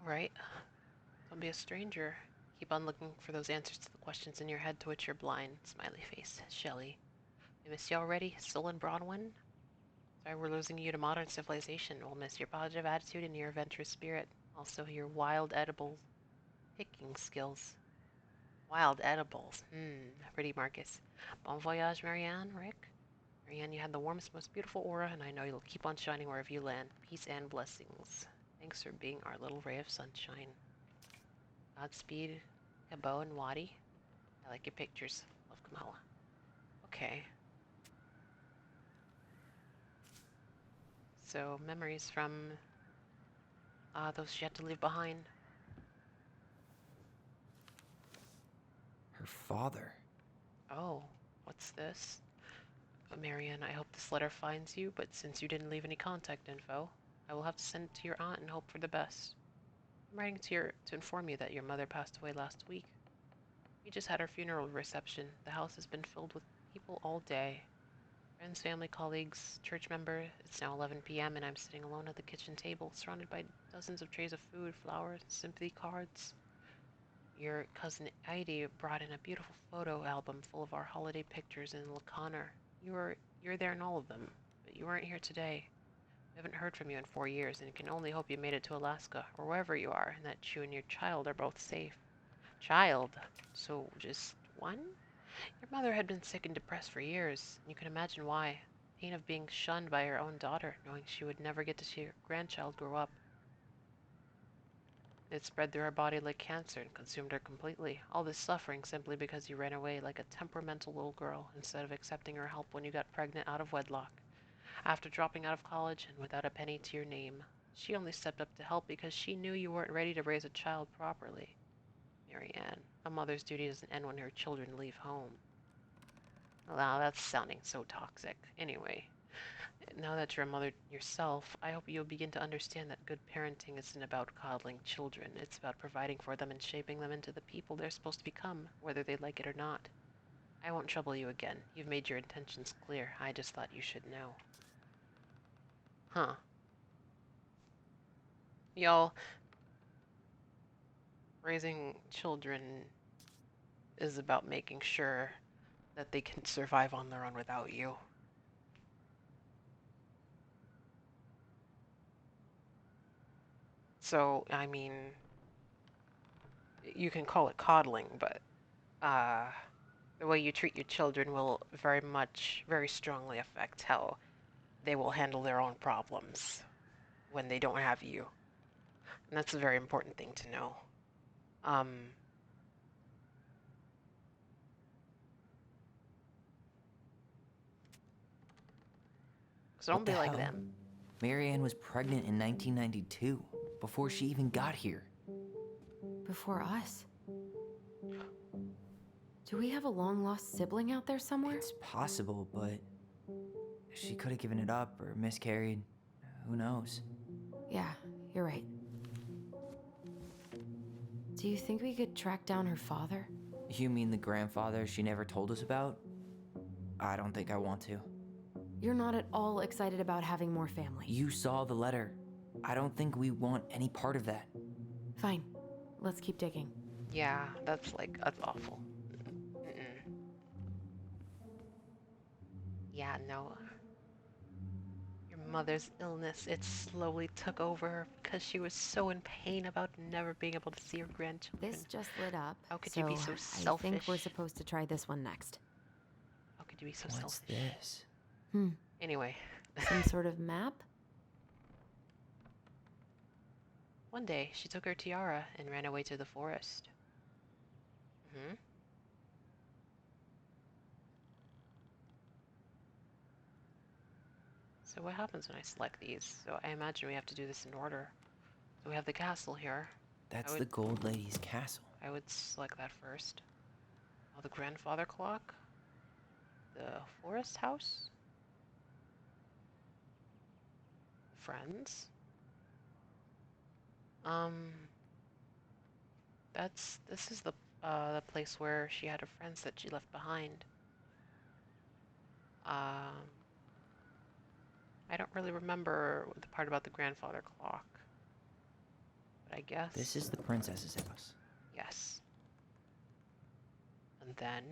All right. Don't be a stranger. Keep on looking for those answers to the questions in your head to which you're blind. Smiley face. Shelley. I miss you already? Still in Bronwyn? Sorry we're losing you to modern civilization. We'll miss your positive attitude and your adventurous spirit. Also your wild edible picking skills. Wild edibles. Pretty Marcus. Bon voyage, Marianne, Rick. Marianne, you had the warmest, most beautiful aura, and I know you'll keep on shining wherever you land. Peace and blessings. Thanks for being our little ray of sunshine. Godspeed, Cabot and Wadi. I like your pictures. Love, Kamala. Okay. So, memories from those she had to leave behind. Her father. Oh, what's this? Marianne, I hope this letter finds you, but since you didn't leave any contact info, I will have to send it to your aunt and hope for the best. I'm writing to inform you that your mother passed away last week. We just had our funeral reception. The house has been filled with people all day. Friends, family, colleagues, church member. It's now 11 p.m. and I'm sitting alone at the kitchen table, surrounded by dozens of trays of food, flowers, sympathy cards. Your cousin Heidi brought in a beautiful photo album full of our holiday pictures in Laconer. You're there in all of them, but you weren't here today. We haven't heard from you in 4 years, and can only hope you made it to Alaska, or wherever you are, and that you and your child are both safe. Child? So just one? Your mother had been sick and depressed for years, and you can imagine why. Pain of being shunned by her own daughter, knowing she would never get to see her grandchild grow up. It spread through her body like cancer and consumed her completely. All this suffering simply because you ran away like a temperamental little girl instead of accepting her help when you got pregnant out of wedlock. After dropping out of college and without a penny to your name, she only stepped up to help because she knew you weren't ready to raise a child properly. Marianne, a mother's duty doesn't end when her children leave home. Wow, that's sounding so toxic. Anyway, Now that you're a mother yourself, I hope you'll begin to understand that good parenting isn't about coddling children. It's about providing for them and shaping them into the people they're supposed to become, whether they like it or not. I won't trouble you again. You've made your intentions clear. I just thought you should know. Huh. Y'all, raising children is about making sure that they can survive on their own without you. So, I mean, you can call it coddling, but the way you treat your children will very strongly affect how they will handle their own problems when they don't have you. And that's a very important thing to know. So don't be like them. Marianne was pregnant in 1992, before she even got here. Before us? Do we have a long-lost sibling out there somewhere? It's possible, but she could have given it up or miscarried. Who knows? Yeah, you're right. Do you think we could track down her father? You mean the grandfather she never told us about? I don't think I want to. You're not at all excited about having more family. You saw the letter. I don't think we want any part of that. Fine. Let's keep digging. Yeah, that's awful. Mm-mm. Yeah, no. Your mother's illness, it slowly took over her because she was so in pain about never being able to see her grandchildren. This just lit up. How could you be so selfish? I think we're supposed to try this one next. How could you be so What's selfish? This? Anyway. Some sort of map? One day, she took her tiara and ran away to the forest. So what happens when I select these? So I imagine we have to do this in order. So we have the castle here. That's the Gold Lady's castle. I would select that first. Oh, the grandfather clock. The forest house. Friends. This is the place where she had her friends that she left behind. I don't really remember the part about the grandfather clock. But I guess this is the princess's house. Yes. And then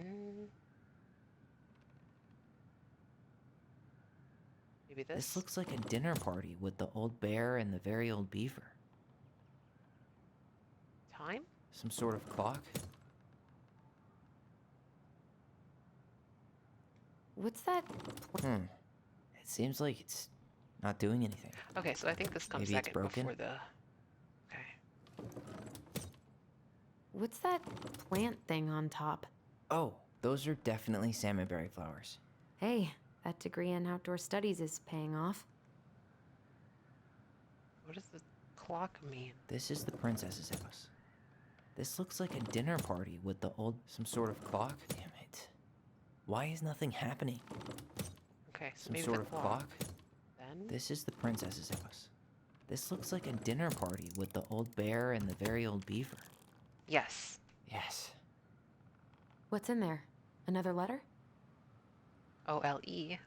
maybe this? This looks like a dinner party with the old bear and the very old beaver. Time? Some sort of clock? What's that? It seems like it's not doing anything. Okay, so I think this comes Maybe second it's broken? before the... Okay. What's that plant thing on top? Oh, those are definitely salmonberry flowers. Hey, that degree in outdoor studies is paying off. What does the clock mean? This is the princess's house. This looks like a dinner party with the old... some sort of clock? Damn it. Why is nothing happening? Okay, so some maybe sort the of clock? Then? This is the princess's house. This looks like a dinner party with the old bear and the very old beaver. Yes. Yes. What's in there? Another letter? O-L-E.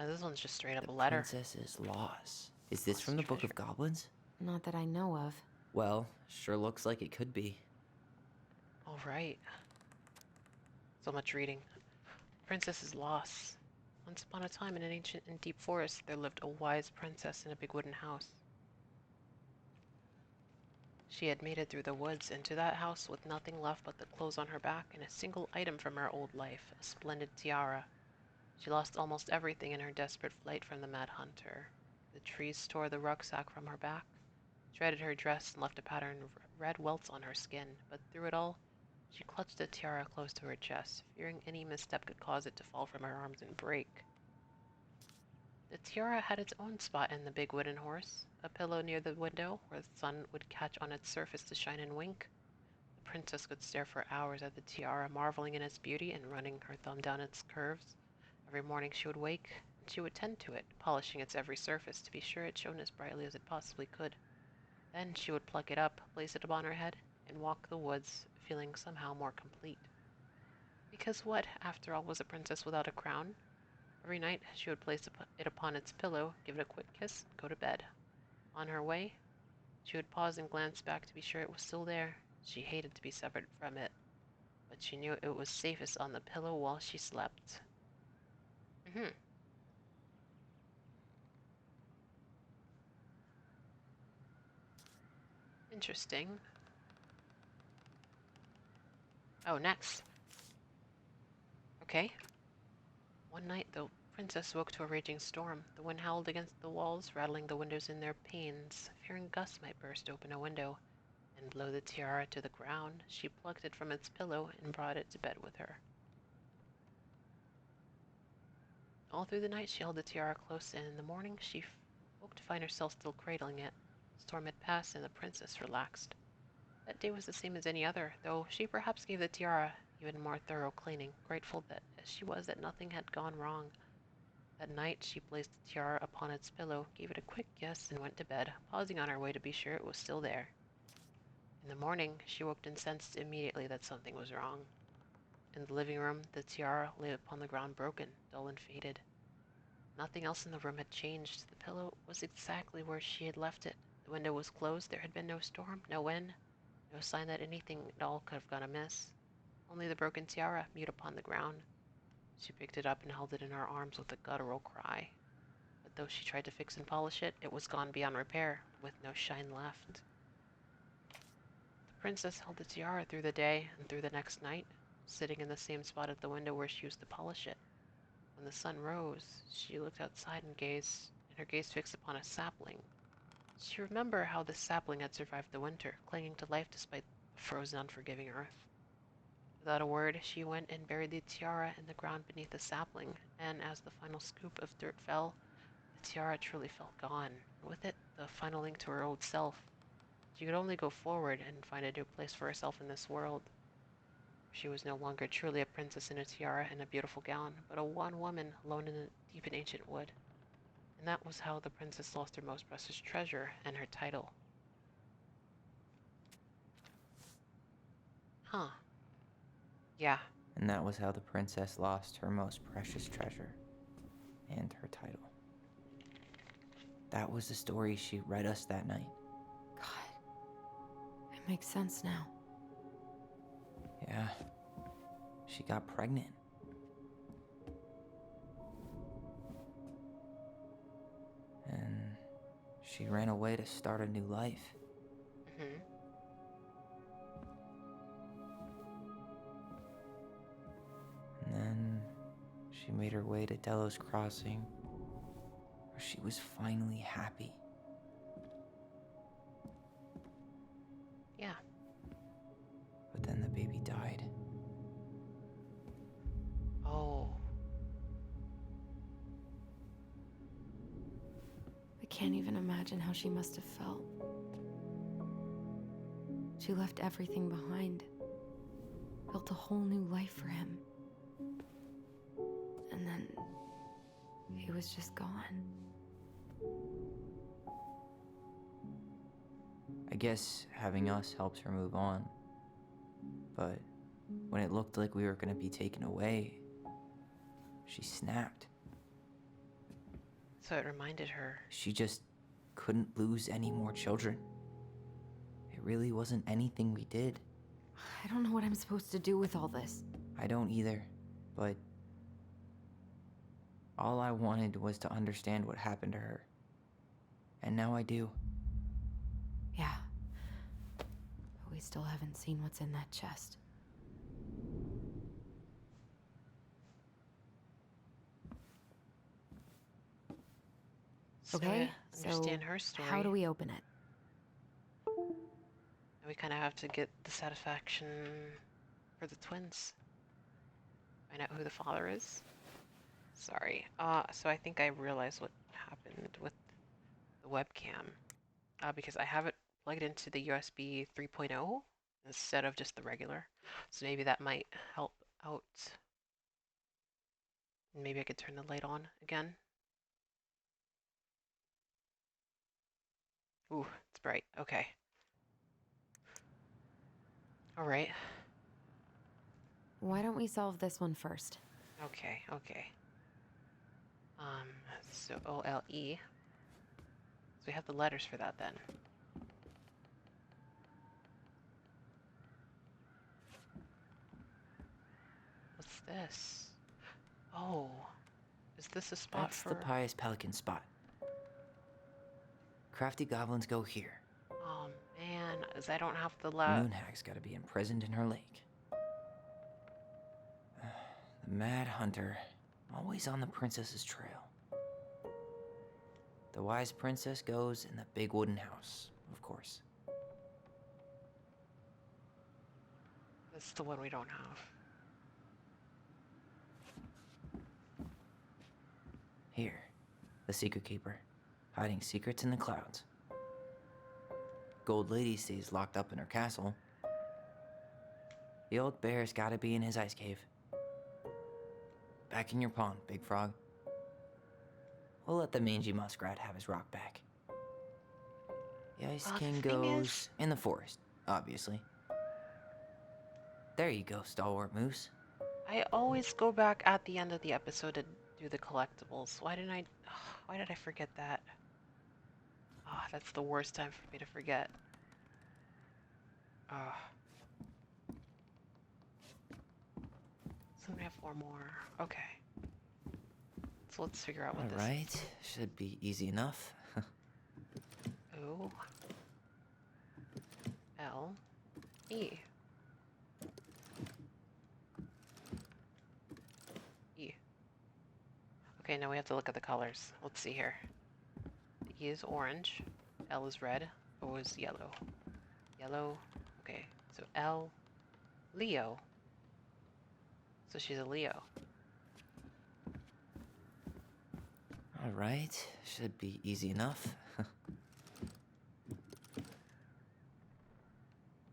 This one's just straight up a letter. Princess's Loss. Is this from the Book of Goblins? Not that I know of. Well, sure looks like it could be. All right. So much reading. Princess's Loss. Once upon a time in an ancient and deep forest, there lived a wise princess in a big wooden house. She had made it through the woods into that house with nothing left but the clothes on her back and a single item from her old life, a splendid tiara. She lost almost everything in her desperate flight from the mad hunter. The trees tore the rucksack from her back, shredded her dress, and left a pattern of red welts on her skin, but through it all, she clutched the tiara close to her chest, fearing any misstep could cause it to fall from her arms and break. The tiara had its own spot in the big wooden horse, a pillow near the window where the sun would catch on its surface to shine and wink. The princess could stare for hours at the tiara, marveling in its beauty and running her thumb down its curves, Every morning she would wake, and she would tend to it, polishing its every surface to be sure it shone as brightly as it possibly could. Then she would pluck it up, place it upon her head, and walk the woods, feeling somehow more complete. Because what, after all, was a princess without a crown? Every night she would place it upon its pillow, give it a quick kiss, and go to bed. On her way, she would pause and glance back to be sure it was still there. She hated to be severed from it, but she knew it was safest on the pillow while she slept. Interesting. Oh, next. Okay. One night, the princess woke to a raging storm. The wind howled against the walls, rattling the windows in their panes. Fearing gusts might burst open a window and blow the tiara to the ground, she plucked it from its pillow and brought it to bed with her. All through the night she held the tiara close, and in the morning she woke to find herself still cradling it. The storm had passed, and the princess relaxed. That day was the same as any other, though she perhaps gave the tiara even more thorough cleaning, grateful that as she was that nothing had gone wrong. That night she placed the tiara upon its pillow, gave it a quick kiss, and went to bed, pausing on her way to be sure it was still there. In the morning she woke and sensed immediately that something was wrong. In the living room, the tiara lay upon the ground broken, dull and faded. Nothing else in the room had changed. The pillow was exactly where she had left it. The window was closed. There had been no storm, no wind, no sign that anything at all could have gone amiss. Only the broken tiara, mute upon the ground. She picked it up and held it in her arms with a guttural cry. But though she tried to fix and polish it, it was gone beyond repair, with no shine left. The princess held the tiara through the day and through the next night, sitting in the same spot at the window where she used to polish it. When the sun rose, she looked outside and her gaze fixed upon a sapling. She remembered how the sapling had survived the winter, clinging to life despite the frozen, unforgiving earth. Without a word, she went and buried the tiara in the ground beneath the sapling, and as the final scoop of dirt fell, the tiara truly felt gone, and with it, the final link to her old self. She could only go forward and find a new place for herself in this world. She was no longer truly a princess in a tiara and a beautiful gown, but a one woman alone in the deep and ancient wood. And that was how the princess lost her most precious treasure and her title. Huh. Yeah. And that was how the princess lost her most precious treasure and her title. That was the story she read us that night. God, it makes sense now. Yeah, she got pregnant. And she ran away to start a new life. And then she made her way to Delos Crossing, where she was finally happy. Yeah. But then the baby died. Oh. I can't even imagine how she must have felt. She left everything behind, built a whole new life for him. And then he was just gone. I guess having us helped her move on. But when it looked like we were going to be taken away, she snapped. So it reminded her. She just couldn't lose any more children. It really wasn't anything we did. I don't know what I'm supposed to do with all this. I don't either, but all I wanted was to understand what happened to her. And now I do. Yeah. But we still haven't seen what's in that chest. So Okay, to understand her story, how do we open it? we kind of have to get the satisfaction for the twins. Find out who the father is. Sorry. So I think I realized what happened with the webcam. Because I have it plugged into the USB 3.0 instead of just the regular. So maybe that might help out. Maybe I could turn the light on again. Ooh, it's bright. Okay. All right. Why don't we solve this one first? Okay, okay. So OLE. So we have the letters for that then. What's this? Oh, is this a spot That's for... the Pious Pelican spot. Crafty goblins go here. Oh man, as I don't have the Moonhag's gotta be imprisoned in her lake. The Mad Hunter, always on the princess's trail. The wise princess goes in the big wooden house, of course. That's the one we don't have. Here, the Secret Keeper, hiding secrets in the clouds. Gold Lady stays locked up in her castle. The old bear's gotta be in his ice cave. Back in your pond, Big Frog. We'll let the mangy muskrat have his rock back. The Ice King goes in the forest, obviously. There you go, Stalwart Moose. I always go back at the end of the episode to do the collectibles. Why did I forget that? Oh, that's the worst time for me to forget. So we have 4 more. Okay. So let's figure out what this is. Alright, should be easy enough. O L E. E. Okay, now we have to look at the colors. Let's see here. The E is orange, L is red, O is yellow. Yellow. Okay, so L, Leo. So she's a Leo. Alright, should be easy enough.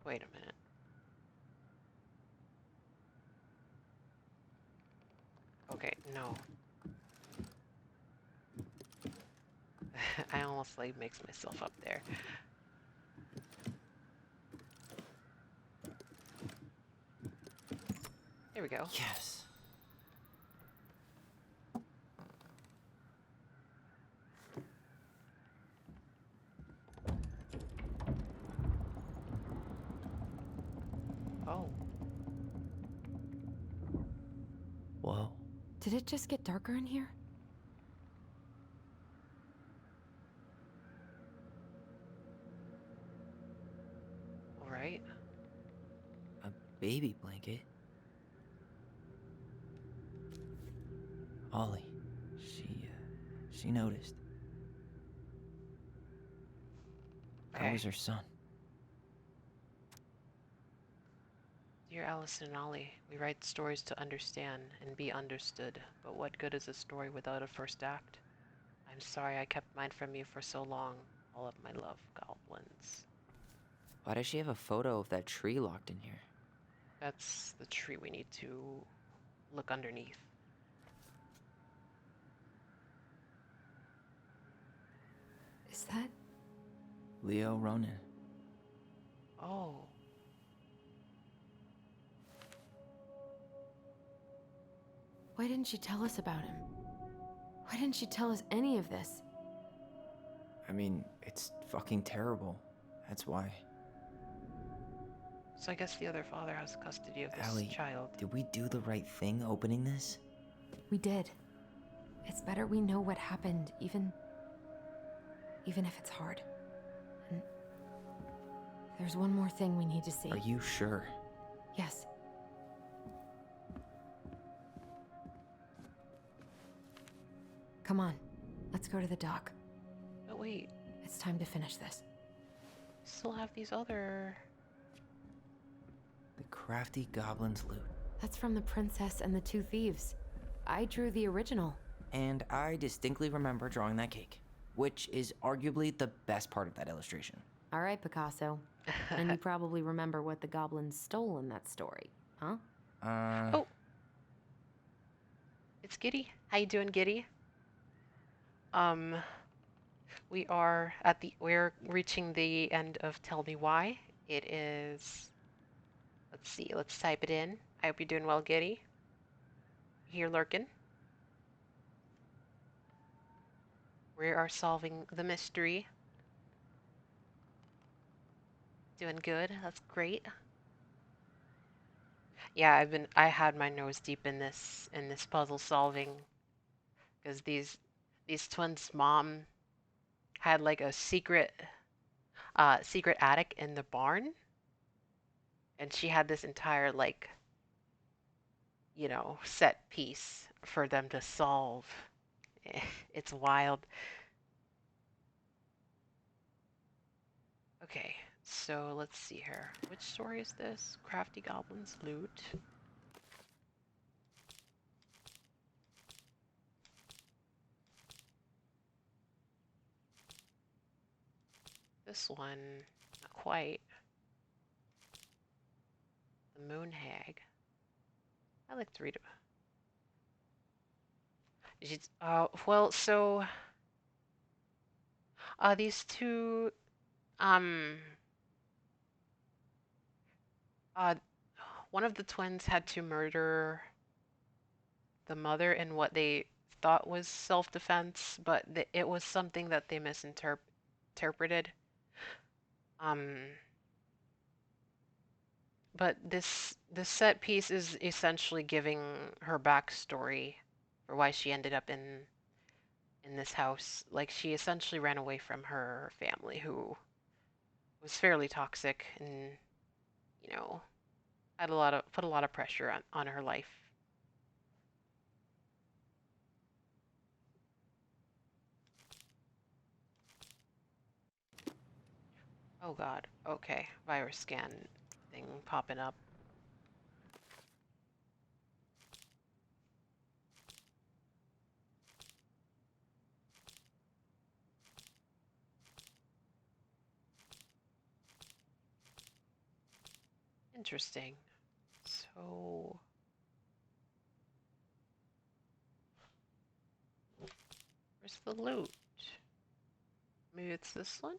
Wait a minute. Okay, no. I almost like mix myself up there. There we go. Yes. Oh. Whoa. Did it just get darker in here? All right. A baby blanket? Ollie. She noticed. Okay. How was her son? Dear Allison and Ollie, we write stories to understand and be understood, but what good is a story without a first act? I'm sorry I kept mine from you for so long. All of my love, goblins. Why does she have a photo of that tree locked in here? That's the tree we need to look underneath. Is that... Leo Ronan. Oh. Why didn't she tell us about him? Why didn't she tell us any of this? I mean, it's fucking terrible. That's why. So I guess the other father has custody of this Allie, child. did we do the right thing opening this? We did. It's better we know what happened, even if it's hard. And there's one more thing we need to see. Are you sure? Yes. Come on, let's go to the dock. But wait. It's time to finish this. We still have these other... The crafty goblin's loot. That's from the princess and the 2 thieves. I drew the original. And I distinctly remember drawing that cake, which is arguably the best part of that illustration. All right, Picasso. And you probably remember what the goblins stole in that story, huh? Oh! it's Giddy. How you doing, Giddy? Um, we're reaching the end of Tell Me Why. It is, let's see, let's type it in. I hope you're doing well, Giddy. Here lurking. We are solving the mystery. Doing good. That's great. Yeah, I had my nose deep in this puzzle solving because these twins' mom had like a secret attic in the barn, and she had this entire like, set piece for them to solve. It's wild. Okay, so let's see here. Which story is this? Crafty Goblins Loot. This one, not quite. The Moon Hag. I like to read it. Well, so these two, um, uh, one of the twins had to murder the mother in what they thought was self-defense, but it was something that they misinterpreted. Um, but this set piece is essentially giving her backstory for why she ended up in this house. Like she essentially ran away from her family, who was fairly toxic and had put a lot of pressure on her life. Oh God. Okay. Virus scan thing popping up. Interesting. So where's the loot? Maybe it's this one?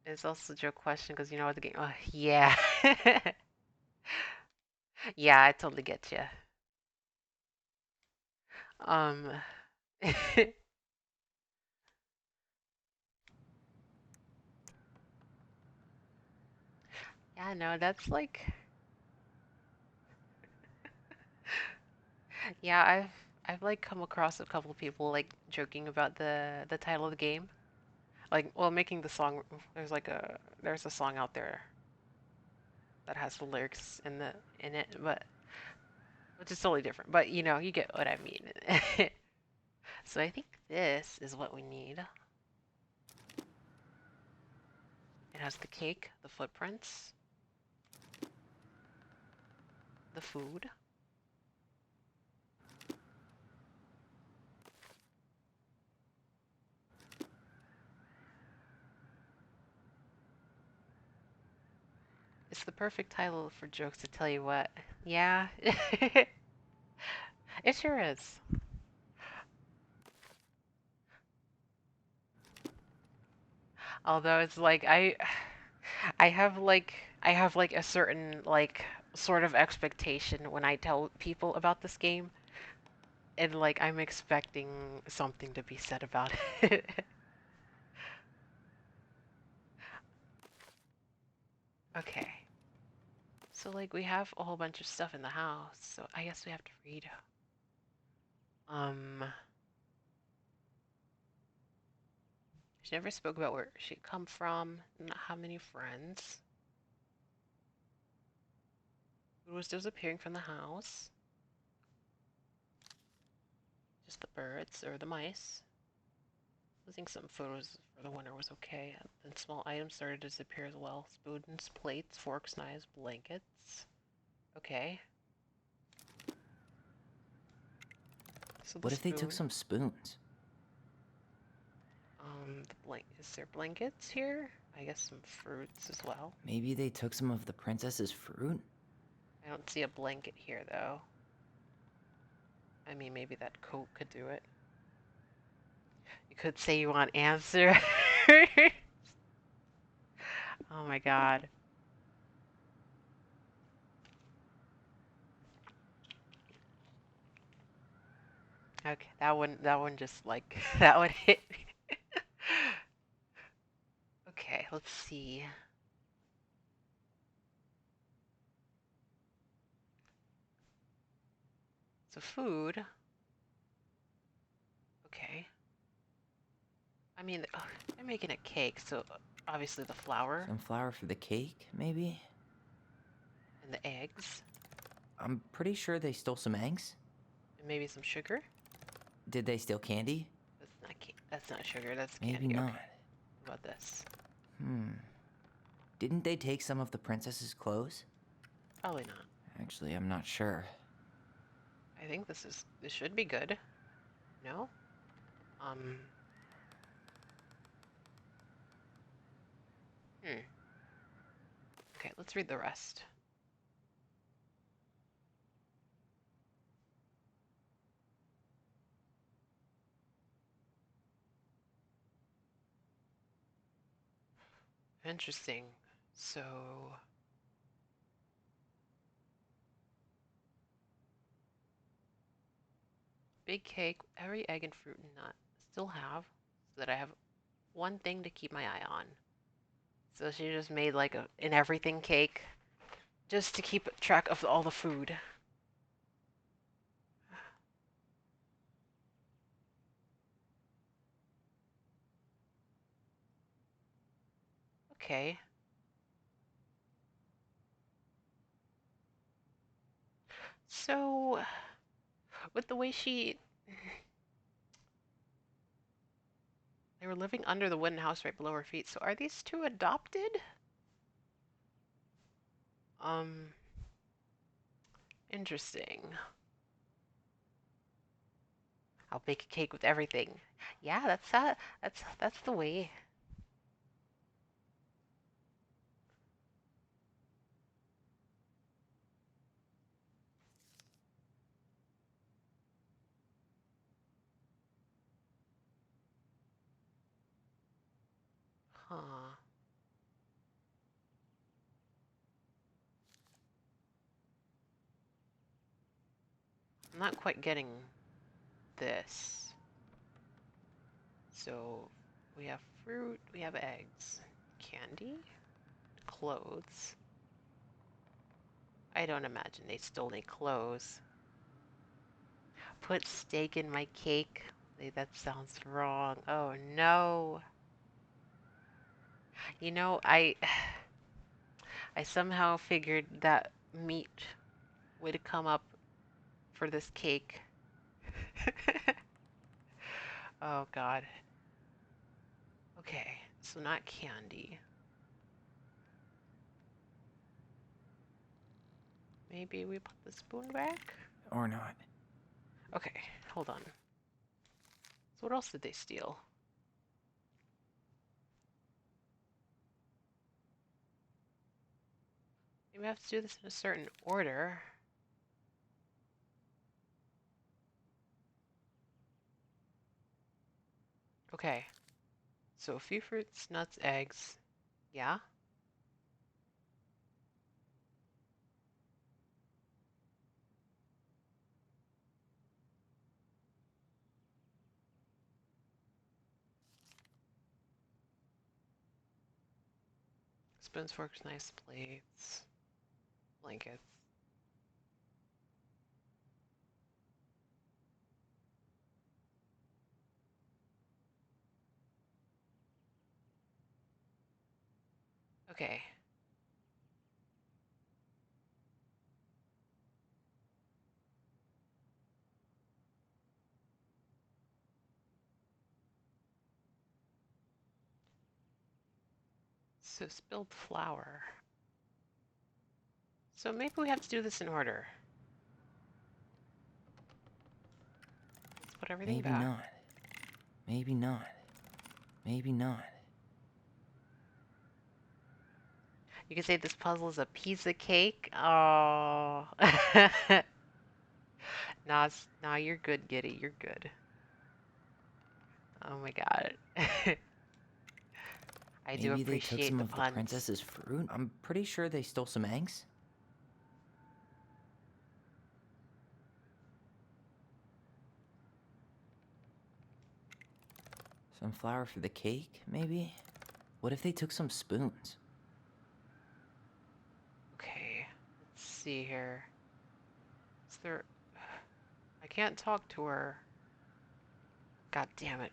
It's also a joke question because you know what the game. Oh, yeah. Yeah, I totally get you. Um, yeah, no, that's like, yeah, I've like come across a couple of people like joking about the title of the game. Like, well, making the song. There's a song out there that has the lyrics in it, but which is totally different. But you get what I mean. So I think this is what we need. It has the cake, the footprints, the food. It's the perfect title for jokes to tell you what. Yeah. It sure is. Although it's like I have like a certain like sort of expectation when I tell people about this game, and like I'm expecting something to be said about it. Okay. So like we have a whole bunch of stuff in the house, so I guess we have to read. Um, she never spoke about where she come from, not how many friends. Who was disappearing from the house? Just the birds or the mice. Losing some photos for the winter was okay. Then small items started to disappear as well. Spoons, plates, forks, knives, blankets. Okay. So the What if they took spoon. some spoons? Is there blankets here? I guess some fruits as well. Maybe they took some of the princess's fruit? I don't see a blanket here, though. I mean, maybe that coat could do it. You could say you want answer. Oh my god. Okay, that one just like that one hit me. Okay, let's see. So food. Okay. I mean, they're making a cake, so obviously the flour Some flour for the cake, maybe? and the eggs I'm pretty sure they stole some eggs. and maybe some sugar. Did they steal candy? That's not sugar. That's Maybe candy. not. Okay. What about this? Didn't they take some of the princess's clothes? Probably not. Actually, I'm not sure. I think this should be good. No? Okay, let's read the rest. Interesting. So big cake, every egg and fruit and nut still have, so that I have one thing to keep my eye on. So she just made like an everything cake just to keep track of all the food. Okay. So with the way they were living under the wooden house right below her feet. So are these two adopted? Interesting. I'll bake a cake with everything. Yeah, that's the way. Huh. I'm not quite getting this. So we have fruit, we have eggs, candy, clothes. I don't imagine they stole any clothes. Put steak in my cake. That sounds wrong. Oh no. You know, I somehow figured that meat would come up for this cake. Oh god. Okay, so not candy. Maybe we put the spoon back? Or not. Okay, hold on. So what else did they steal? Maybe I have to do this in a certain order. Okay. So a few fruits, nuts, eggs. Yeah? Spoons, forks, knives, plates, blankets. Okay. So spilled flour. So maybe we have to do this in order. Let's put everything Maybe back. not. Maybe not. Maybe not. You could say this puzzle is a piece of cake. Oh. Nah, you're good, Giddy. You're good. Oh my god. I do Maybe they took appreciate some the of the puns. princess's fruit? I'm pretty sure they stole some eggs. Some flour for the cake, maybe? What if they took some spoons? Okay, let's see here. Is there... I can't talk to her. God damn it.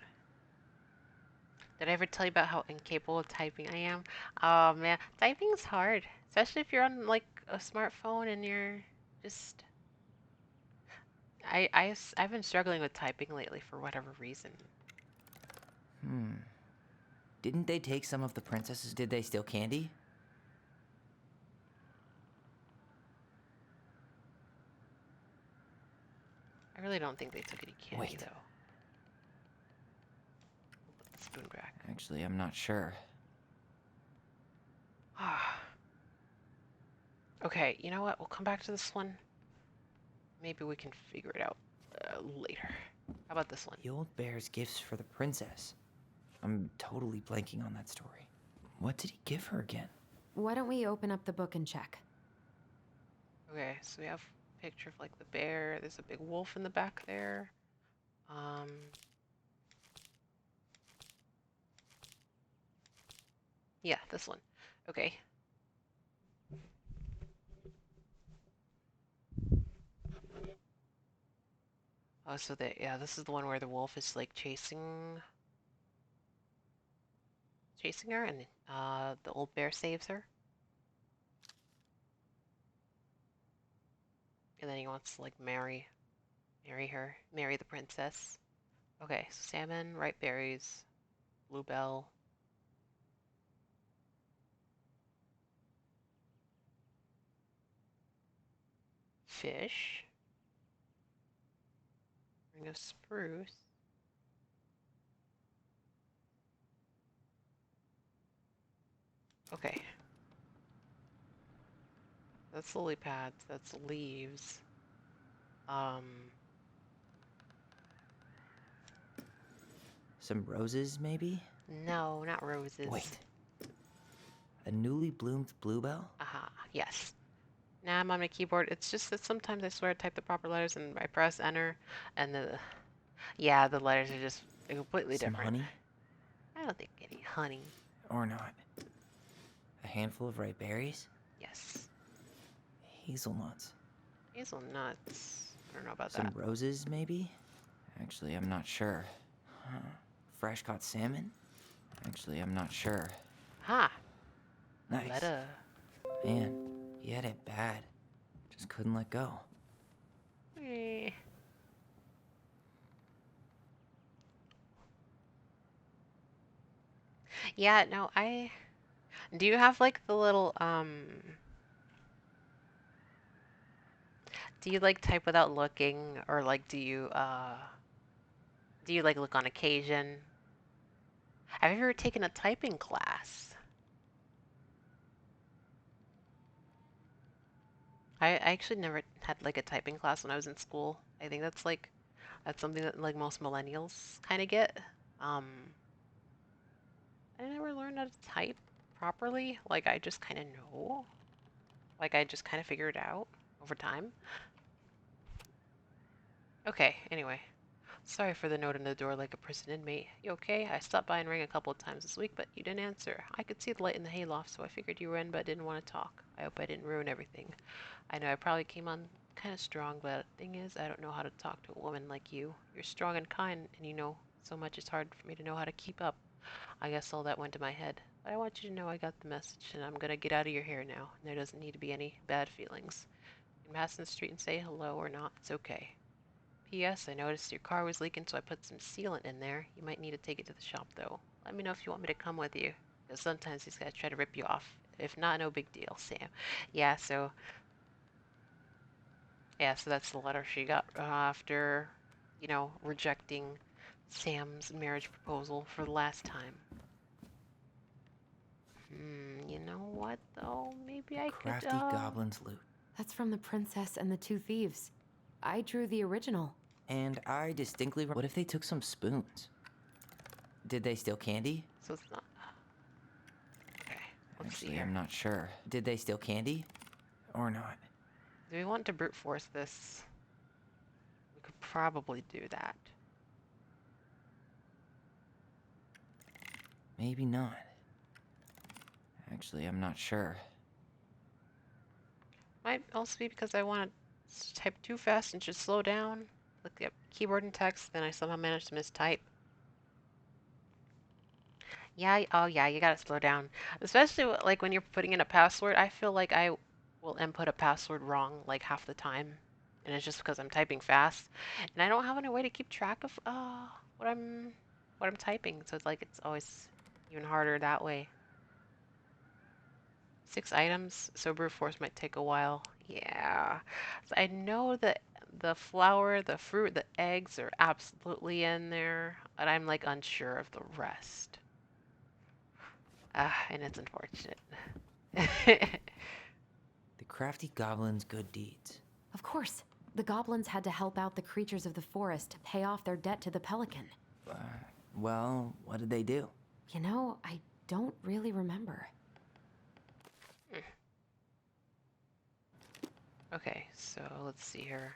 Did I ever tell you about how incapable of typing I am? Oh man, typing's hard. Especially if you're on like a smartphone and you're just... I've been struggling with typing lately for whatever reason. Didn't they take some of the princesses? Did they steal candy? I really don't think they took any candy Wait. though. We'll put the spoon back. Actually, I'm not sure. Okay, you know what? We'll come back to this one. Maybe we can figure it out later. How about this one? The old bear's gifts for the princess. I'm totally blanking on that story. What did he give her again? Why don't we open up the book and check? Okay, so we have a picture of like the bear. There's a big wolf in the back there. Yeah, this one. Okay. Oh, so yeah, this is the one where the wolf is like chasing her, and the old bear saves her. And then he wants to like marry the princess. Okay, so salmon, ripe berries, bluebell. Fish. Ring of spruce. Okay. That's lily pads, that's leaves. Some roses, maybe? No, not roses. Wait. A newly bloomed bluebell? Aha, yes. Now I'm on my keyboard. It's just that sometimes I swear I type the proper letters and I press enter, and the letters are just completely Some different. honey? I don't think any honey. Or not. A handful of ripe berries? Yes. Hazelnuts. Hazelnuts. I don't know about Some that. roses, maybe? Actually, I'm not sure. Huh. Fresh caught salmon? Actually, I'm not sure. Ha! Nice. Letter. Man, he had it bad. Just couldn't let go. Eh. Yeah, no, do you have like the little, do you like type without looking, or like do you like look on occasion? Have you ever taken a typing class? I actually never had like a typing class when I was in school. I think that's something that like most millennials kind of get. I never learned how to type properly. Like I just kind of know. Like I just kind of figure it out over time. Okay, anyway. Sorry for the note in the door like a prison inmate. You okay? I stopped by and rang a couple of times this week, but you didn't answer. I could see the light in the hayloft, so I figured you were in, but didn't want to talk. I hope I didn't ruin everything. I know I probably came on kind of strong, but the thing is, I don't know how to talk to a woman like you. You're strong and kind, and you know so much it's hard for me to know how to keep up. I guess all that went to my head. But I want you to know I got the message, and I'm gonna get out of your hair now. And there doesn't need to be any bad feelings. You can pass in the street and say hello or not. It's okay. P.S. I noticed your car was leaking, so I put some sealant in there. You might need to take it to the shop, though. Let me know if you want me to come with you, because sometimes these guys try to rip you off. If not, no big deal, Sam. Yeah, so that's the letter she got after, rejecting Sam's marriage proposal for the last time. You know what, though? Maybe I could, Crafty Goblin's loot. That's from the princess and the two thieves. I drew the original. And I distinctly. What if they took some spoons? Did they steal candy? So it's not. Okay, let's see Actually, here. I'm not sure. Did they steal candy? Or not? Do we want to brute force this? We could probably do that. Maybe not. Actually, I'm not sure. Might also be because I want to type too fast and should slow down. Click the keyboard and text, then I somehow managed to mistype. Yeah, oh yeah, you gotta slow down. Especially like when you're putting in a password, I feel like I will input a password wrong like half the time. And it's just because I'm typing fast. And I don't have any way to keep track of what I'm typing. So it's like it's always even harder that way. 6 items, so brute force might take a while. Yeah. So I know that the flour, the fruit, the eggs are absolutely in there, but I'm like unsure of the rest. And it's unfortunate. The crafty goblin's good deeds. Of course. The goblins had to help out the creatures of the forest to pay off their debt to the pelican. Well, what did they do? You know, I don't really remember. Okay, so let's see here.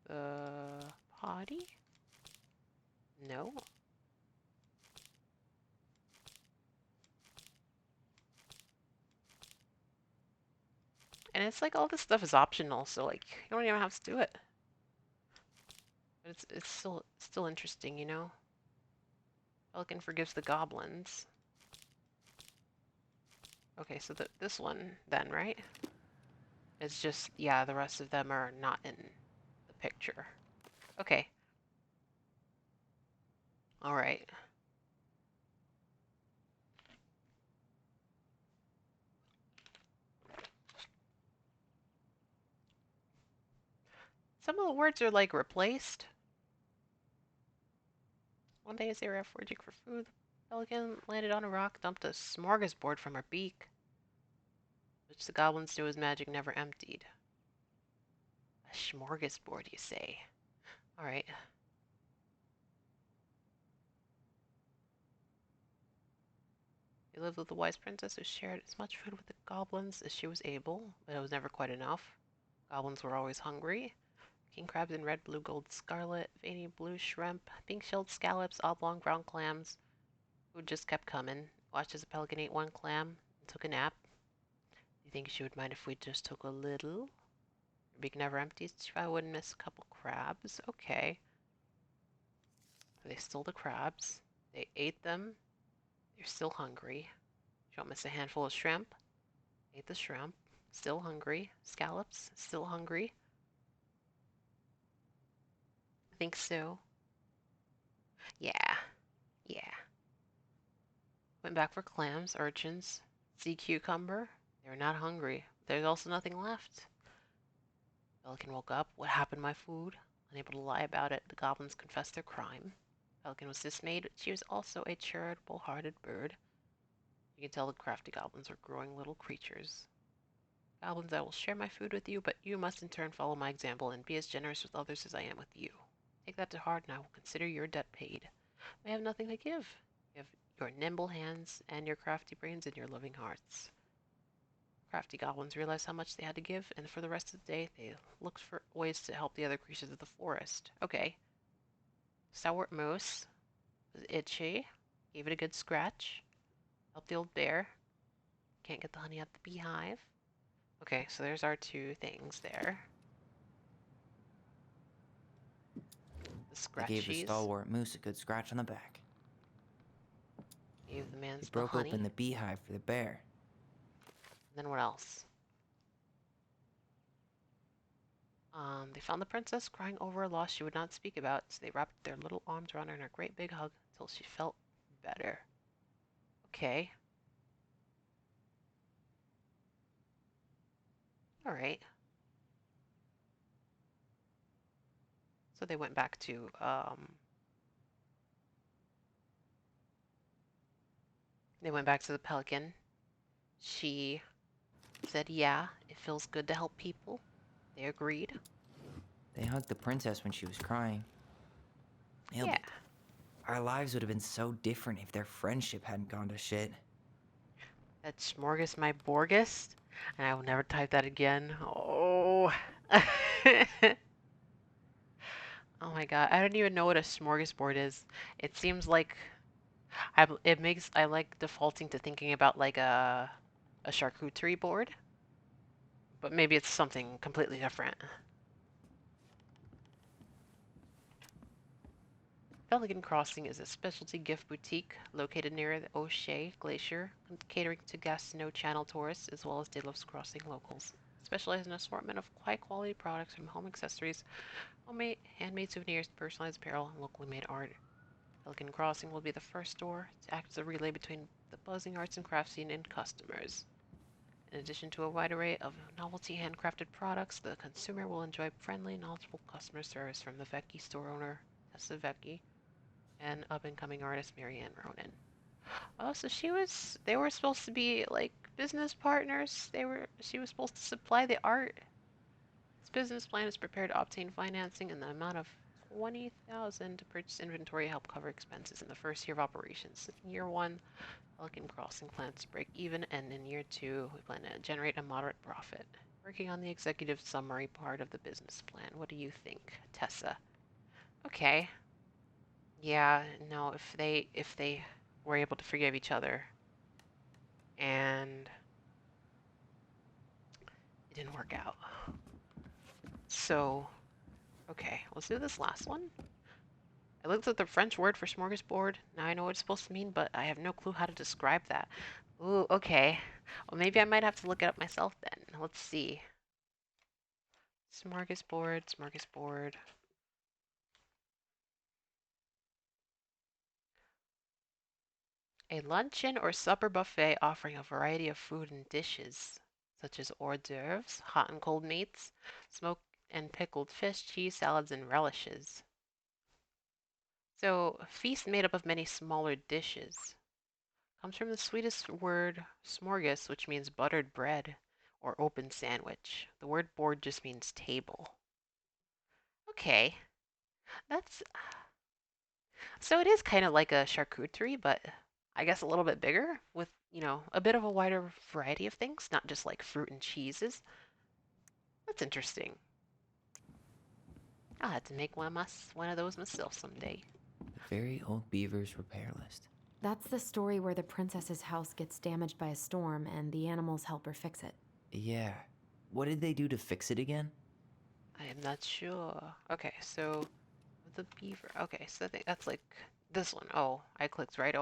The potty? No. And it's like all this stuff is optional, so like you don't even have to do it. But it's still interesting, you know? Pelican forgives the goblins. Okay, so this one then, right? It's just, yeah, the rest of them are not in the picture. Okay. All right. Some of the words are like replaced. One day as they were out foraging for food, the pelican landed on a rock, dumped a smorgasbord from her beak, which the goblins knew his magic never emptied. A smorgasbord, you say? All right. He lived with a wise princess who shared as much food with the goblins as she was able, but it was never quite enough. Goblins were always hungry. King crabs in red, blue, gold, scarlet, veiny blue shrimp, pink-shelled scallops, oblong brown clams. Food just kept coming. Watched as the pelican ate one clam and took a nap. Do you think she would mind if we just took a little? Her beak never empties. She probably wouldn't miss a couple crabs. Okay. So they stole the crabs. They ate them. They're still hungry. She won't miss a handful of shrimp. Ate the shrimp. Still hungry. Scallops. Still hungry. I think so. Yeah. Yeah. Went back for clams, urchins, sea cucumber. They were not hungry. There's also nothing left. Pelican woke up. What happened to my food? Unable to lie about it, the goblins confessed their crime. Pelican was dismayed, but she was also a charitable-hearted bird. You can tell the crafty goblins were growing little creatures. Goblins, I will share my food with you, but you must in turn follow my example and be as generous with others as I am with you. Take that to heart, and I will consider your debt paid. I have nothing to give. You have your nimble hands and your crafty brains and your loving hearts. Crafty goblins realized how much they had to give, and for the rest of the day, they looked for ways to help the other creatures of the forest. Okay. Stalwart Moose was itchy. Gave it a good scratch. Helped the old bear. Can't get the honey out the beehive. Okay, so there's our two things there. The They gave the scratchies. stalwart moose a good scratch on the back. Gave the man They the broke honey. open the beehive for the bear. And then what else? They found the princess crying over a loss she would not speak about, so they wrapped their little arms around her in a great big hug until she felt better. Okay. Alright. So they went back to, They went back to the Pelican. She said, yeah, it feels good to help people. They agreed. They hugged the princess when she was crying. Yeah. Our lives would have been so different if their friendship hadn't gone to shit. That smorgas my Borgus, and I will never type that again. Oh. Oh my god, I don't even know what a smorgasbord is. It seems like I like defaulting to thinking about like a charcuterie board, but maybe it's something completely different. Pelican Crossing is a specialty gift boutique located near the O'Shea Glacier, catering to guests Snow Channel tourists as well as Delos Crossing locals. Specialized in an assortment of high-quality products from home accessories, homemade, handmade souvenirs, personalized apparel, and locally made art. Pelican Crossing will be the first store to act as a relay between the buzzing arts and crafts scene and customers. In addition to a wide array of novelty handcrafted products, the consumer will enjoy friendly, knowledgeable customer service from the Vecchi store owner, Tessa Vecchi, and up-and-coming artist Marianne Ronan. Oh, so they were supposed to be like business partners. She was supposed to supply the art. This business plan is prepared to obtain financing in the amount of 20,000 to purchase inventory, help cover expenses in the first year of operations. In year one, Pelican Crossing plans to break even, and in year two, we plan to generate a moderate profit. Working on the executive summary part of the business plan. What do you think, Tessa? Okay. Yeah, no, if they were able to forgive each other and it didn't work out. So, okay, let's do this last one. I looked at the French word for smorgasbord. Now I know what it's supposed to mean, but I have no clue how to describe that. Ooh, okay. Well, maybe I might have to look it up myself then. Let's see. Smorgasbord, smorgasbord. A luncheon or supper buffet offering a variety of food and dishes, such as hors d'oeuvres, hot and cold meats, smoked and pickled fish, cheese, salads, and relishes. So, a feast made up of many smaller dishes. Comes from the Swedish word smorgas, which means buttered bread or open sandwich. The word board just means table. Okay, that's so it is kind of like a charcuterie, but I guess a little bit bigger with, a bit of a wider variety of things, not just like fruit and cheeses. That's interesting. I'll have to make one of those myself someday. The very old beaver's repair list. That's the story where the princess's house gets damaged by a storm and the animals help her fix it. Yeah. What did they do to fix it again? I am not sure. Okay, so the beaver. Okay, so I think that's like this one. Oh, I clicked right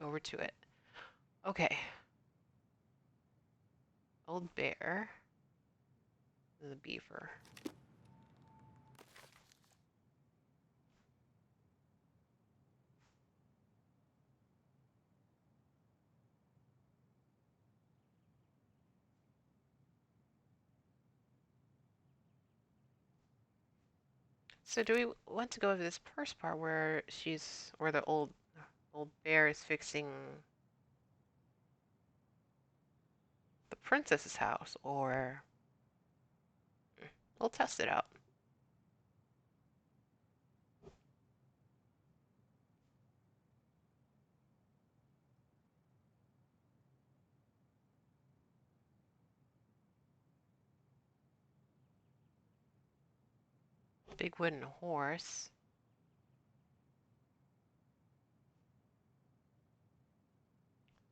over to it. Okay. Old bear. The beaver. So do we want to go over this first part where the old bear is fixing the princess's house, or we'll test it out. Big wooden horse.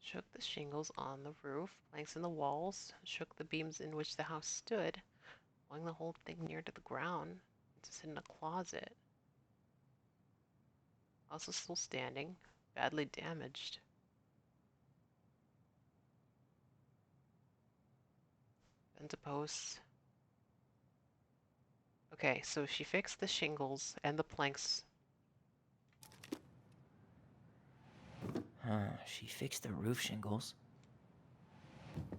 Shook the shingles on the roof, planks in the walls, shook the beams in which the house stood, flung the whole thing near to the ground, to sit in a closet. Also still standing, badly damaged. Bent a post. Okay, so she fixed the shingles and the planks. She fixed the roof shingles.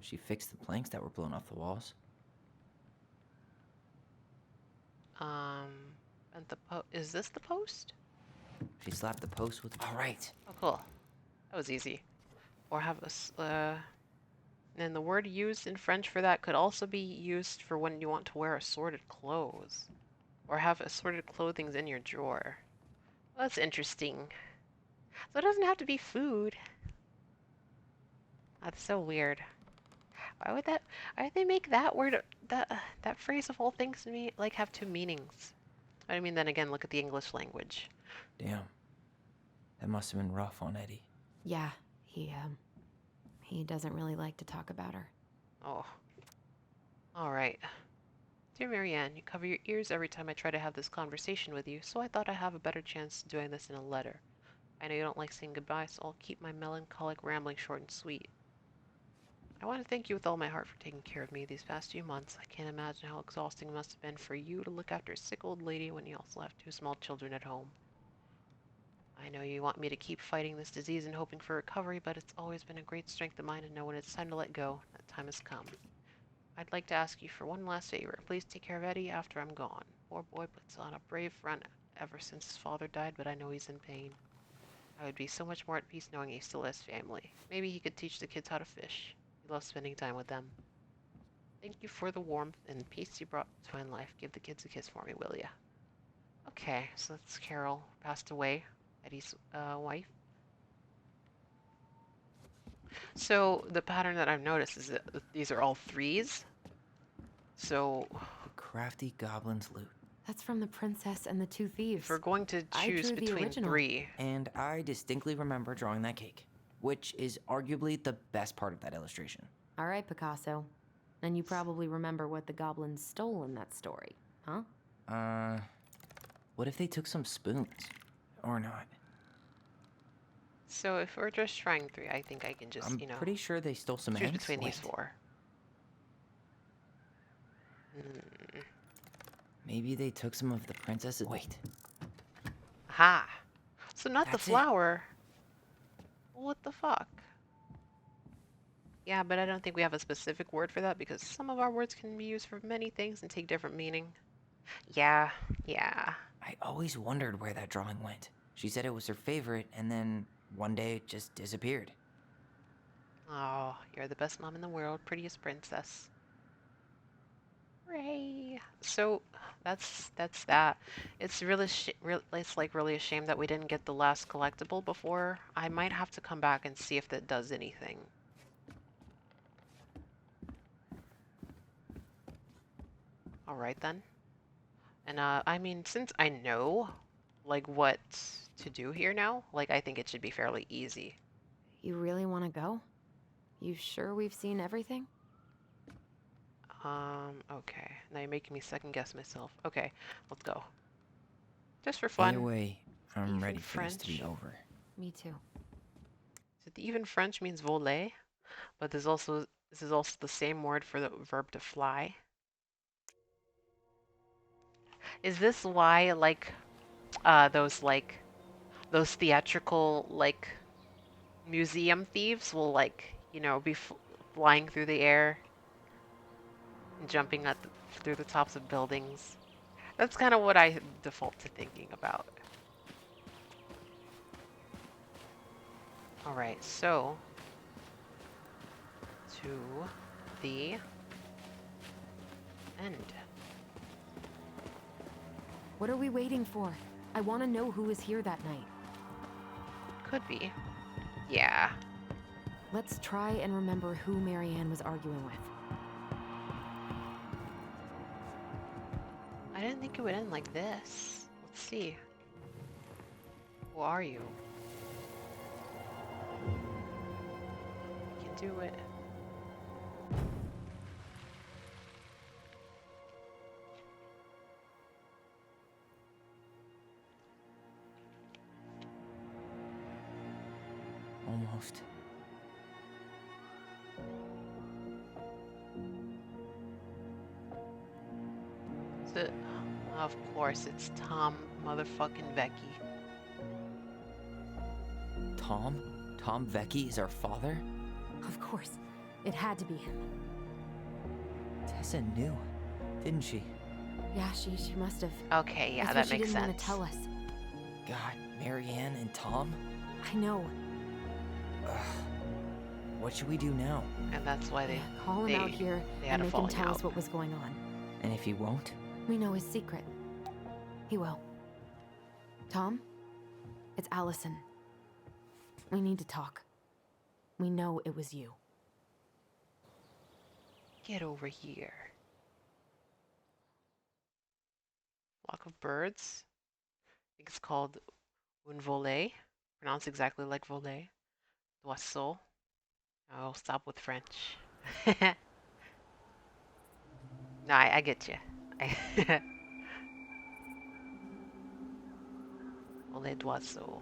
She fixed the planks that were blown off the walls. And is this the post? She slapped the post with. All right. Oh, cool. That was easy. or have and the word used in French for that could also be used for when you want to wear assorted clothes, or have assorted clothing in your drawer. Well, that's interesting. So it doesn't have to be food. That's so weird. Why would that? Why would they make that word, that phrase of all things to me, like have two meanings? I mean, then again, look at the English language. Damn. That must have been rough on Eddie. Yeah, he doesn't really like to talk about her. Oh. All right. Dear Marianne, you cover your ears every time I try to have this conversation with you, so I thought I'd have a better chance doing this in a letter. I know you don't like saying goodbye, so I'll keep my melancholic rambling short and sweet. I want to thank you with all my heart for taking care of me these past few months. I can't imagine how exhausting it must have been for you to look after a sick old lady when you also have two small children at home. I know you want me to keep fighting this disease and hoping for recovery, but it's always been a great strength of mine to know when it's time to let go. That time has come. I'd like to ask you for one last favor. Please take care of Eddie after I'm gone. Poor boy puts on a brave front ever since his father died, but I know he's in pain. I would be so much more at peace knowing he still has family. Maybe he could teach the kids how to fish. He loves spending time with them. Thank you for the warmth and peace you brought to my life. Give the kids a kiss for me, will ya? Okay, so that's Carol passed away, Eddie's wife. So the pattern that I've noticed is that these are all threes. So the crafty goblin's loot. That's from the princess and the two thieves. If we're going to choose between three. And I distinctly remember drawing that cake, which is arguably the best part of that illustration. All right, Picasso. Then you probably remember what the goblins stole in that story, huh? What if they took some spoons? Or not? So if we're just trying three, I think I can just, I'm pretty sure they stole some choose eggs. between these four. Maybe they took some of the princess's... Wait. Aha! So not That's the flower. What the fuck? Yeah, but I don't think we have a specific word for that because some of our words can be used for many things and take different meaning. Yeah. I always wondered where that drawing went. She said it was her favorite, and then one day it just disappeared. Oh, you're the best mom in the world, prettiest princess. Hooray! So that's that. It's really it's like really a shame that we didn't get the last collectible before. I might have to come back and see if that does anything. All right then. And I mean, since I know like what to do here now, like I think it should be fairly easy. You really want to go? You sure we've seen everything? Okay. Now you're making me second guess myself. Okay, let's go. Just for fun. Either way, I'm Even ready for this to French. be over. Me too. So the even French means voler, but this is also the same word for the verb to fly. Is this why like those theatrical like museum thieves will like, you know, be flying through the air and jumping through the tops of buildings? That's kind of what I default to thinking about. All right, so to the end. What are we waiting for? I want to know who was here that night. Could be. Yeah. Let's try and remember who Marianne was arguing with. I didn't think it would end like this. Let's see. Who are you? You can do it. Almost. Of course, it's Tom motherfucking Vecchi. Tom? Tom Vecchi is our father? Of course. It had to be him. Tessa knew, didn't she? Yeah, she must have. Okay, yeah, That's that what makes she didn't sense. want to tell us. God, Marianne and Tom? I know. Ugh. What should we do now? And that's why they Call him out here they had and a make him falling tell out. us what was going on. And if he won't? We know his secret. He will. Tom? It's Allison. We need to talk. We know it was you. Get over here. Flock of birds. I think it's called un volet. Pronounced exactly like volet. D'oiseau. I'll stop with French. No, I get you. Volet d'oiseau.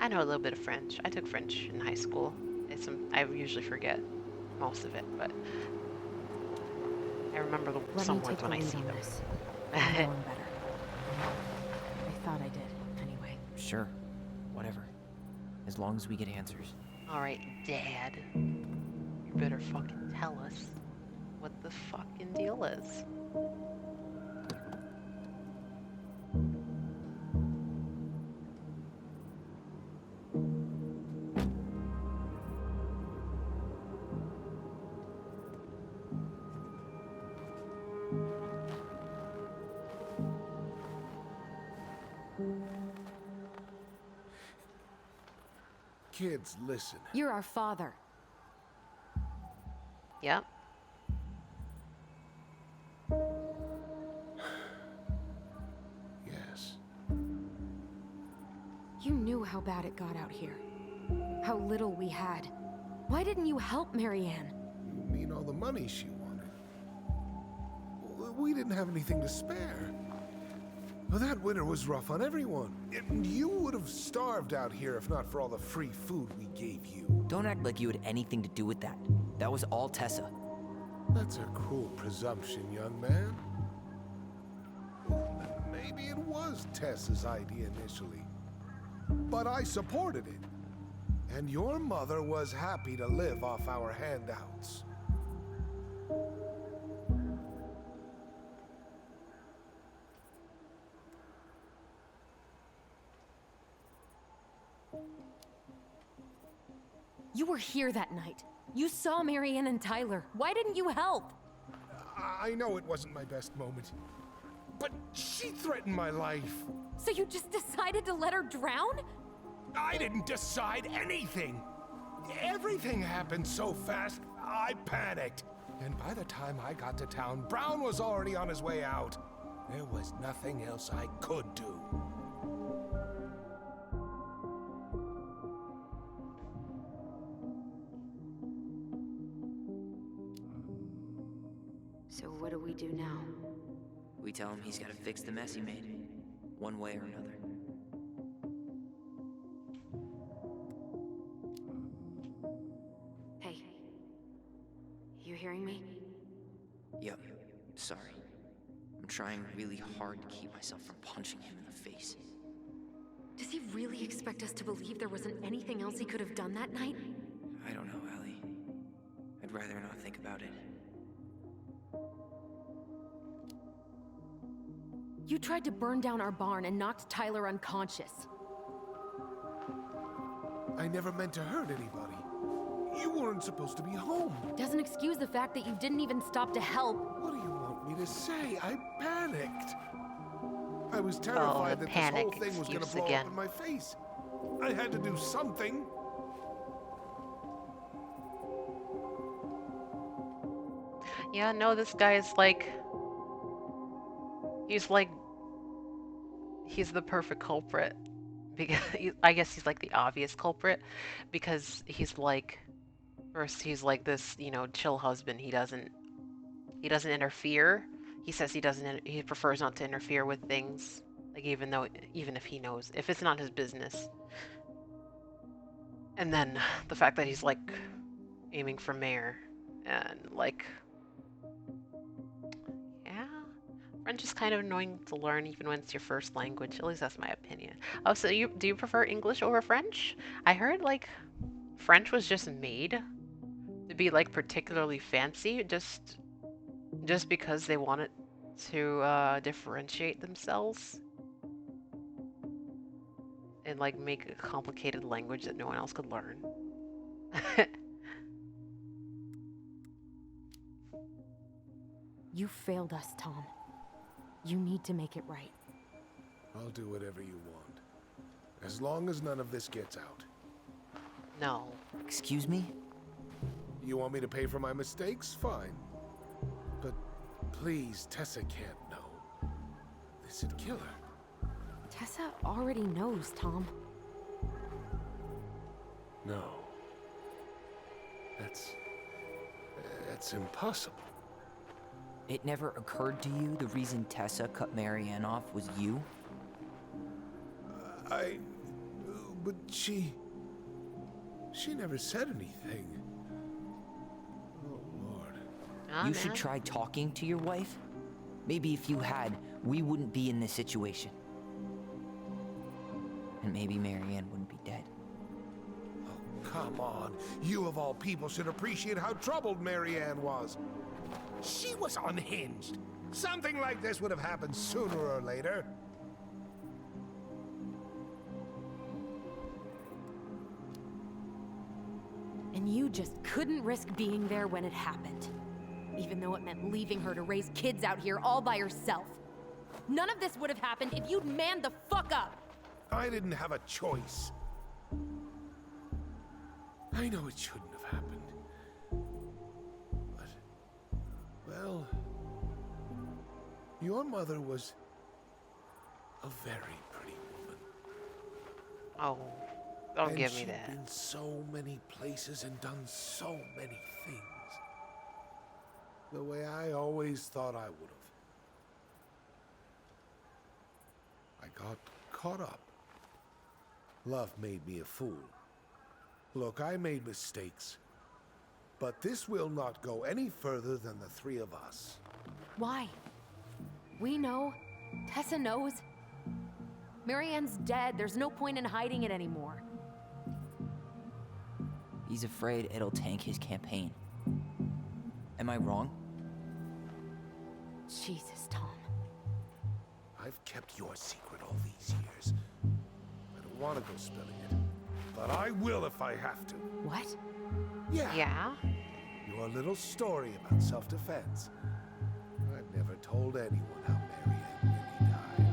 I know a little bit of French. I took French in high school. I usually forget most of it, but I remember some words when I see them. I'm feeling better. I thought I did, anyway. Sure. Whatever. As long as we get answers. Alright, Dad. You better fucking tell us what the fucking deal is. Kids, listen. You're our father. Yep. Yes. You knew how bad it got out here. How little we had. Why didn't you help Marianne? You mean all the money she wanted? We didn't have anything to spare. Well, that winter was rough on everyone. You would have starved out here if not for all the free food we gave you. Don't act like you had anything to do with that. That was all Tessa. That's a cruel presumption, young man. Maybe it was Tessa's idea initially. But I supported it. And your mother was happy to live off our handouts. You were here that night. You saw Marianne and Tyler. Why didn't you help? I know it wasn't my best moment. But she threatened my life. So you just decided to let her drown? I didn't decide anything. Everything happened so fast, I panicked. And by the time I got to town, Brown was already on his way out. There was nothing else I could do. So what do we do now? We tell him he's got to fix the mess he made. One way or another. Hey. You hearing me? Yep. Sorry. I'm trying really hard to keep myself from punching him in the face. Does he really expect us to believe there wasn't anything else he could have done that night? I don't know, Allie. I'd rather not think about it. You tried to burn down our barn and knocked Tyler unconscious. I never meant to hurt anybody. You weren't supposed to be home. Doesn't excuse the fact that you didn't even stop to help. What do you want me to say? I panicked. I was terrified that this whole thing was going to blow up in my face. I had to do something. Yeah, no, this guy's like... He's the perfect culprit. Because I guess he's like the obvious culprit. Because he's like... First, he's like this, you know, chill husband. He doesn't interfere. He says he prefers not to interfere with things. Like, even if he knows, if it's not his business. And then the fact that he's like aiming for mayor and like, yeah, French is kind of annoying to learn even when it's your first language. At least that's my opinion. Oh, so do you prefer English over French? I heard like French was just made to be like particularly fancy, just because they wanted to differentiate themselves and like make a complicated language that no one else could learn. You failed us, Tom. You need to make it right. I'll do whatever you want. As long as none of this gets out. No. Excuse me? You want me to pay for my mistakes? Fine. But please, Tessa can't know. This would kill her. Tessa already knows, Tom. No. That's impossible. It never occurred to you the reason Tessa cut Marianne off was you? But she never said anything. Oh, Lord. You should try talking to your wife. Maybe if you had, we wouldn't be in this situation. And maybe Marianne wouldn't be dead. Oh, come on. You of all people should appreciate how troubled Marianne was. She was unhinged. Something like this would have happened sooner or later. And you just couldn't risk being there when it happened. Even though it meant leaving her to raise kids out here all by herself. None of this would have happened if you'd manned the fuck up! I didn't have a choice. I know it shouldn't have happened. But, well, your mother was a very pretty woman. Oh, don't and give me she'd that. been so many places and done so many things. The way I always thought I would have. I got caught up. Love made me a fool. Look, I made mistakes. But this will not go any further than the three of us. Why? We know. Tessa knows. Marianne's dead. There's no point in hiding it anymore. He's afraid it'll tank his campaign. Am I wrong? Jesus, Tom. I've kept your secret all these years. I don't want to go spilling it. But I will if I have to. What? Yeah. Your little story about self-defense. I've never told anyone how Marianne really died.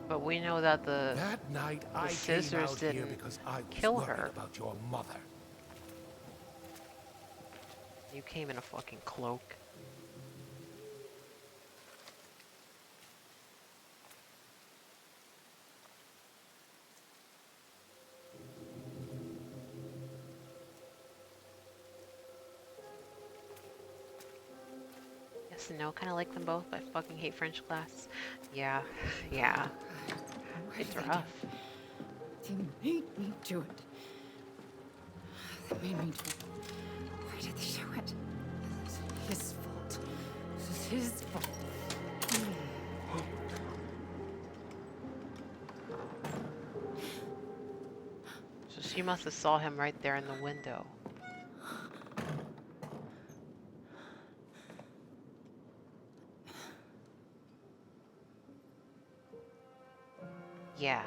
But we know that the night the I scissors came out here didn't because I was kill worried her. about your mother. You came in a fucking cloak. Yes and no, kind of like them both, but I fucking hate French class. Yeah, yeah. It's rough. They made me do it. They made me do it. Why did they do it? This is his fault. This is his fault. So she must have saw him right there in the window. Yeah.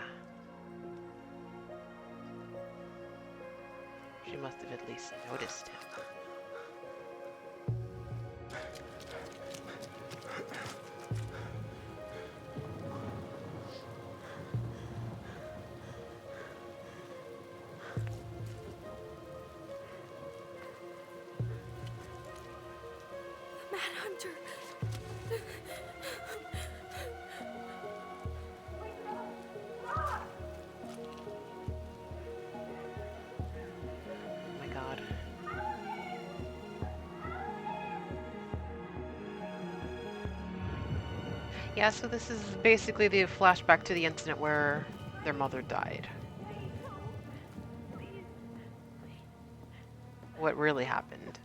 She must have at least noticed him. Manhunter. Oh my god. Yeah, so this is basically the flashback to the incident where their mother died. What really happened.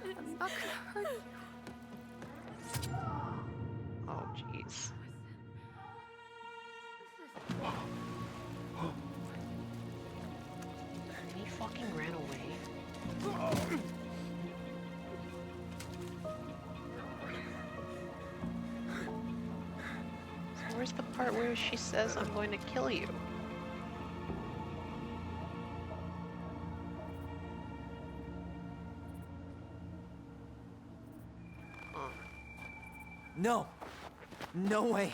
I'm not gonna hurt you. Oh, jeez. And he fucking ran away. where's the part where she says, I'm going to kill you? No. No way.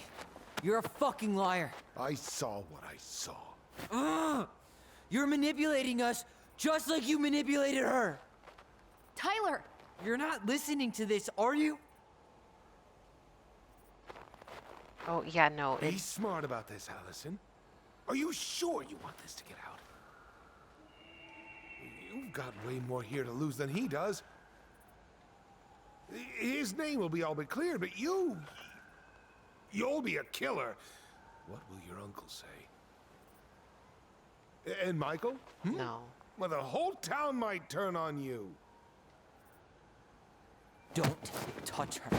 You're a fucking liar. I saw what I saw. You're manipulating us just like you manipulated her. Tyler! You're not listening to this, are you? Oh, yeah, no. Be smart about this, Allison. Are you sure you want this to get out? You've got way more here to lose than he does. His name will be all but cleared, but you'll be a killer. What will your uncle say? And Michael? No. Well, the whole town might turn on you. Don't touch her.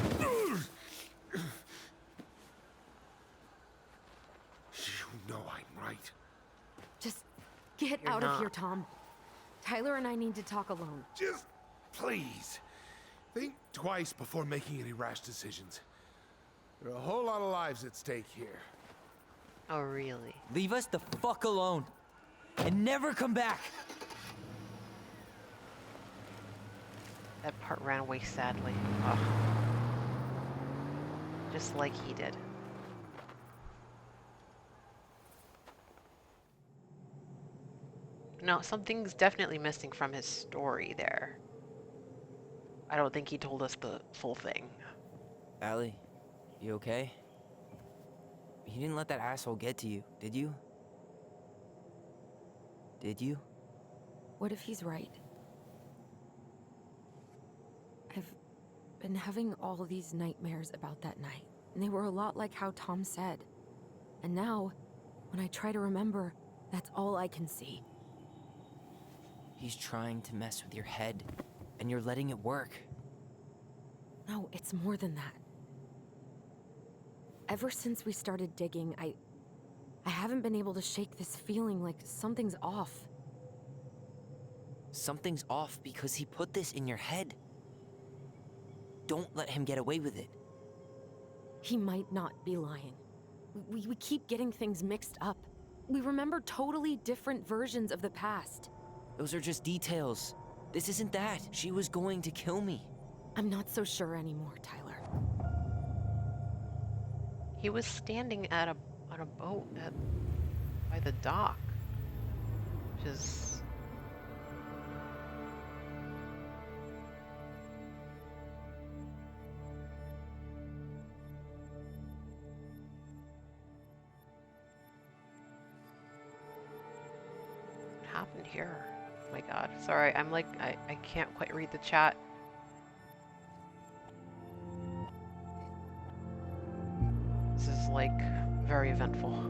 You know I'm right. Just get You're out not. of here, Tom. Tyler and I need to talk alone. Just please. Think twice before making any rash decisions. There are a whole lot of lives at stake here. Oh, really? Leave us the fuck alone. And never come back. That part ran away sadly. Ugh. Just like he did. No, something's definitely missing from his story there. I don't think he told us the full thing. Allie, you okay? You didn't let that asshole get to you, did you? Did you? What if he's right? I've been having all these nightmares about that night, and they were a lot like how Tom said. And now, when I try to remember, that's all I can see. He's trying to mess with your head, and you're letting it work. No, it's more than that. Ever since we started digging, I haven't been able to shake this feeling like something's off. Something's off because he put this in your head. Don't let him get away with it. He might not be lying. We keep getting things mixed up. We remember totally different versions of the past. Those are just details. This isn't that. She was going to kill me. I'm not so sure anymore, Tyler. He was standing on a boat by the dock, which is what happened here? Oh my God, sorry, I'm like I can't quite read the chat. This is like very eventful.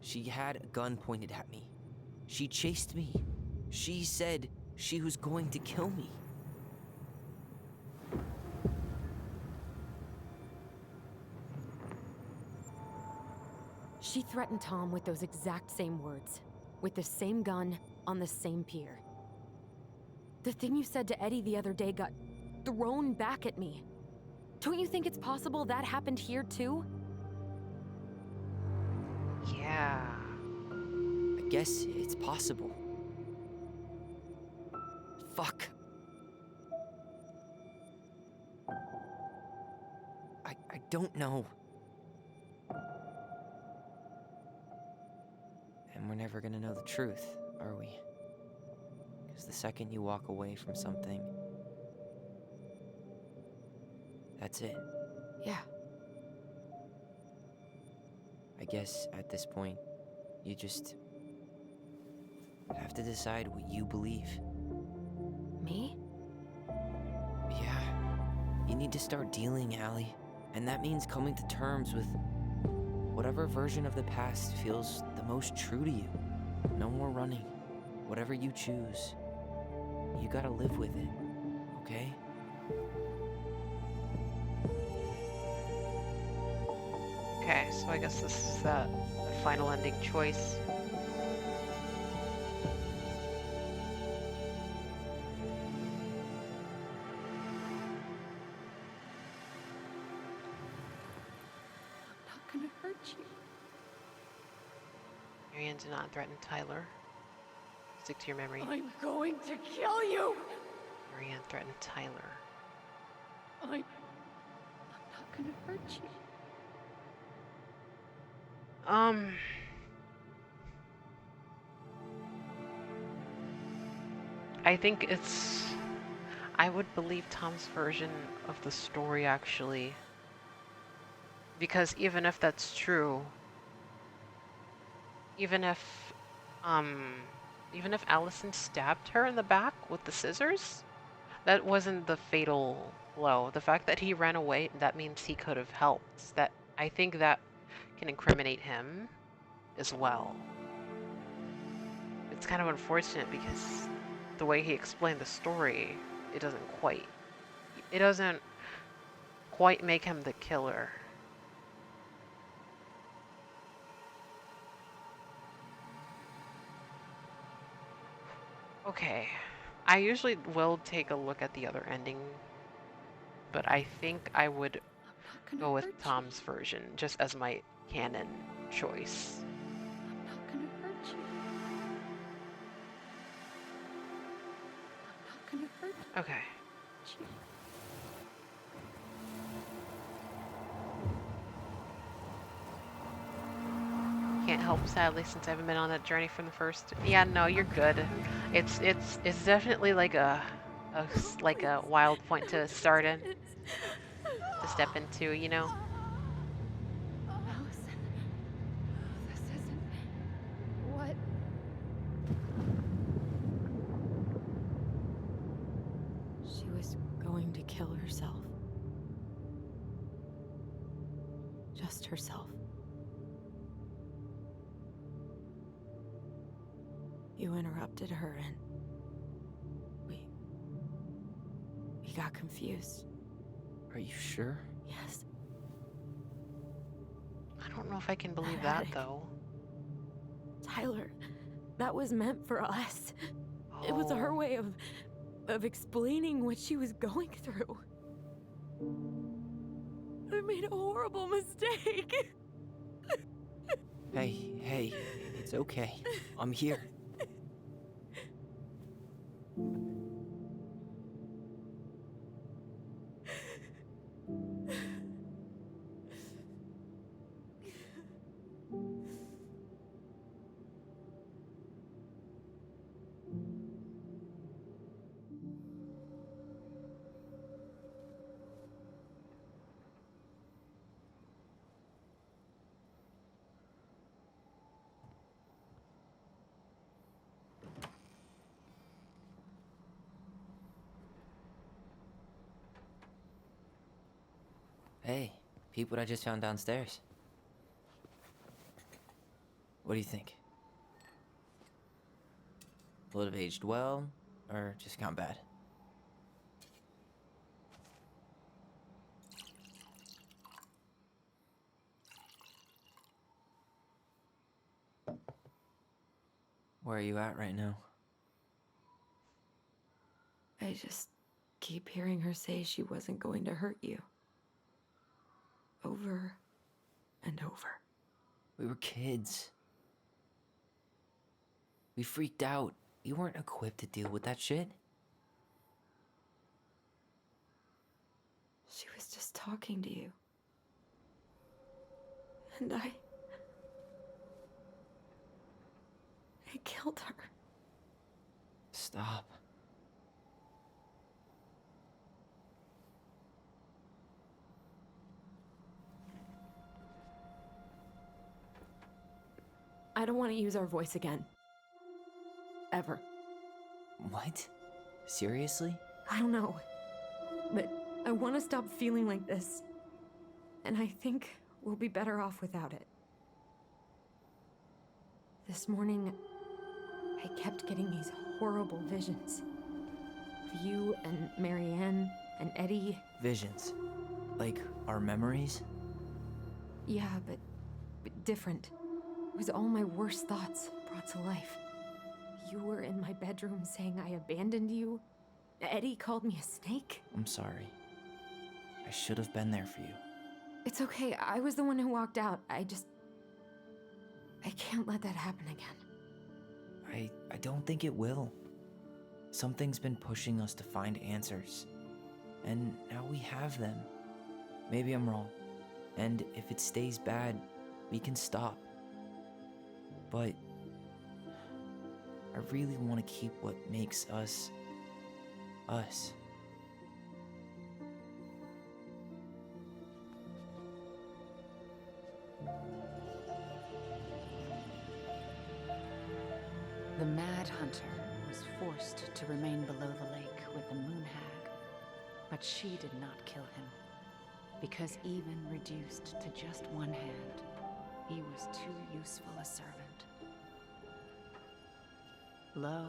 She had a gun pointed at me. She chased me. She said she was going to kill me. She threatened Tom with those exact same words, with the same gun, on the same pier. The thing you said to Eddie the other day got thrown back at me. Don't you think it's possible that happened here too? Yeah. I guess it's possible. Fuck. I don't know. And we're never gonna know the truth, are we? Because the second you walk away from something, that's it. Yeah. I guess at this point, you just have to decide what you believe. Me? Yeah. You need to start dealing, Allie. And that means coming to terms with whatever version of the past feels the most true to you. No more running. Whatever you choose, you gotta live with it, okay? Okay, so I guess this is the final ending choice. I'm not gonna hurt you. Marianne, do not threaten Tyler. Stick to your memory. I'm going to kill you! Marianne threatened Tyler. I'm not gonna hurt you. I think I would believe Tom's version of the story, actually. Because even if that's true, even if Allison stabbed her in the back with the scissors, that wasn't the fatal blow. The fact that he ran away, that means he could have helped. I think that can incriminate him as well. It's kind of unfortunate because the way he explained the story, it doesn't quite make him the killer. Okay, I usually will take a look at the other ending, but I think I would go with Tom's version just as my canon choice. I'm not gonna hurt you. I'm not gonna hurt you. Okay. Can't help, sadly, since I haven't been on that journey from the first. Yeah, no, you're good. It's definitely like a wild point to start in, to step into, you know. Allison, this isn't what. She was going to kill herself. Just herself. You interrupted her and we got confused. Are you sure? Yes. I don't know if I can believe that, though. Tyler, that was meant for us. It was her way of explaining what she was going through. I made a horrible mistake. Hey, it's okay. I'm here. Hey, peep what I just found downstairs. What do you think? Will it have aged well, or just gone bad? Where are you at right now? I just keep hearing her say she wasn't going to hurt you. Over and over. We were kids. We freaked out. We weren't equipped to deal with that shit. She was just talking to you. And I killed her. Stop. I don't want to use our voice again. Ever. What? Seriously? I don't know. But I want to stop feeling like this. And I think we'll be better off without it. This morning, I kept getting these horrible visions. Of you and Marianne and Eddie. Visions. Like our memories? Yeah, but different. It was all my worst thoughts brought to life. You were in my bedroom saying I abandoned you. Eddie called me a snake. I'm sorry. I should have been there for you. It's okay. I was the one who walked out. I can't let that happen again. I don't think it will. Something's been pushing us to find answers. And now we have them. Maybe I'm wrong. And if it stays bad, we can stop. But I really want to keep what makes us, us. The Mad Hunter was forced to remain below the lake with the Moon Hag, but she did not kill him, because even reduced to just one hand, he was too useful a servant. Lo,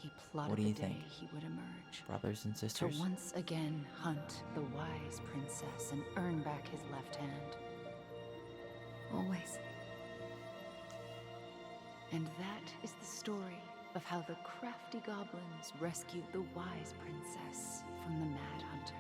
he plotted What do you the day think? he would emerge. Brothers and sisters? To once again hunt the wise princess and earn back his left hand. Always. And that is the story of how the crafty goblins rescued the wise princess from the Mad Hunter.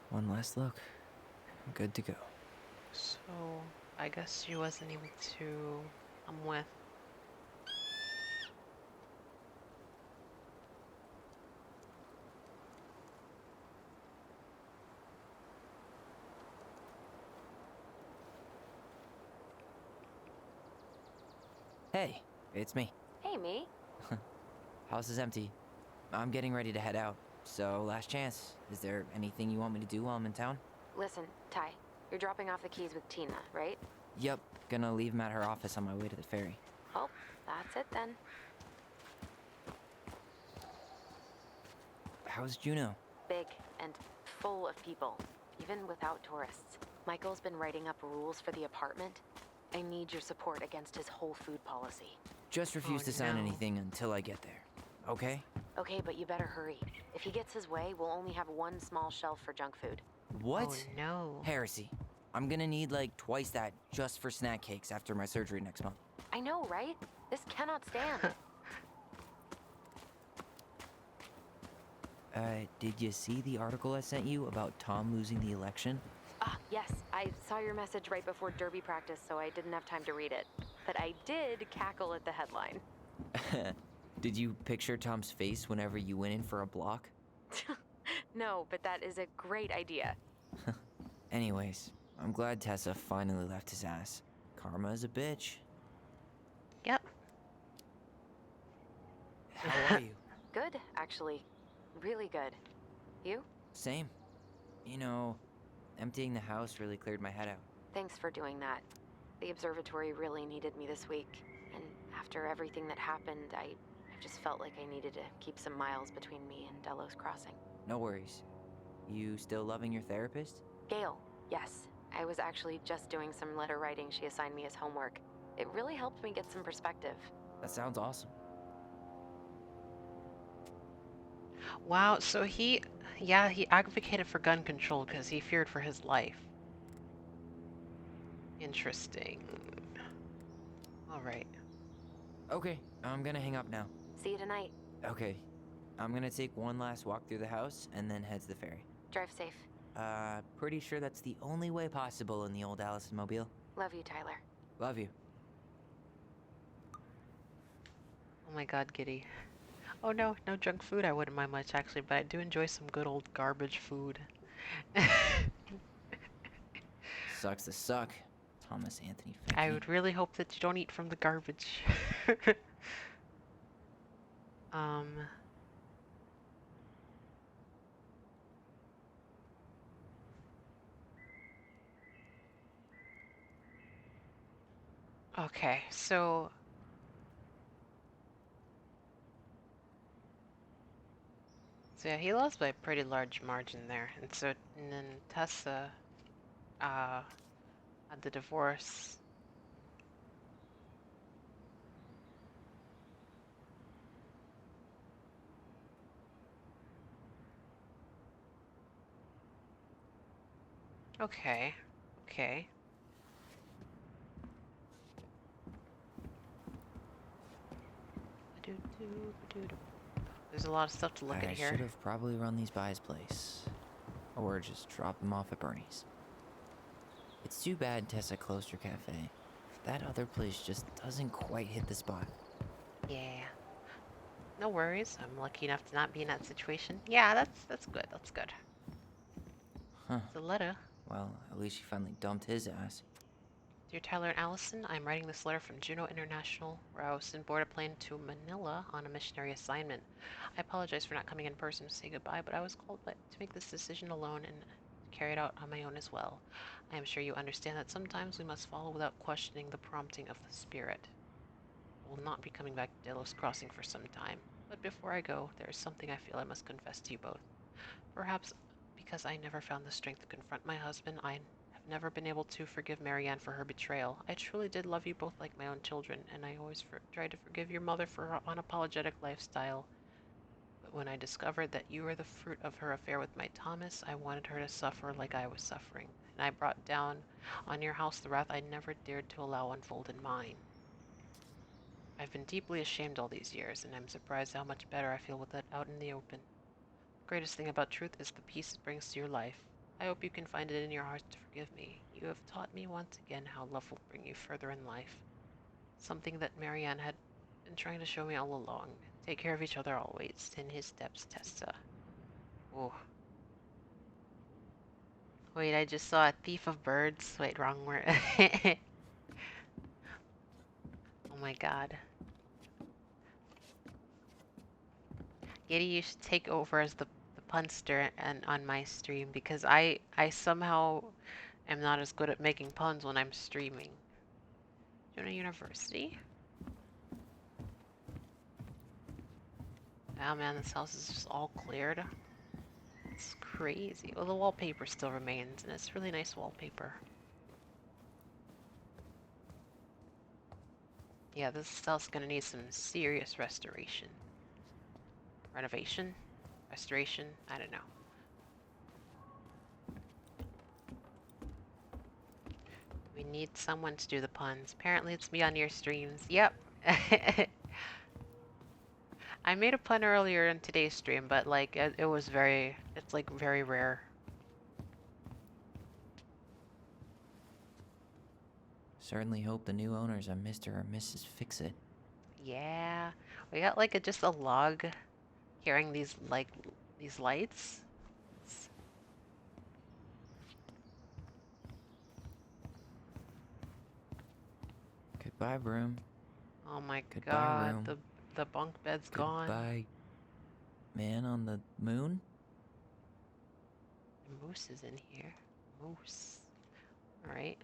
One last look. Good to go. So, I guess she wasn't able to come with. Hey, it's me. Hey, me. House is empty. I'm getting ready to head out. So, last chance. Is there anything you want me to do while I'm in town? Listen, Ty, you're dropping off the keys with Tina, right? Yep, gonna leave him at her office on my way to the ferry. Well, that's it then. How's Juno? Big and full of people, even without tourists. Michael's been writing up rules for the apartment. I need your support against his whole food policy. Just refuse to sign anything until I get there, okay? Okay, but you better hurry. If he gets his way, we'll only have one small shelf for junk food. What? Oh no. Heresy. I'm gonna need like twice that just for snack cakes after my surgery next month. I know, right? This cannot stand. Did you see the article I sent you about Tom losing the election? Ah, yes. I saw your message right before derby practice, so I didn't have time to read it. But I did cackle at the headline. Did you picture Tom's face whenever you went in for a block? No, but that is a great idea. Anyways, I'm glad Tessa finally left his ass. Karma is a bitch. Yep. How are you? Good, actually. Really good. You? Same. You know, emptying the house really cleared my head out. Thanks for doing that. The observatory really needed me this week. And after everything that happened, I just felt like I needed to keep some miles between me and Delos Crossing. No worries. You still loving your therapist? Gail, yes. I was actually just doing some letter writing she assigned me as homework. It really helped me get some perspective. That sounds awesome. Wow, so he advocated for gun control because he feared for his life. Interesting. All right. Okay, I'm gonna hang up now. See you tonight. Okay, I'm gonna take one last walk through the house and then head to the ferry. Drive safe. Pretty sure that's the only way possible in the old Allison mobile. Love you, Tyler. Love you. Oh my God, Giddy. Oh no, no junk food. I wouldn't mind much actually, but I do enjoy some good old garbage food. Sucks to suck, Thomas Anthony Fenke. I would really hope that you don't eat from the garbage. Okay, so yeah, he lost by a pretty large margin there, and then Tessa had the divorce. Okay, okay. There's a lot of stuff to look at here. I should have probably run these by his place. Or just drop them off at Bernie's. It's too bad Tessa closed her cafe. That other place just doesn't quite hit the spot. Yeah. No worries. I'm lucky enough to not be in that situation. Yeah, that's good. That's good. Huh. It's a letter. Well, at least she finally dumped his ass. Dear Tyler and Allison, I'm writing this letter from Juneau International, where I was in board a plane to Manila on a missionary assignment. I apologize for not coming in person to say goodbye, but I was called to make this decision alone and carry it out on my own as well. I am sure you understand that sometimes we must follow without questioning the prompting of the Spirit. I will not be coming back to Delos Crossing for some time, but before I go, there is something I feel I must confess to you both. Perhaps because I never found the strength to confront my husband, I have never been able to forgive Marianne for her betrayal. I truly did love you both like my own children, and I always tried to forgive your mother for her unapologetic lifestyle. But when I discovered that you were the fruit of her affair with my Thomas, I wanted her to suffer like I was suffering, and I brought down on your house the wrath I never dared to allow unfold in mine. I've been deeply ashamed all these years, and I'm surprised how much better I feel with it out in the open. The greatest thing about truth is the peace it brings to your life. I hope you can find it in your heart to forgive me. You have taught me once again how love will bring you further in life. Something that Marianne had been trying to show me all along. Take care of each other always. In his steps, Tessa. Oh. Wait, I just saw a thief of birds. Wait, wrong word. Oh my God. Giddy, you should take over as the punster and on my stream because I somehow am not as good at making puns when I'm streaming. Jonah University. Oh man, this house is just all cleared. It's crazy. Well, the wallpaper still remains, and it's really nice wallpaper. Yeah, this house is gonna need some serious restoration. Renovation? Restoration? I don't know. We need someone to do the puns. Apparently it's me on your streams. Yep. I made a pun earlier in today's stream, but like it was it's like very rare. Certainly hope the new owners are Mr. or Mrs. Fix-It. Yeah. We got like just a log carrying these lights. Goodbye, room. Oh my Goodbye, god, room. the bunk bed's gone. Goodbye, man on the moon. The moose is in here. Moose. Alright.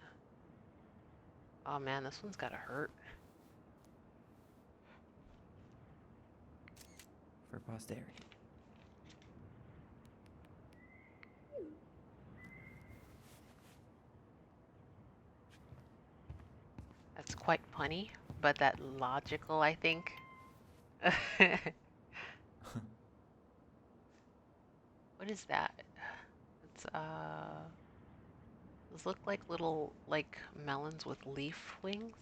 Oh man, this one's gotta hurt. For posterity. That's quite punny, but that logical, I think. What is that? It's those look like little melons with leaf wings.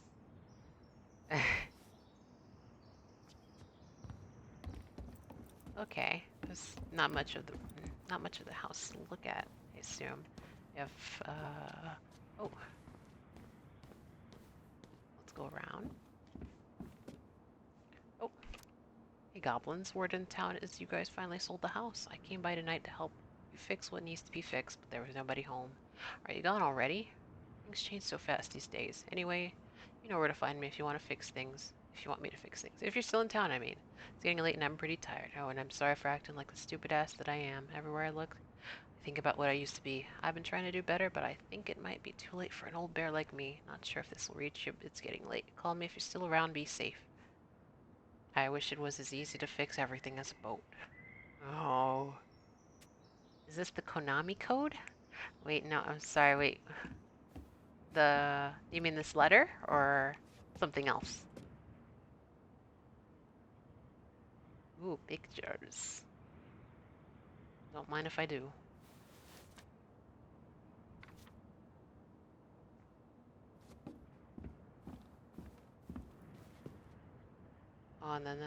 Okay, there's not much of the house to look at, I assume. If oh, let's go around. Oh, hey goblins, word in town is you guys finally sold the house. I came by tonight to help you fix what needs to be fixed, but there was nobody home. Are you gone already? Things change so fast these days. Anyway, you know where to find me if you want to fix things. If you want me to fix things. If you're still in town, I mean. It's getting late and I'm pretty tired. Oh, and I'm sorry for acting like the stupid ass that I am. Everywhere I look, I think about what I used to be. I've been trying to do better, but I think it might be too late for an old bear like me. Not sure if this will reach you, but it's getting late. Call me if you're still around. Be safe. I wish it was as easy to fix everything as a boat. Oh. Is this the Konami code? Wait, no, I'm sorry, wait. You mean this letter or something else? Ooh, pictures. Don't mind if I do. Oh, and then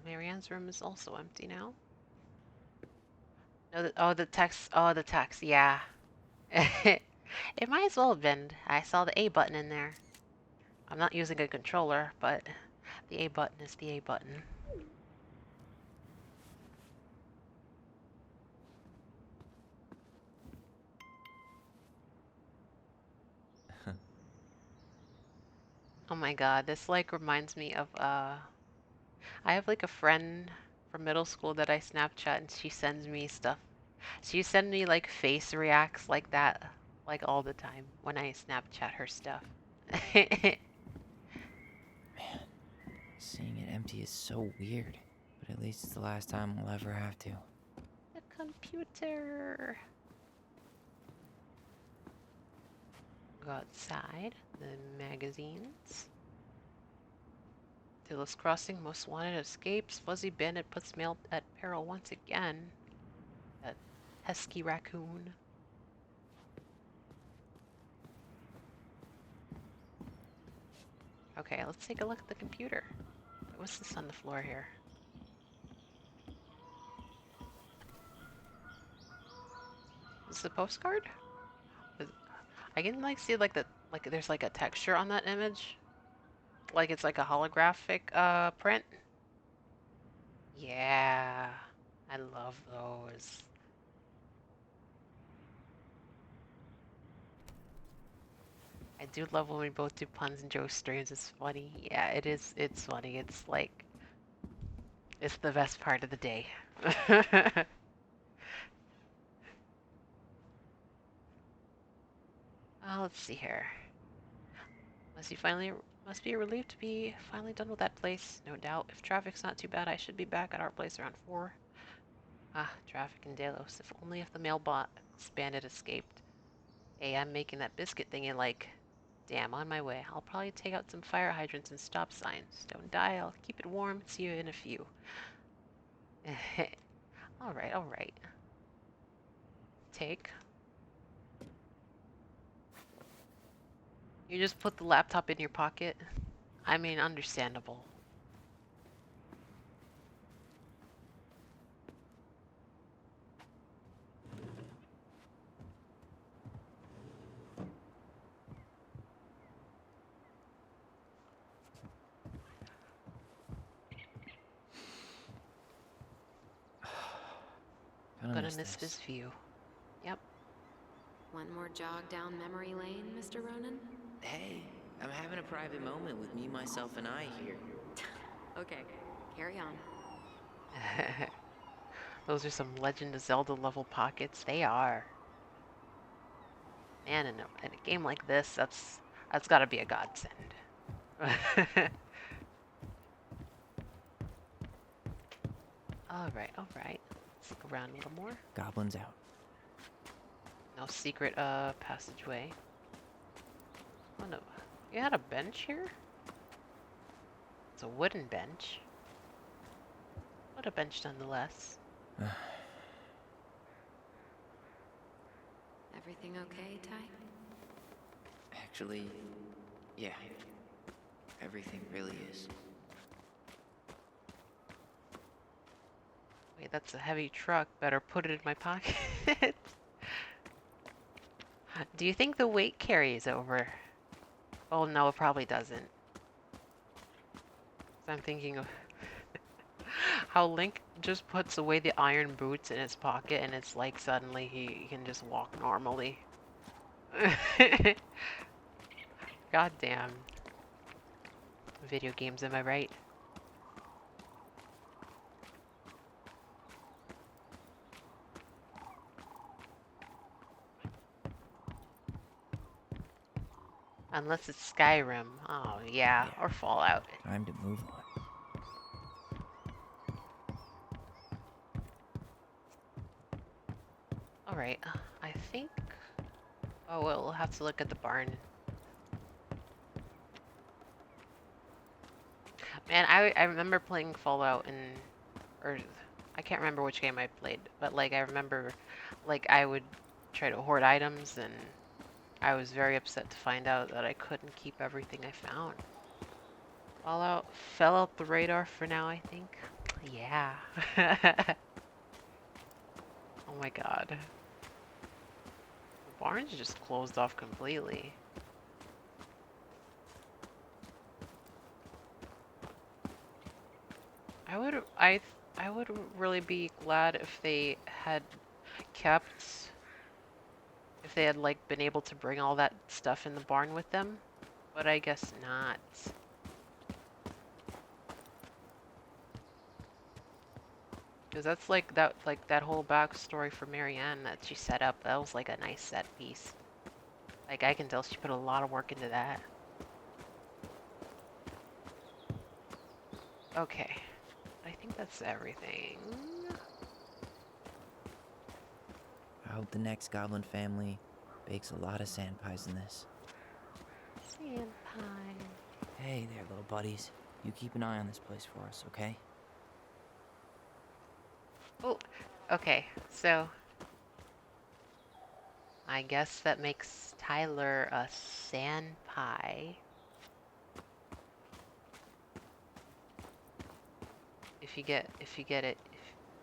Marianne's room is also empty now. No, the text. Oh, the text. Yeah. It might as well have been. I saw the A button in there. I'm not using a controller, but the A button is the A button. Oh my god, this reminds me of I have a friend from middle school that I Snapchat and she sends me stuff. She sends me face reacts like that all the time when I Snapchat her stuff. Man, seeing it empty is so weird, but at least it's the last time we'll ever have to. The computer. Go outside. The magazines. Dillis Crossing, Most Wanted escapes. Fuzzy Bandit puts mail at peril once again. That pesky raccoon. Okay, let's take a look at the computer. What's this on the floor here? Is this a postcard? I can see there's a texture on that image. It's a holographic print. Yeah, I love those. I do love when we both do puns and Joe streams. It's funny. Yeah, it is. It's funny. It's the best part of the day. Let's see here. Must be relieved to be finally done with that place. No doubt. If traffic's not too bad, I should be back at our place around 4. Ah, traffic in Delos. If only if the mailbox bandit escaped. Hey, I'm making that biscuit thingy like... Damn, on my way. I'll probably take out some fire hydrants and stop signs. Don't die, I'll keep it warm. See you in a few. Alright, alright. Take. You just put the laptop in your pocket? I mean, understandable. Gonna miss this view. Yep. One more jog down memory lane, Mr. Ronan? Hey, I'm having a private moment with me, myself, and I here. Okay, carry on. Those are some Legend of Zelda level pockets. They are. Man, in a game like this, that's gotta be a godsend. Alright, alright. Let's look around a little more. Goblins out. No secret passageway. Oh no. You had a bench here? It's a wooden bench. What a bench nonetheless. Everything okay, Ty? Actually, yeah. Everything really is. Wait, that's a heavy truck. Better put it in my pocket. Do you think the weight carries over? Oh no, it probably doesn't. I'm thinking of how Link just puts away the iron boots in his pocket and it's like suddenly he can just walk normally. God damn. Video games, am I right? Unless it's Skyrim. Oh, yeah. Or Fallout. Time to move on. Alright, I think... Oh, we'll have to look at the barn. Man, I remember playing Fallout or I can't remember which game I played, but like I remember like I would try to hoard items and I was very upset to find out that I couldn't keep everything I found. Fallout fell out the radar for now, I think. Yeah. Oh my god. The barn's just closed off completely. I would really be glad if they had kept, if they had like been able to bring all that stuff in the barn with them, but I guess not. Because that's like that whole backstory for Marianne that she set up. That was like a nice set piece. Like I can tell she put a lot of work into that. Okay, I think that's everything. I hope the next goblin family bakes a lot of sand pies in this. Sand pie. Hey there, little buddies. You keep an eye on this place for us, okay? Oh, okay, so I guess that makes Tyler a sand pie. If you get it,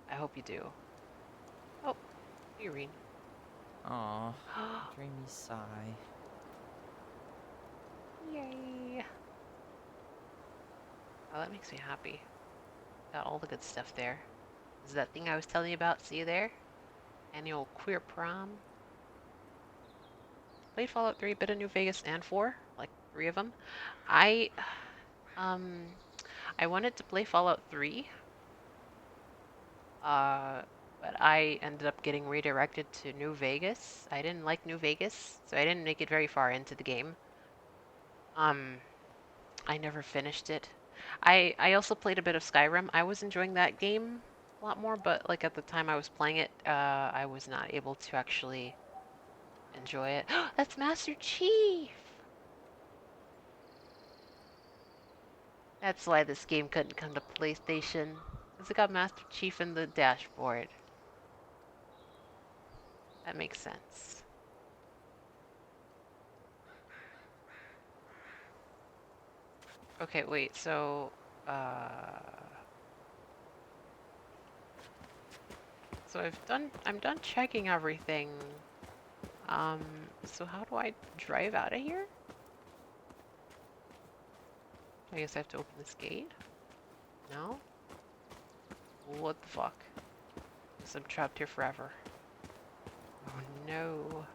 I hope you do. Oh, Irene. Aw, dreamy sigh. Yay. Oh, that makes me happy. Got all the good stuff there. Is that thing I was telling you about? See you there? Annual queer prom. Played Fallout 3, bit of New Vegas, and 4. Like 3 of them. I wanted to play Fallout 3. but I ended up getting redirected to New Vegas. I didn't like New Vegas, so I didn't make it very far into the game. I never finished it. I also played a bit of Skyrim. I was enjoying that game a lot more, but like at the time I was playing it, I was not able to actually enjoy it. That's Master Chief! That's why this game couldn't come to PlayStation, because it got Master Chief in the dashboard. That makes sense. Okay, wait, so, so I'm done checking everything. So how do I drive out of here? I guess I have to open this gate? No? What the fuck? Guess I'm trapped here forever. Oh no.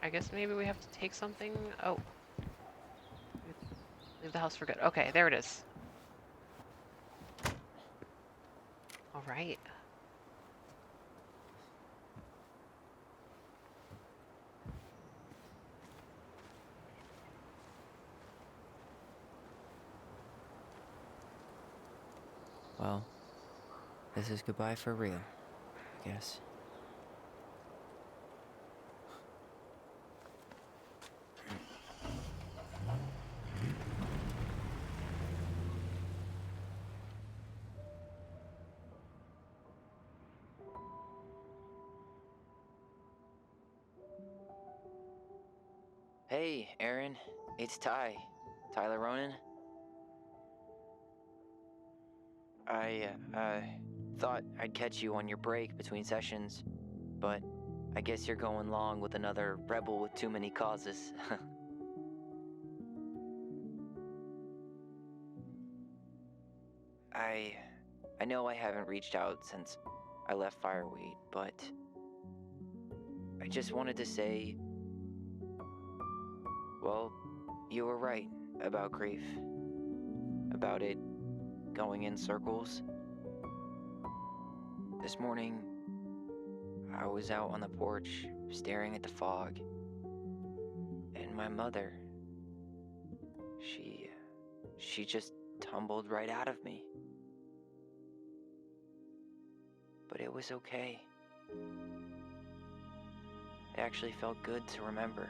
I guess maybe we have to take something. Oh. Leave the house for good. Okay, there it is. Alright. Well, this is goodbye for real, I guess. Hey, Aaron. It's Ty. Tyler Ronan. I thought I'd catch you on your break between sessions, but I guess you're going along with another rebel with too many causes. I know I haven't reached out since I left Fireweed, but I just wanted to say, well, you were right about grief. About it going in circles. This morning, I was out on the porch staring at the fog, and my mother, she just tumbled right out of me. But it was okay. It actually felt good to remember.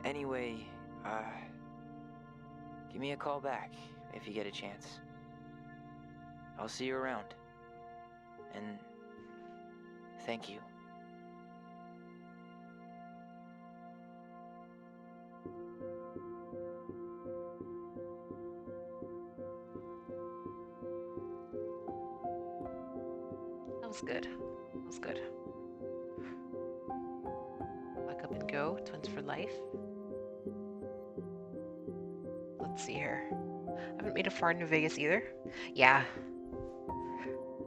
Anyway, give me a call back if you get a chance. I'll see you around. And thank you. That was good. That was good. Back up and go. Twins for life. Let's see here. I haven't made it far in New Vegas either. Yeah.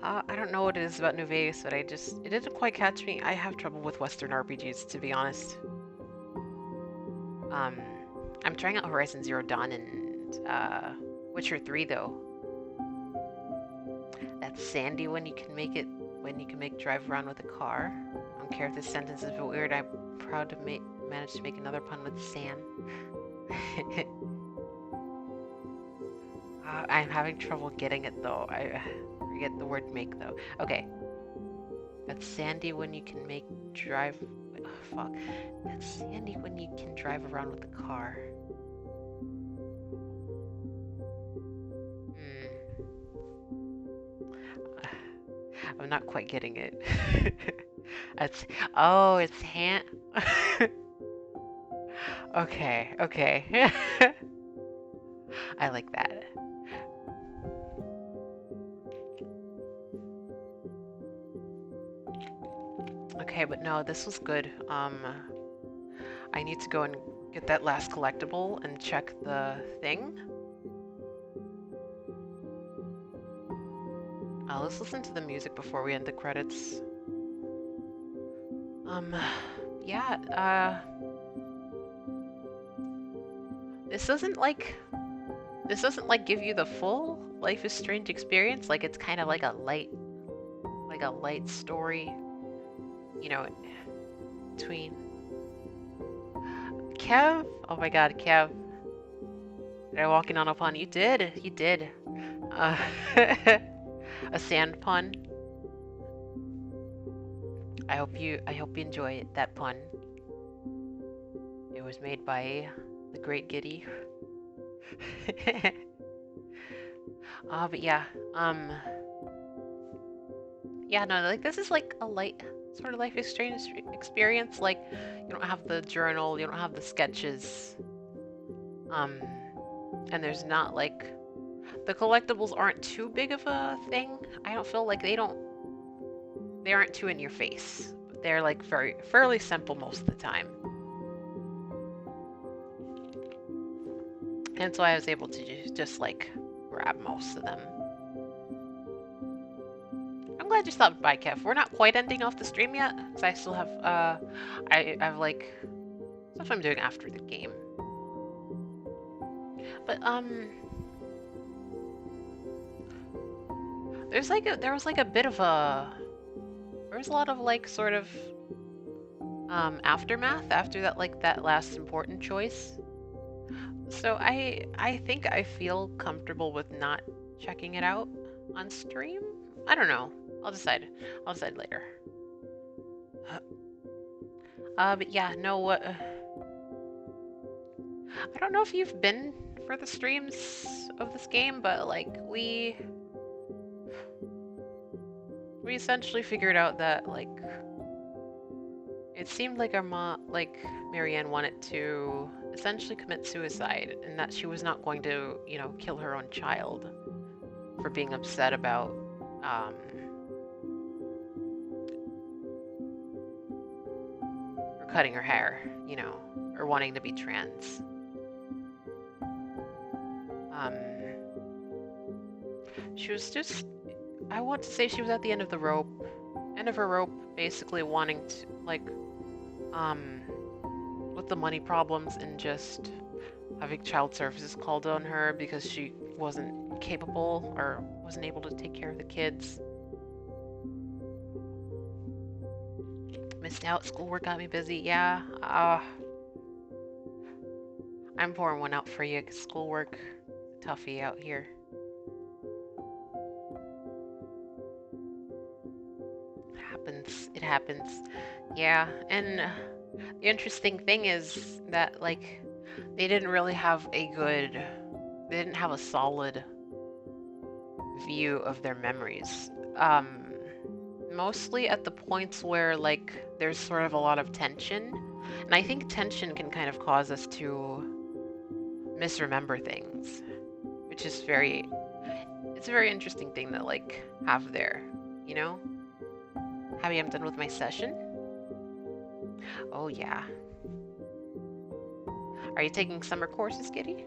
I don't know what it is about New Vegas, but it didn't quite catch me. I have trouble with Western RPGs, to be honest. I'm trying out Horizon Zero Dawn and Witcher 3 though. That's Sandy when you can make drive around with a car. I don't care if this sentence is a bit weird. I'm proud to manage to make another pun with Sam. I'm having trouble getting it though. I forget the word make though. Okay. That's Sandy when you can drive. Oh, fuck. That's Sandy when you can drive around with a car. I'm not quite getting it. It's hand. Okay, okay. I like that. Okay, but no, this was good. I need to go and get that last collectible and check the thing. Let's listen to the music before we end the credits. Yeah, this doesn't like give you the full Life is Strange experience. Like it's kind of like a light story, you know, between Kev. Oh my God, Kev! Did I walk in on a pun? You did. You did. A sand pun. I hope you enjoy that pun. It was made by the great Giddy. But yeah, yeah, no, like this is like a light sort of life exchange experience. Like you don't have the journal, you don't have the sketches, and there's not like the collectibles aren't too big of a thing. I don't feel like they aren't too in your face. They're like fairly simple most of the time. And so I was able to just like grab most of them. I'm glad you stopped by, Kev. We're not quite ending off the stream yet, because I still have I've like stuff I'm doing after the game. But there was like a bit of a lot of like sort of aftermath after that last important choice. So I think I feel comfortable with not checking it out on stream. I don't know. I'll decide later. But yeah, no. I don't know if you've been for the streams of this game, but like we essentially figured out that like it seemed like our mom, like Marianne, wanted to essentially commit suicide, and that she was not going to, you know, kill her own child for being upset about or cutting her hair, you know, or wanting to be trans. She was just, I want to say she was at the end of her rope, basically wanting to, like, with the money problems and just having child services called on her because she wasn't capable or wasn't able to take care of the kids. Missed out, schoolwork got me busy, yeah. I'm pouring one out for you, 'cause schoolwork, toughie out here. It happens. Yeah, and the interesting thing is that, like, they didn't have a solid view of their memories. Mostly at the points where, like, there's sort of a lot of tension. And I think tension can kind of cause us to misremember things, which is it's a very interesting thing to, like, have there, you know? Happy I'm done with my session. Oh, yeah. Are you taking summer courses, Giddy?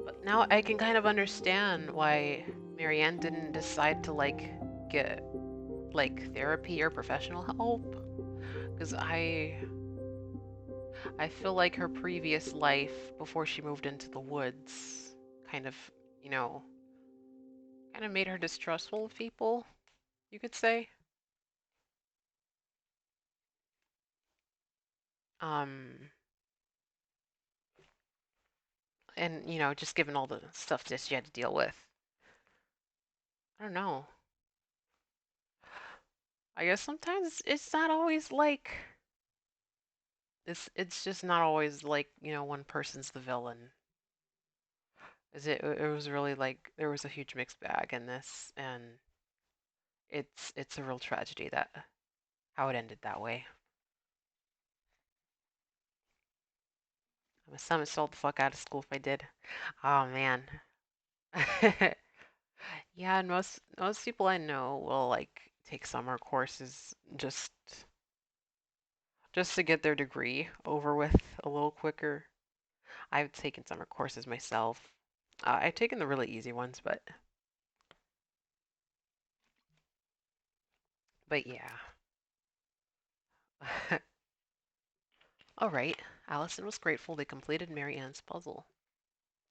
But now I can kind of understand why Marianne didn't decide to, like, get, like, therapy or professional help. Because I feel like her previous life before she moved into the woods kind of, you know, kind of made her distrustful of people, you could say. And, you know, just given all the stuff that she had to deal with. I don't know. I guess sometimes it's not always like it's just not always like, you know, one person's the villain. It was really like there was a huge mixed bag in this, and it's a real tragedy that how it ended that way. I'm a son sold the fuck out of school if I did. Oh man. Yeah, and most people I know will like take summer courses just to get their degree over with a little quicker. I've taken summer courses myself. I've taken the really easy ones, but yeah. All right. Allison was grateful they completed Mary Ann's puzzle.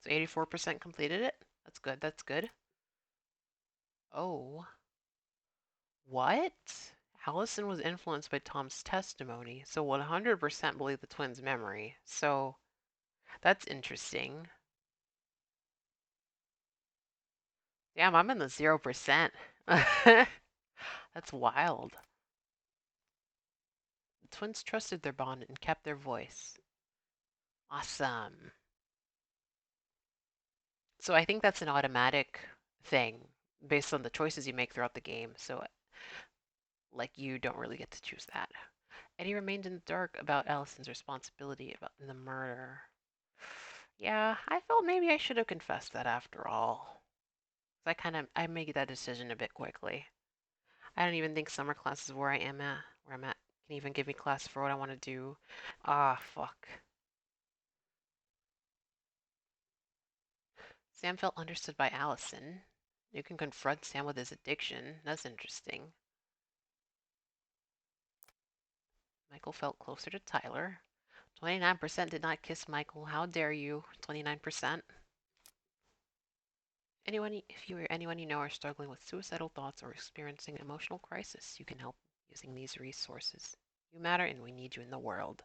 So 84% completed it. That's good. That's good. Oh, what? Allison was influenced by Tom's testimony, so 100% believe the twins' memory. So that's interesting. Damn, I'm in the 0%. That's wild. The twins trusted their bond and kept their voice. Awesome. So I think that's an automatic thing based on the choices you make throughout the game. So, like, you don't really get to choose that. Eddie remained in the dark about Allison's responsibility about the murder. Yeah, I felt maybe I should have confessed that after all. I made that decision a bit quickly. I don't even think summer class is where I'm at can even give me class for what I want to do. Ah, fuck. Sam felt understood by Allison. You can confront Sam with his addiction. That's interesting. Michael felt closer to Tyler. 29% did not kiss Michael. How dare you? 29%. If you or anyone you know are struggling with suicidal thoughts or experiencing emotional crisis, you can help using these resources. You matter and we need you in the world.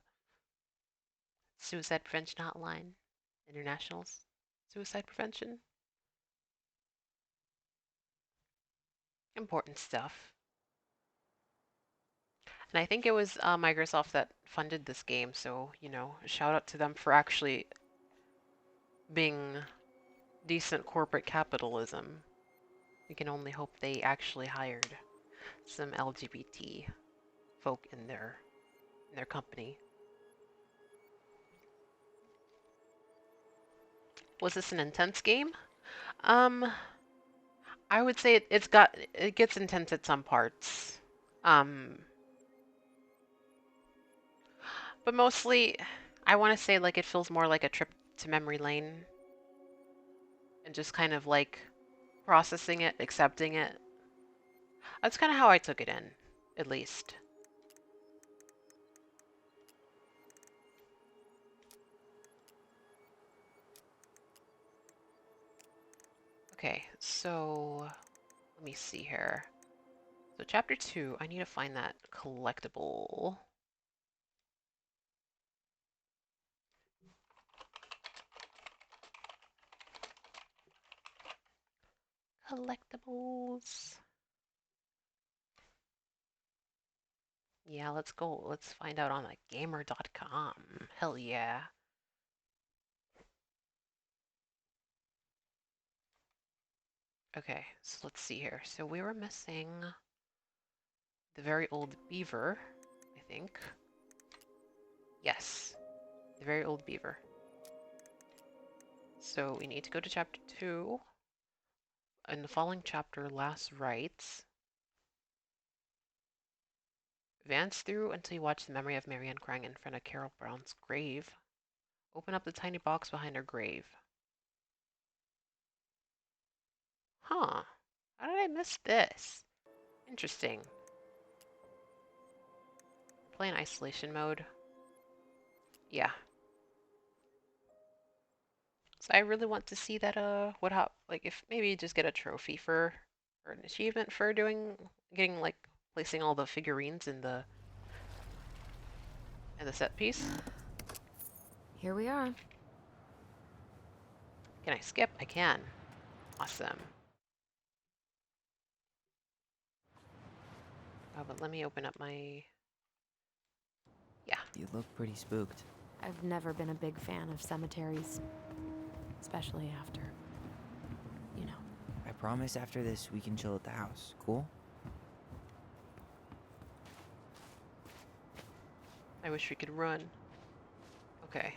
Suicide Prevention Hotline, International Suicide Prevention. Important stuff. And I think it was Microsoft that funded this game, so, shout out to them for actually being decent corporate capitalism. We can only hope they actually hired some LGBT folk in their company. Was this an intense game? I would say it gets intense at some parts. But mostly I want to say like it feels more like a trip to memory lane and just kind of like processing it, accepting it. That's kind of how I took it in, at least. Okay, so let me see here. So chapter 2, I need to find that collectible. Collectibles. Yeah, let's go. Let's find out on like gamer.com. Hell yeah. Okay, so let's see here. So we were missing the very old beaver, I think. Yes, the very old beaver. So we need to go to chapter 2. In the following chapter, last rites. Advance through until you watch the memory of Marianne crying in front of Carol Brown's grave. Open up the tiny box behind her grave. Huh. How did I miss this? Interesting. Play in isolation mode. Yeah. So I really want to see that like if maybe just get a trophy for or an achievement for getting like placing all the figurines in the set piece. Here we are. Can I skip? I can. Awesome. But let me open up my... Yeah. You look pretty spooked. I've never been a big fan of cemeteries. Especially after, I promise after this we can chill at the house. Cool? I wish we could run. Okay.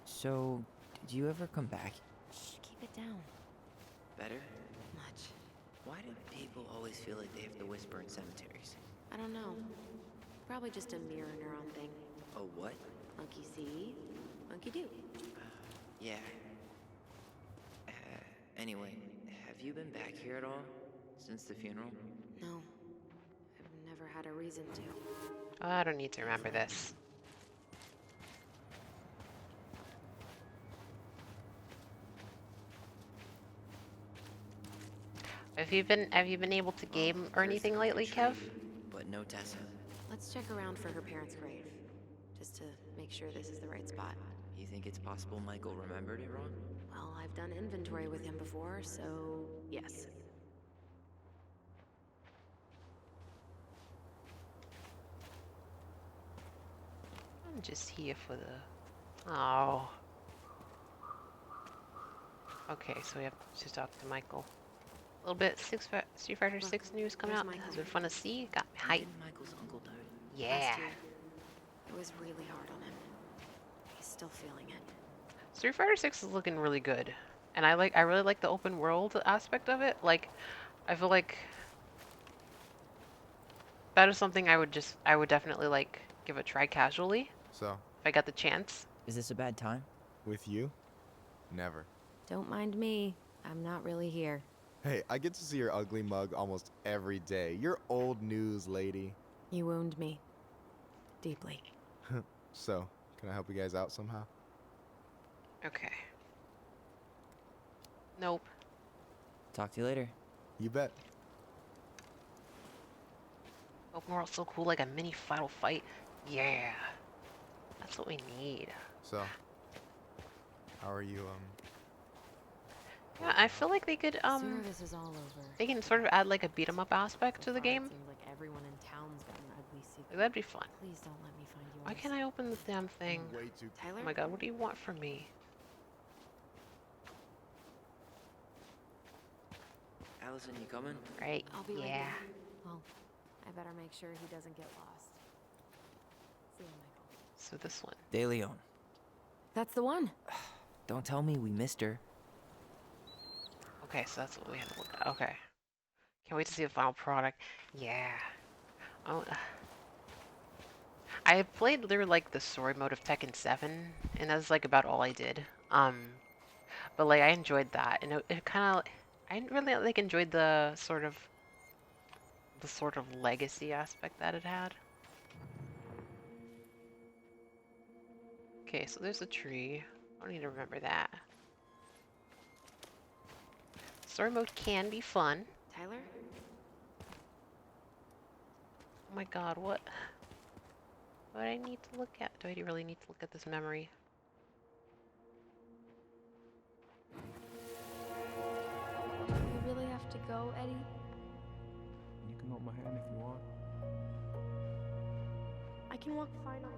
So, did you ever come back? Shh, keep it down. Better? Much. Why do people always feel like they have to whisper in cemeteries? I don't know. Probably just a mirror neuron thing. Oh, what? Monkey see, monkey do. Yeah. Anyway, have you been back here at all? Since the funeral? No. I've never had a reason to. Oh, I don't need to remember this. Have you been able to game or anything lately, Kev? But no Tessa. Let's check around for her parents' grave. Just to make sure this is the right spot. You think it's possible Michael remembered it wrong? Well, I've done inventory with him before, so yes. I'm just here for the... Oh. Okay, so we have to talk to Michael. A little bit Street Fighter 6 news coming out. Has been fun to see. Got me hyped. Michael's uncle died. Yeah. Last year. It was really hard on him. He's still feeling it. Street Fighter 6 is looking really good. And I really like the open world aspect of it. Like, I feel like that is something I would definitely like give a try casually. So, if I got the chance. Is this a bad time? With you? Never. Don't mind me. I'm not really here. Hey, I get to see your ugly mug almost every day. You're old news, lady. You wound me. Deeply. So, can I help you guys out somehow? Okay. Nope. Talk to you later. You bet. Open world's so cool, like a mini final fight. Yeah. That's what we need. So, how are you, Yeah, I feel like they could, Sooner this is all over. they can sort of add like a beat 'em up aspect to the game. It seems like everyone in town's got an ugly secret. That'd be fun. Please don't let me find you. Why can't I open this damn thing? Way too... Tyler? Oh my god, what do you want from me? Allison, you coming? Right, I'll be right yeah. there. Well, I better make sure he doesn't get lost. See you, Michael. So this one. De Leon. That's the one. Don't tell me we missed her. Okay, so that's what we have to look at. Okay. Can't wait to see the final product. Yeah. Oh, I played literally like the story mode of Tekken 7, and that's like about all I did. But like I enjoyed that, and it kind of, I really like enjoyed the sort of legacy aspect that it had. Okay, so there's a tree. I don't need to remember that. Story mode can be fun. Tyler? Oh my god, what do I need to look at? Do I really need to look at this memory? Do you really have to go, Eddie? You can hold my hand if you want. I can walk fine on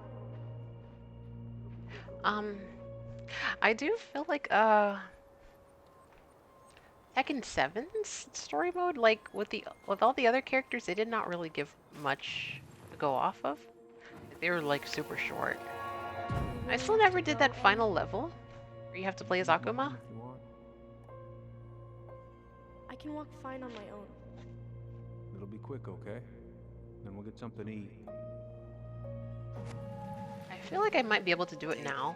my own. I do feel like Tekken 7's story mode, like with all the other characters, they did not really give much to go off of. They were like super short. I still never did that final level where you have to play as Akuma. I can walk fine on my own. It'll be quick, okay? Then we'll get something to eat. I feel like I might be able to do it now,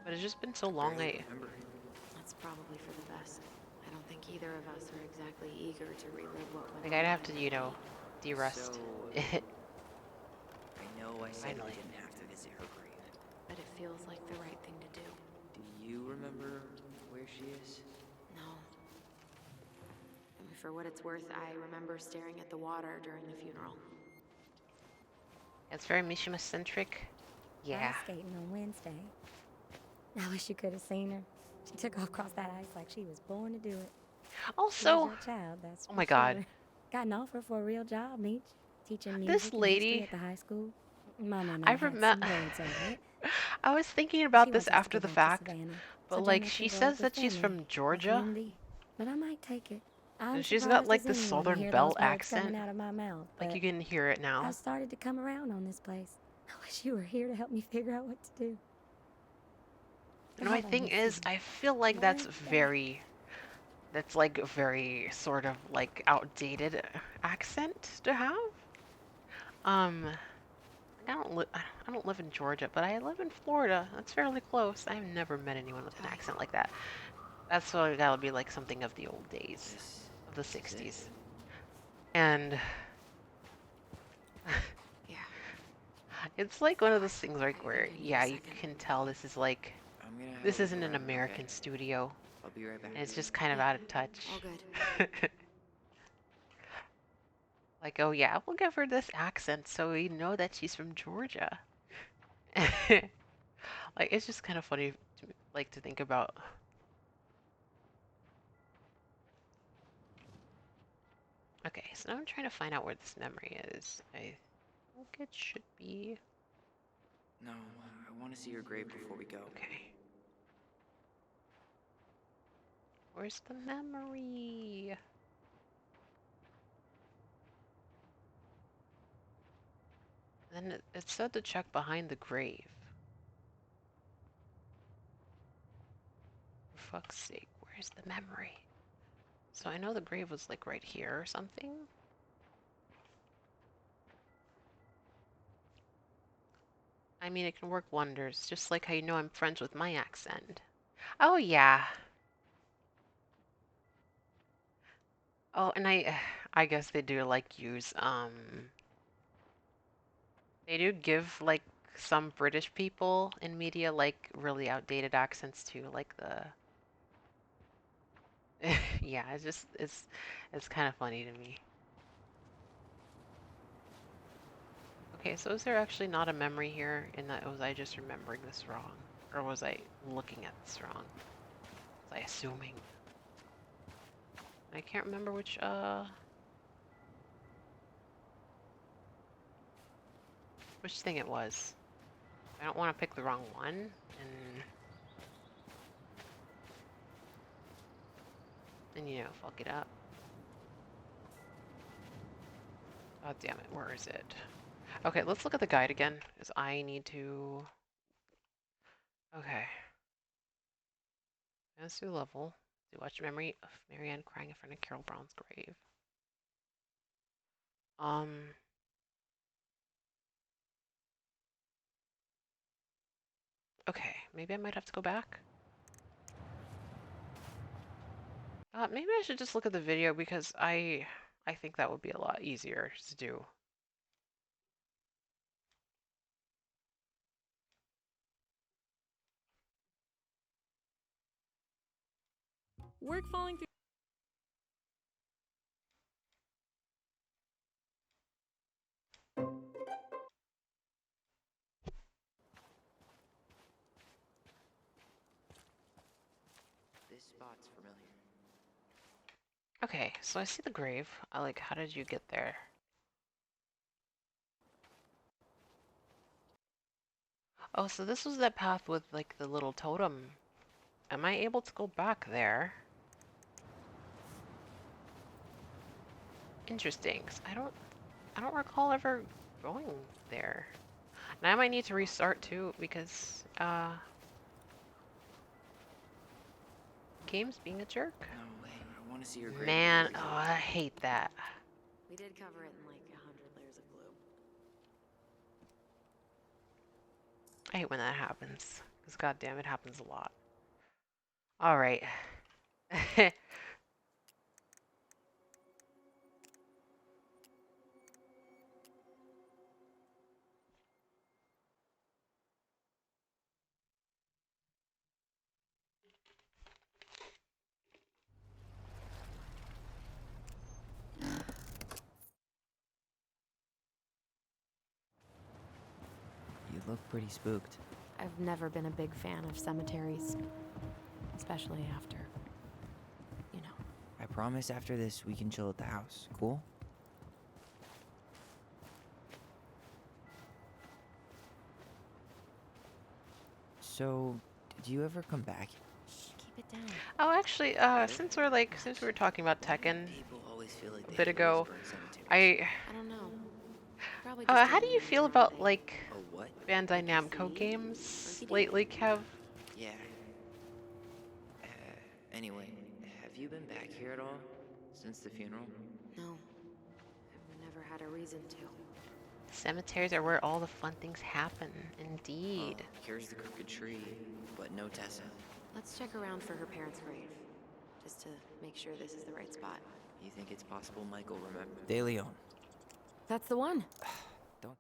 but it's just been so long. That's probably for the best. I don't think either of us are exactly eager to relive what went Like on. I'd have to, you know, de-rust it. I know I said Finally. we didn't have to visit her grave. But it feels like the right thing to do. Do you remember where she is? No. I mean, for what it's worth, I remember staring at the water during the funeral. It's very Mishima-centric. Yeah. Ice skating on Wednesday. I wish you could have seen her. She took off across that ice like she was born to do it. Also, She's a child, that's oh my for god. sure. Got an offer for a real job, Meech. Teaching music This and lady- history at the high school. Mama and I I had some remember. words over it. I was thinking about She this wants us to after go the back to fact, Savannah, but so like Janet she can grow says up that with she's family, from Georgia, community. But I might take it. I'm and she's got surprised like as this anyone to southern hear belle those words accent. coming out of my mouth, Like but you can hear it now. I started to come around on this place. I wish you were here to help me figure out what to do. And my God, I thing miss is, you. I feel like that's very that's like a very sort of like outdated accent to have. Um, I don't live in Georgia, but I live in Florida. That's fairly close. I've never met anyone with an accent like that. That's what that'll be like something of the old days, of the This is it? 60s. And Yeah. it's like one of those things like where, yeah, you can tell this is like, I'm gonna have this a look isn't an around, American okay? studio. I'll be right back. And it's just kind of Yeah, out of touch. all good. Like, oh yeah, we'll give her this accent so we know that she's from Georgia. Like, it's just kind of funny, like, to think about. Okay, so now I'm trying to find out where this memory is. I think it should be. No, I want to see your grave before we go. Okay. Where's the memory? Then it said to check behind the grave. For fuck's sake, where's the memory? So I know the grave was like right here or something. I mean, it can work wonders, just like how you know I'm friends with my accent. Oh yeah. Oh, and I guess they do like use they do give like some British people in media like really outdated accents too, like the yeah, it's kind of funny to me. Okay, so is there actually not a memory here in that was I just remembering this wrong? Or was I looking at this wrong? Was I assuming? I can't remember which thing it was. I don't want to pick the wrong one and you know, fuck it up. God damn it, where is it? Okay, let's look at the guide again, because I need to... Okay. Advance through level. To watch memory of Marianne crying in front of Carol Brown's grave. Okay, maybe I might have to go back. Maybe I should just look at the video because I think that would be a lot easier to do. Work falling through. This spot's familiar. Okay, so I see the grave. Like, how did you get there? Oh, so this was that path with like the little totem. Am I able to go back there? Interesting, 'cause I don't recall ever going there. And I might need to restart too because game's being a jerk. No way. I want to see your grave. Man, oh, I hate that. We did cover it in like 100 layers of glue. I hate when that happens. Because goddamn, it happens a lot. Alright. You look pretty spooked. I've never been a big fan of cemeteries, especially after, you know. I promise after this we can chill at the house. Cool? So, did you ever come back? Keep it down. Oh, actually, since we were talking about Tekken a bit ago, I don't know. Probably how do you feel about like Bandai Namco games lately, Kev? Yeah. Anyway, have Have you been back here at all since the funeral? No, I've never had a reason to. Cemeteries are where all the fun things happen, Well, indeed. here's the crooked tree, but no Tessa. Let's check around for her parents' grave, just to make sure this is the right spot. You think it's possible Michael remember? De Leon. That's the one. Don't.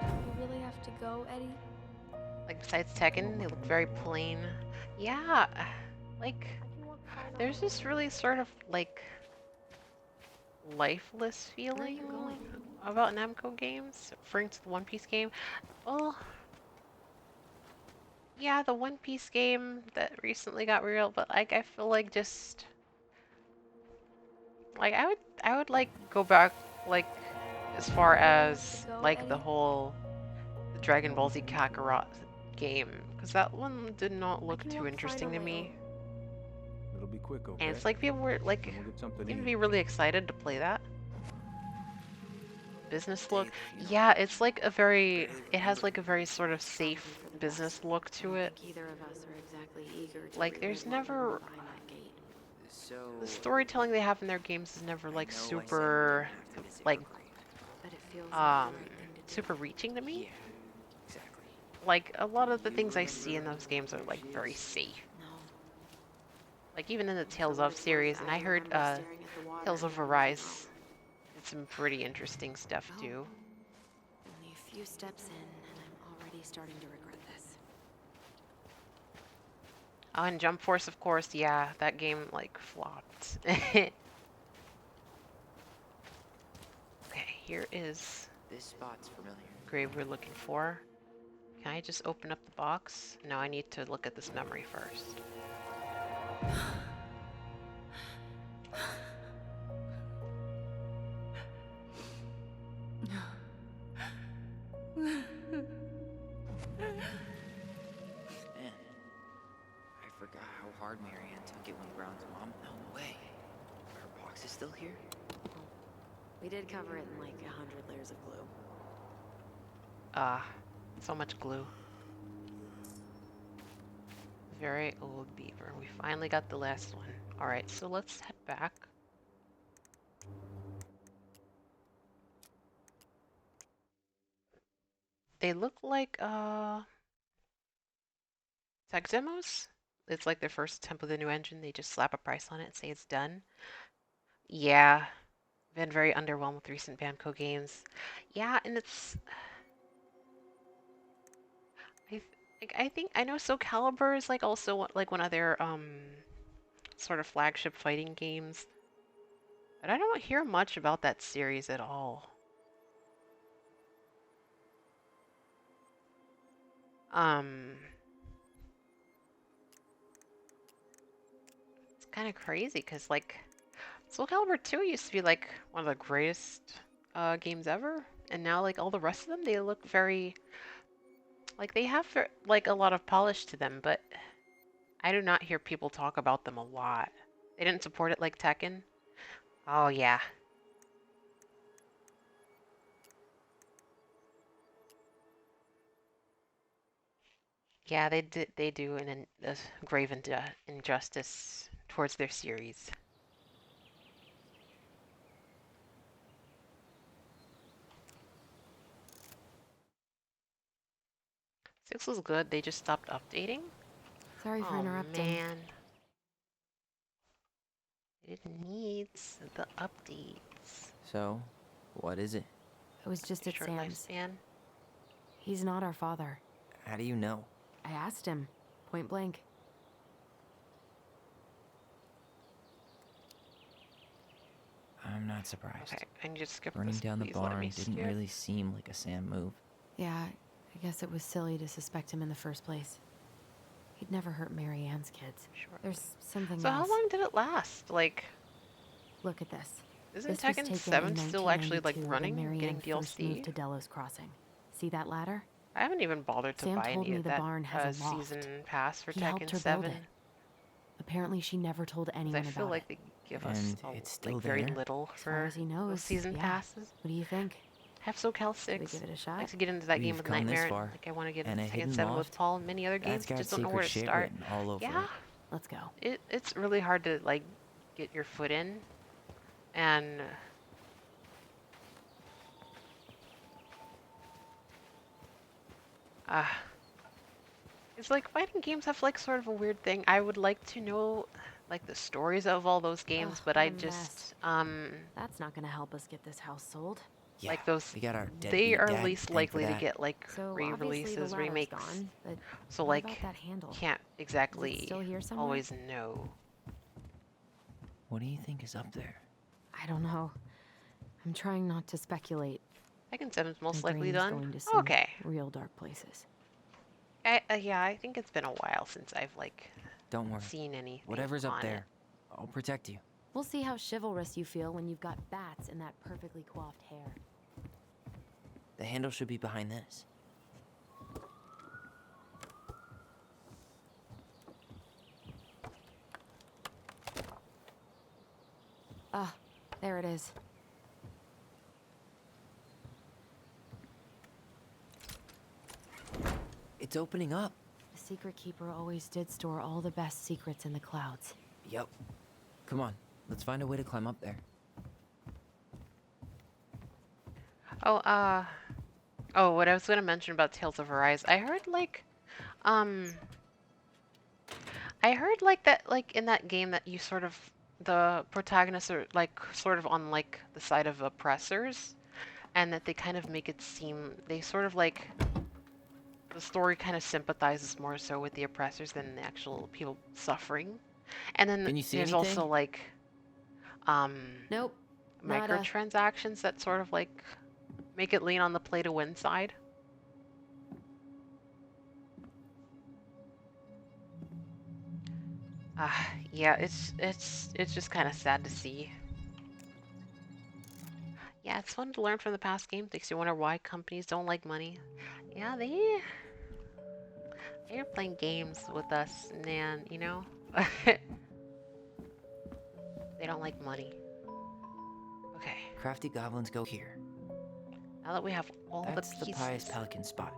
You really have to go, Eddie? Like, besides Tekken, they look very plain. Yeah, like, there's this really sort of, like, lifeless feeling about Namco games. For instance, the One Piece game. Well, yeah, the One Piece game that recently got real, but like I feel like just like I would like go back like as far as like the whole the Dragon Ball Z Kakarot game, because that one did not look too interesting to me. It'll be quick, okay? And it's like people were like We'll get something to seemed to eat. be really excited to play that. Business look. Yeah, it's like a very it has like a very sort of safe business look to it. Either of us are exactly eager to Like there's never So the storytelling they have in their games is never like super like super reaching to me. Exactly. Like a lot of the things I see in those games are like very safe. Like even in the Tales of series, and I heard Tales of Arise did some pretty interesting stuff too. Only a few steps in, and I'm already starting to regret this. Oh, and Jump Force, of course, yeah, that game like flopped. Okay, here is This spot's familiar. grave we're looking for. Can I just open up the box? No, I need to look at this memory first. Man, I forgot how hard Marianne took it when Brown's mom. No way. Her box is still here? We did cover it in like 100 layers of glue. Ah, so much glue. Very old beaver. We finally got the last one. Alright, so let's head back. They look like, Texemos? It's like their first attempt with a new engine. They just slap a price on it and say it's done. Yeah, been very underwhelmed with recent Bamco games. Yeah, and it's... I think I know Soul Calibur is like also like one of their sort of flagship fighting games. But I don't hear much about that series at all. It's kind of crazy because like Soul Calibur 2 used to be like one of the greatest games ever, and now like all the rest of them, they look very like they have like a lot of polish to them, but I do not hear people talk about them a lot. They didn't support it like Tekken. Oh yeah. Yeah, they do a grave injustice towards their series. Six was good, they just stopped updating. Sorry for interrupting. Man. It needs the updates. So, what is it? It was just at Short Sam's. lifespan. He's not our father. How do you know? I asked him, point blank. I'm not surprised. Okay, I need to skip Burning this. down the Please let barn me didn't skip. really seem like a Sam move. Yeah, I guess it was silly to suspect him in the first place. He'd never hurt Mary Ann's kids. Sure. There's something So else. how long did it last? Like, Look at this. isn't This was Tekken taken 7 in still actually like 1992 running, when Mary getting Ann first moved DLC? to Delos Crossing. See that ladder? I haven't even bothered to Sam buy told any me of the that barn has a loft. season pass for He helped Tekken her 7. build it. Apparently she never told 'Cause anyone I feel about like it. they give us And it's still like very there? little As far for as he those knows, season yeah. passes. What do you think? I have SoCal Should we 6. give it a I shot? like to get into that game We've with come this Nightmare. far. Like I want to get And into a Second hidden 7 with loft? Paul and many other That's games. got Just don't know where secret to shit start. written all over Yeah, it. Let's go. it's really hard to like get your foot in, and uh, it's like fighting games have like sort of a weird thing. I would like to know like the stories of all those games, Ugh, but what I a mess. just That's not gonna help us get this house sold. Yeah, like those, we got our they deadbeat are dad to least thank for likely to that. get like So obviously the re-releases, ladder's remakes. gone, but So what like about that handle? can't Is it exactly still here somewhere? always know. What do you think is up there? I don't know. I'm trying not to speculate. Second 7's most My likely brain is done. going to some Okay. real dark places. Yeah, I think it's been a while since I've like Don't worry. seen anything Whatever's up on there, it. I'll protect you. We'll see how chivalrous you feel when you've got bats in that perfectly coiffed hair. The handle should be behind this. Ah, there it is. It's opening up. The secret keeper always did store all the best secrets in the clouds. Yep. Come on, let's find a way to climb up there. Oh, oh, what I was gonna mention about Tales of Arise, um, I heard like that, like in that game that you sort of, the protagonists are like sort of on like the side of oppressors, and that they kind of make it seem, they sort of like, the story kind of sympathizes more so with the oppressors than the actual people suffering. And then Can you see there's anything? also like, um, Nope. Nada. microtransactions that sort of like make it lean on the play to win side. Yeah, it's just kind of sad to see. Yeah, it's fun to learn from the past game. Makes you wonder why companies don't like money. Yeah, they're playing games with us, man, you know? They don't like money. Okay. Crafty goblins go here. Now that we have all That's the the pieces. pious pelican spot.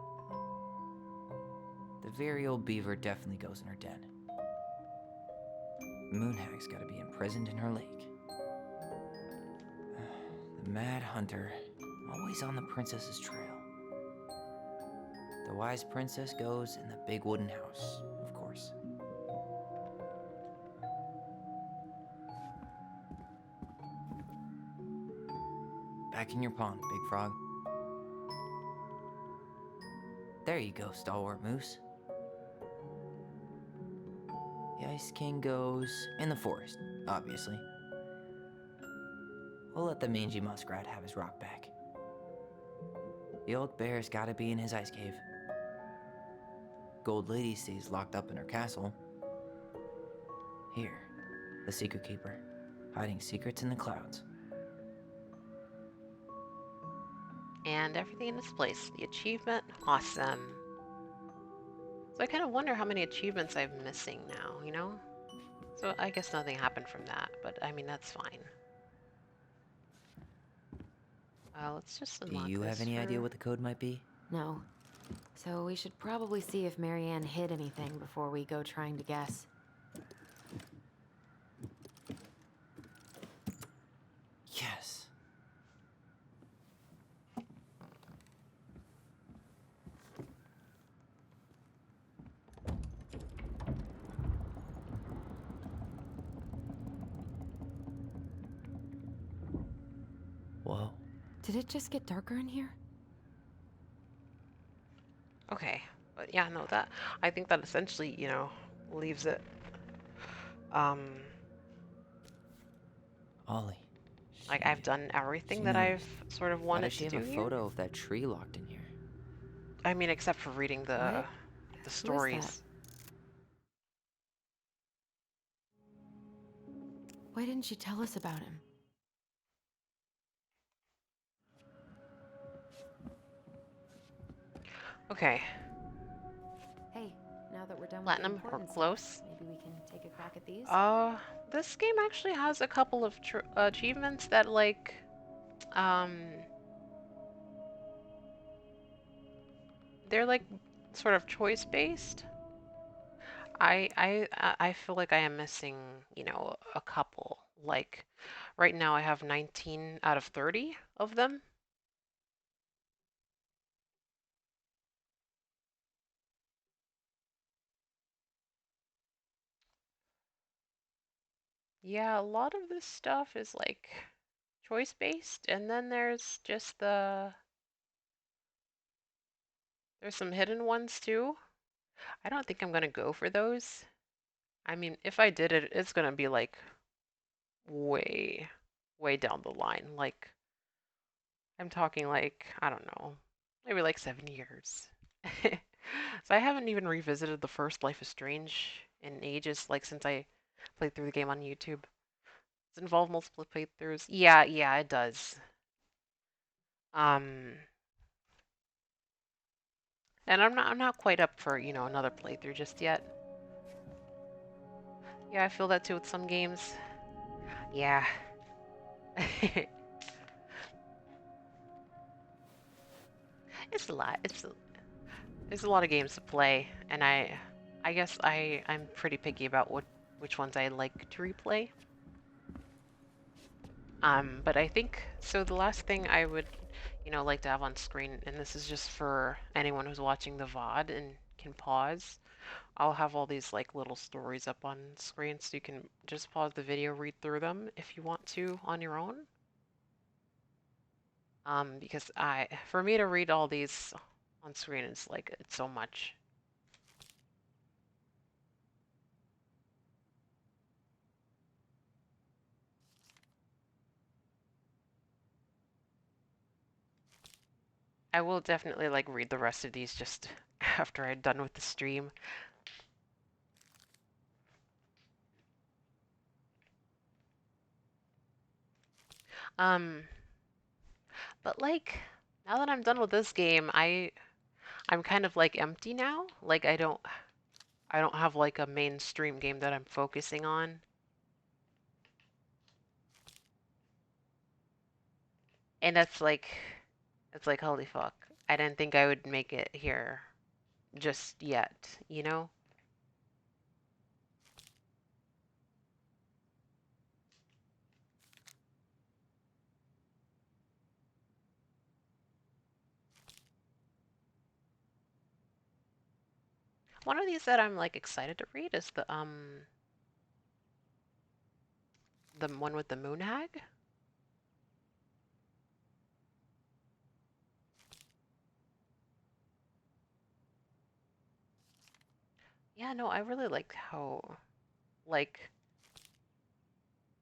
The very old beaver definitely goes in her den. Moonhag's gotta be imprisoned in her lake. The mad hunter, always on the princess's trail. The wise princess goes in the big wooden house, of course. Back in your pond, big frog. There you go, stalwart moose. The Ice King goes in the forest, obviously. We'll let the mangy muskrat have his rock back. The old bear's gotta be in his ice cave. Gold Lady stays locked up in her castle. Here, the secret keeper, hiding secrets in the clouds. And everything in its place. The achievement, awesome. So I kind of wonder how many achievements I'm missing now, you know? So I guess nothing happened from that, but I mean, that's fine. Let's just Do unlock you have this any idea for- what the code might be? No. So we should probably see if Marianne hid anything before we go trying to guess. Yes. Whoa. Did it just get darker in here? Okay, but yeah, no, that, I think that essentially, you know, leaves it, Ollie. like I've done everything she that knows. I've sort of Why wanted does she to have do a here. photo of that tree locked in here? I mean, except for reading the Who is stories. that? Why didn't she tell us about him? Okay. Hey, now that we're done with the Platinum, we're important stuff, close. maybe we can take a crack at these? This game actually has a couple of achievements that like, they're like sort of choice based. I feel like I am missing, you know, a couple. Like right now I have 19 out of 30 of them. Yeah, a lot of this stuff is like choice based, and then there's just there's some hidden ones too. I don't think I'm gonna go for those. I mean, if I did it, it's gonna be like way, way down the line. Like, I'm talking like, I don't know, maybe like 7 years. So I haven't even revisited the first Life is Strange in ages, like since I played through the game on YouTube. Does it involve multiple playthroughs? Yeah, yeah, it does. Um, and I'm not quite up for, you know, another playthrough just yet. Yeah, I feel that too with some games. Yeah. It's a lot. There's a lot of games to play, and I guess I'm pretty picky about which ones I like to replay. But I think so. The last thing I would, you know, like to have on screen, and this is just for anyone who's watching the VOD and can pause. I'll have all these like little stories up on screen, so you can just pause the video, read through them if you want to on your own. Because for me to read all these on screen is like it's so much. I will definitely like read the rest of these just after I'm done with the stream. Um, but like now that I'm done with this game, I'm kind of like empty now. Like I don't have like a mainstream game that I'm focusing on. And it's like holy fuck. I didn't think I would make it here just yet, you know? One of these that I'm like excited to read is the one with the moon hag. Yeah, no, I really like how like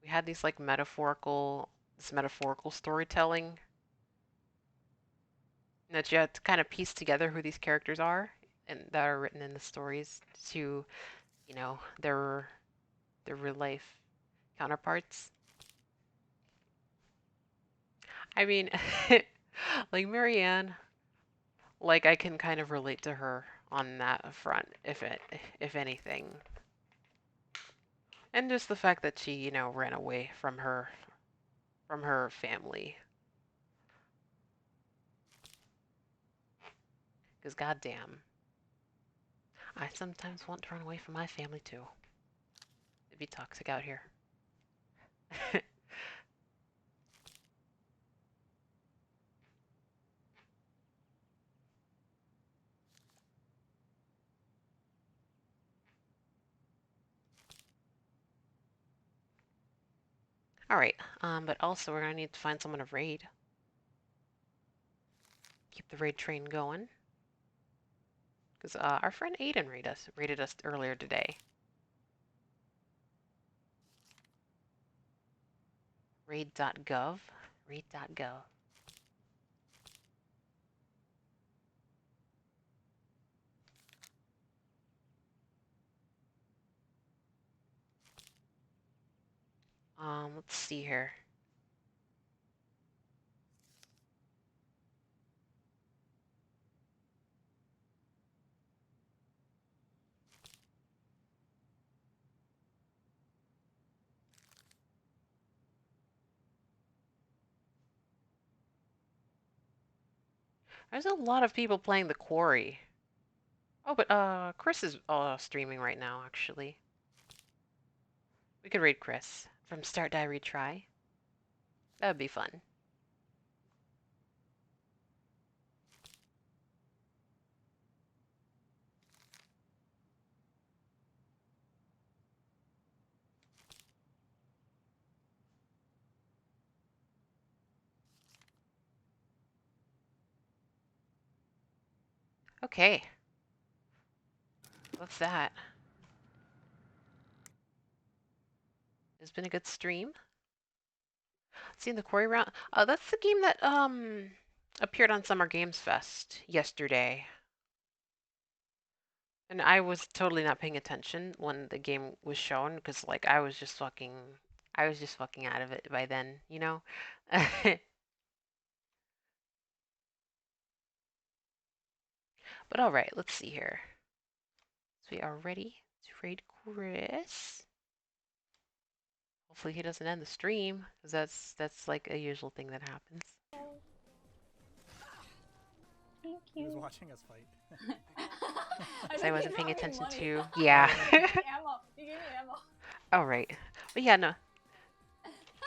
we had these like this metaphorical storytelling that you had to kind of piece together who these characters are and that are written in the stories to, you know, their real life counterparts. I mean, like Marianne, like I can kind of relate to her on that front, if anything. And just the fact that she, you know, ran away from her family. Because goddamn, I sometimes want to run away from my family too. It'd be toxic out here. All right, but also we're gonna need to find someone to raid. Keep the raid train going. Because our friend Aiden raided us earlier today. Raid.gov. Raid.gov. Let's see here. There's a lot of people playing the Quarry. Oh, but Chris is streaming right now, actually. We could raid Chris from Start Die Retry. That would be fun. Okay. What's that? It's been a good stream. Seen the Quarry round. Oh, that's the game that appeared on Summer Games Fest yesterday. And I was totally not paying attention when the game was shown because like I was just fucking out of it by then, you know? But all right, let's see here. So we are ready to raid Chris. Hopefully he doesn't end the stream, because that's like a usual thing that happens. Thank you. He was watching us fight. I wasn't paying attention to. Yeah. You gave me ammo. All right. But yeah, no.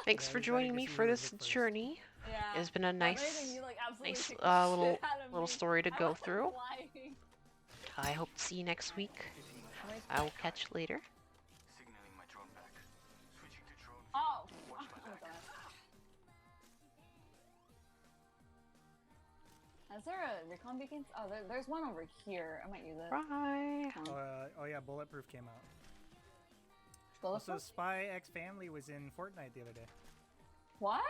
Thanks for joining me for this journey. Yeah. It's been a nice, little story to go through. I hope to see you next week. I will catch you later. Oh. Is there a recon beacon? Oh, there's one over here. I might use it. Bye. Oh yeah, Bulletproof came out. Bulletproof? Also, Spy X Family was in Fortnite the other day. What?